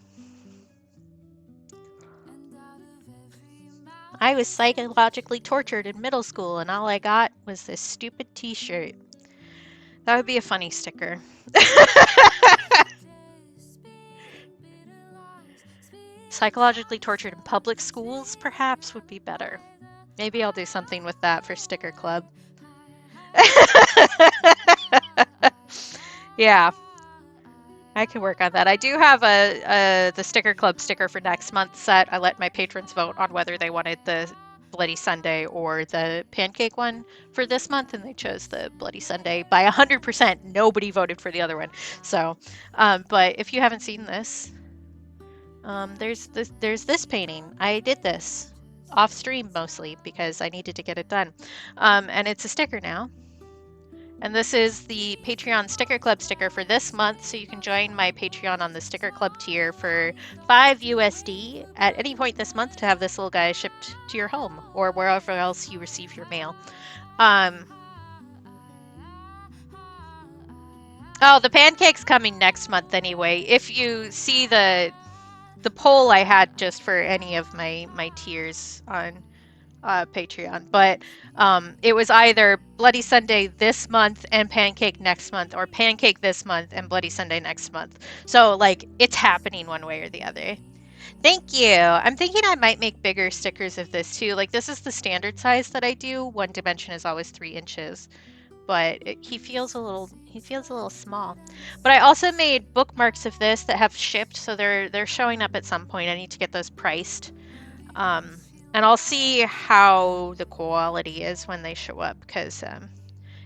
I was psychologically tortured in middle school, and all I got was this stupid t-shirt. That would be a funny sticker. Psychologically tortured in public schools, perhaps, would be better. Maybe I'll do something with that for Sticker Club. Yeah, I can work on that. I do have the Sticker Club sticker for next month set. I let my patrons vote on whether they wanted the Bloody Sunday or the pancake one for this month, and they chose the Bloody Sunday by 100%. Nobody voted for the other one. So, but if you haven't seen this, there's this painting. I did this off stream mostly because I needed to get it done, and it's a sticker now. And this is the Patreon Sticker Club sticker for this month, so you can join my Patreon on the Sticker Club tier for 5 USD at any point this month to have this little guy shipped to your home or wherever else you receive your mail. Oh, the pancake's coming next month anyway. If you see the poll I had just for any of my tiers on Patreon, but it was either Bloody Sunday this month and Pancake next month, or Pancake this month and Bloody Sunday next month. So like it's happening one way or the other. Thank you. I'm thinking I might make bigger stickers of this too. Like this is the standard size that I do. One dimension is always 3 inches, but he feels a little small. But I also made bookmarks of this that have shipped, so they're showing up at some point. I need to get those priced. And I'll see how the quality is when they show up, because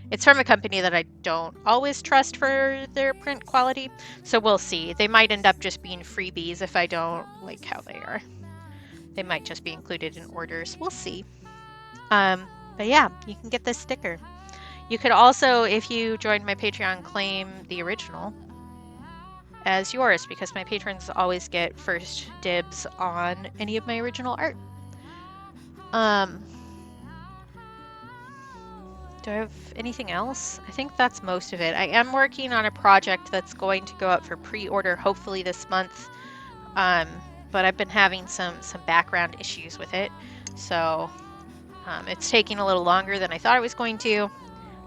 it's from a company that I don't always trust for their print quality. So we'll see. They might end up just being freebies if I don't like how they are. They might just be included in orders. We'll see. But yeah, you can get this sticker. You could also, if you join my Patreon, claim the original as yours, because my patrons always get first dibs on any of my original art. Do I have anything else? I think that's most of it. I am working on a project that's going to go up for pre-order hopefully this month. But I've been having some background issues with it. So it's taking a little longer than I thought it was going to.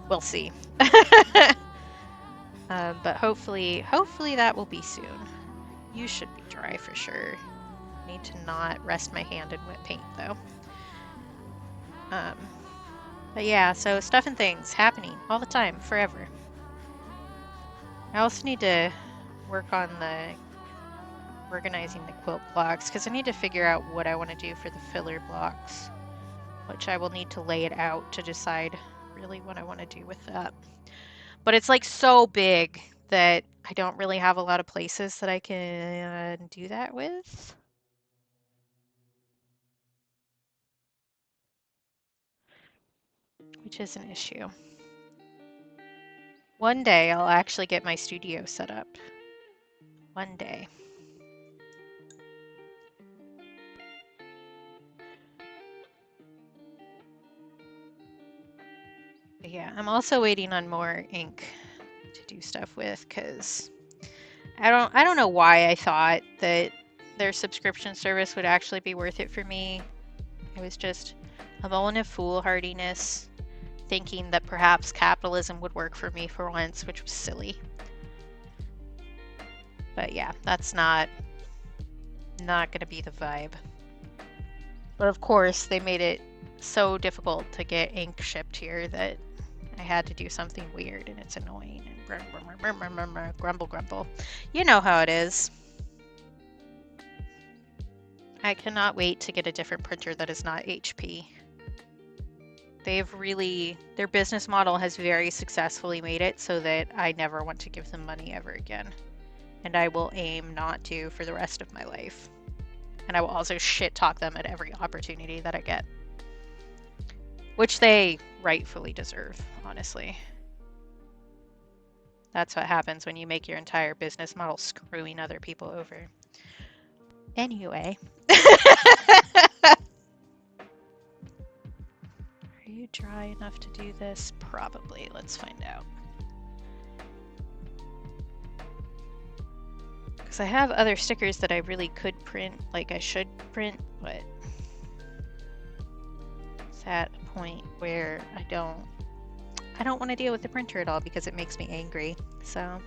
We'll see. But hopefully that will be soon. You should be dry for sure. Need to not rest my hand in wet paint though. But yeah, so stuff and things happening all the time, forever. I also need to work on the organizing the quilt blocks, because I need to figure out what I want to do for the filler blocks, which I will need to lay it out to decide really what I want to do with that. But it's like so big that I don't really have a lot of places that I can do that with. Which is an issue. One day I'll actually get my studio set up. One day. But yeah, I'm also waiting on more ink to do stuff with, because I don't know why I thought that their subscription service would actually be worth it for me. It was just a moment of foolhardiness, thinking that perhaps capitalism would work for me for once, which was silly. But yeah, that's not gonna be the vibe. But of course, they made it so difficult to get ink shipped here that I had to do something weird, and it's annoying and grumble. You know how it is. I cannot wait to get a different printer that is not HP. Their business model has very successfully made it so that I never want to give them money ever again. And I will aim not to for the rest of my life. And I will also shit talk them at every opportunity that I get. Which they rightfully deserve, honestly. That's what happens when you make your entire business model screwing other people over. Anyway. Are you dry enough to do this? Probably. Let's find out. Because I have other stickers that I really could print, like I should print, but it's at a point where I don't want to deal with the printer at all because it makes me angry. So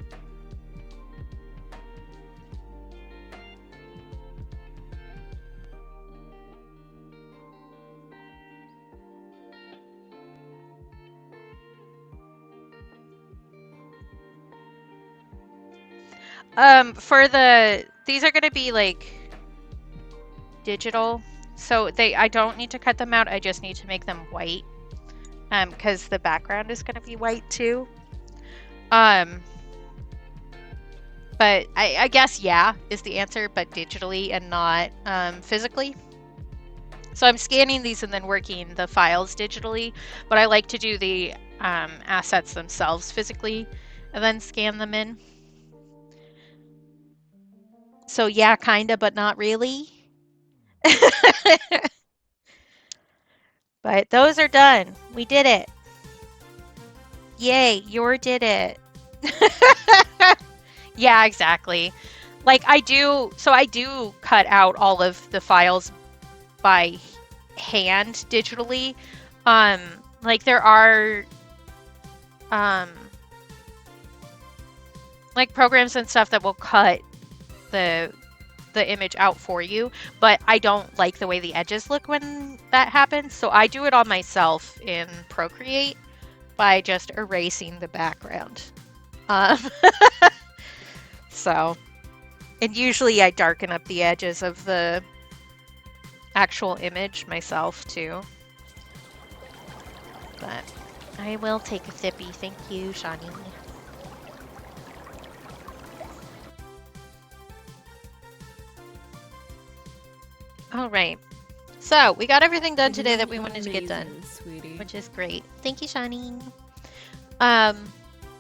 these are gonna be like digital, so I don't need to cut them out. I just need to make them white, because the background is gonna be white too. But I guess yeah is the answer, but digitally and not physically. So I'm scanning these and then working the files digitally, but I like to do the assets themselves physically and then scan them in. So yeah, kinda, but not really. But those are done. We did it. Yay, you did it. Yeah, exactly. Like I do cut out all of the files by hand digitally. Like there are like programs and stuff that will cut the image out for you, but I don't like the way the edges look when that happens, so I do it all myself in Procreate by just erasing the background. So, and usually I darken up the edges of the actual image myself too. But I will take a sippy. Thank you, Shani. All right. So we got everything done today that we wanted to get done, sweetie. which is great. Thank you, Shani. I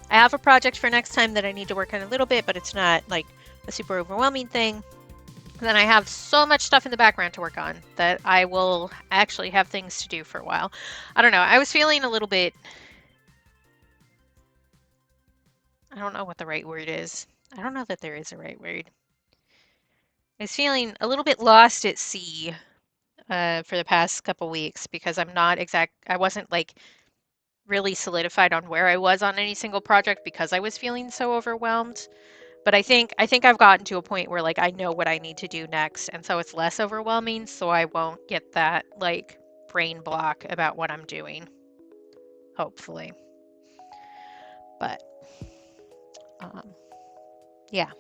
have a project for next time that I need to work on a little bit, but it's not like a super overwhelming thing. And then I have so much stuff in the background to work on that I will actually have things to do for a while. I don't know. I was feeling a little bit, I don't know what the right word is. I don't know that there is a right word. I was feeling a little bit lost at sea for the past couple weeks because I wasn't like really solidified on where I was on any single project because I was feeling so overwhelmed. But I think I've gotten to a point where like I know what I need to do next, and so it's less overwhelming, so I won't get that like brain block about what I'm doing. Hopefully. But yeah,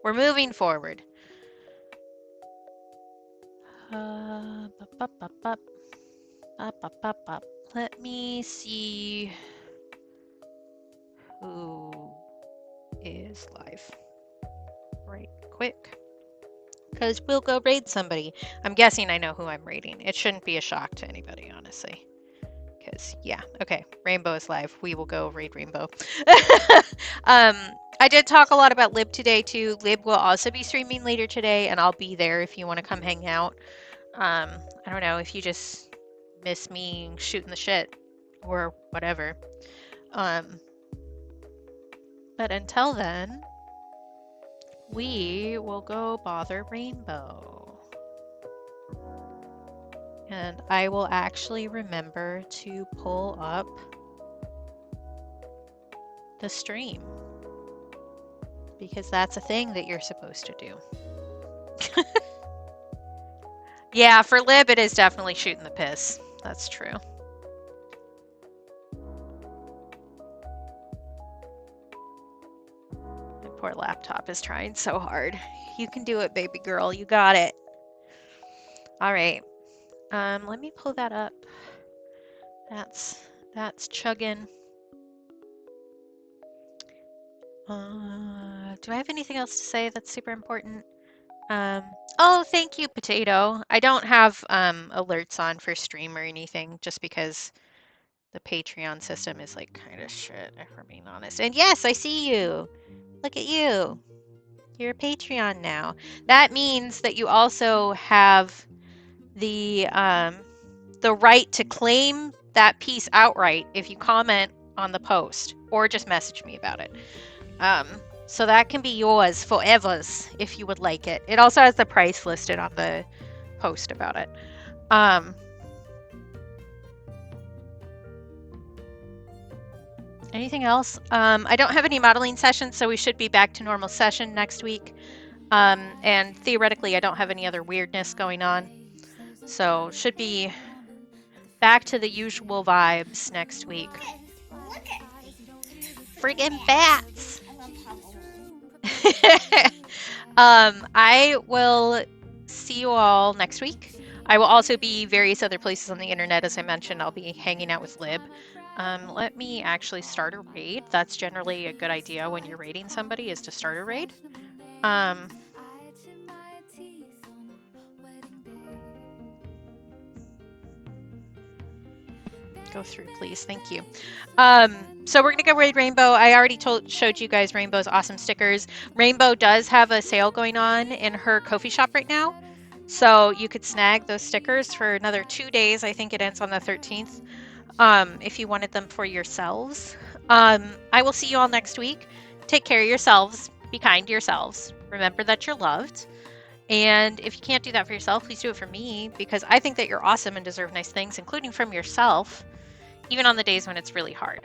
we're moving forward. Let me see who is live right quick, because we'll go raid somebody. I'm guessing I know who I'm raiding. It shouldn't be a shock to anybody, honestly. Because, yeah, okay, Rainbow is live. We will go raid Rainbow. I did talk a lot about Lib today, too. Lib will also be streaming later today, and I'll be there if you want to come hang out. I don't know, if you just miss me shooting the shit or whatever. But until then, we will go bother Rainbow. And I will actually remember to pull up the stream, because that's a thing that you're supposed to do. Yeah, for Lib, it is definitely shooting the piss. That's true. My poor laptop is trying so hard. You can do it, baby girl. You got it. All right. Let me pull that up. That's chugging. Do I have anything else to say that's super important? Oh, thank you, Potato. I don't have alerts on for stream or anything, just because the Patreon system is like kind of shit, if we're being honest. And yes, I see you. Look at you. You're a Patreon now. That means that you also have the right to claim that piece outright if you comment on the post or just message me about it. So that can be yours forevers if you would like it. It also has the price listed on the post about it. Anything else? I don't have any modeling sessions, so we should be back to normal session next week. And theoretically, I don't have any other weirdness going on. So should be back to the usual vibes next week. Look at Friggin' bats! I love Halloween. I will see you all next week. I will also be various other places on the internet. As I mentioned, I'll be hanging out with Lib. Let me actually start a raid. That's generally a good idea when you're raiding somebody, is to start a raid. Go through, please. Thank you. So we're gonna go raid Rainbow. I already showed you guys Rainbow's awesome stickers. Rainbow does have a sale going on in her Ko-fi shop right now, so you could snag those stickers for another 2 days. I think it ends on the 13th. If you wanted them for yourselves. I will see you all next week. Take care of yourselves. Be kind to yourselves. Remember that you're loved. And if you can't do that for yourself, please do it for me, because I think that you're awesome and deserve nice things, including from yourself, even on the days when it's really hard.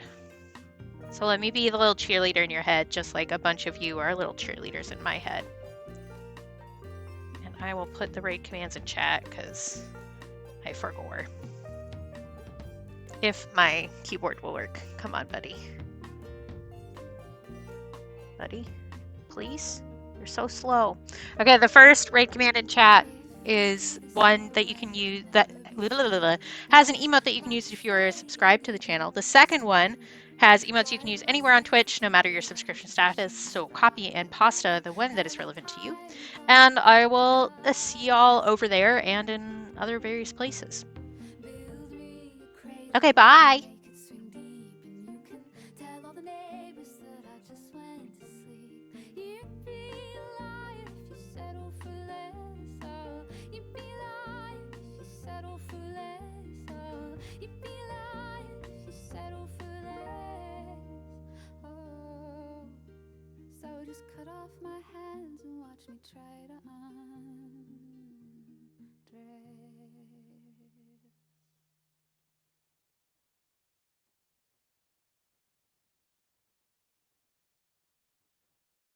So let me be the little cheerleader in your head, just like a bunch of you are little cheerleaders in my head. And I will put the raid commands in chat because I forgot. If my keyboard will work. Come on, buddy. Buddy, please? You're so slow. Okay, the first raid command in chat is one that you can use that has an emote that you can use if you are subscribed to the channel. The second one has emotes you can use anywhere on Twitch, no matter your subscription status. So copy and pasta the one that is relevant to you. And I will see y'all over there and in other various places. Okay, bye. So just cut off my hands and watch me try to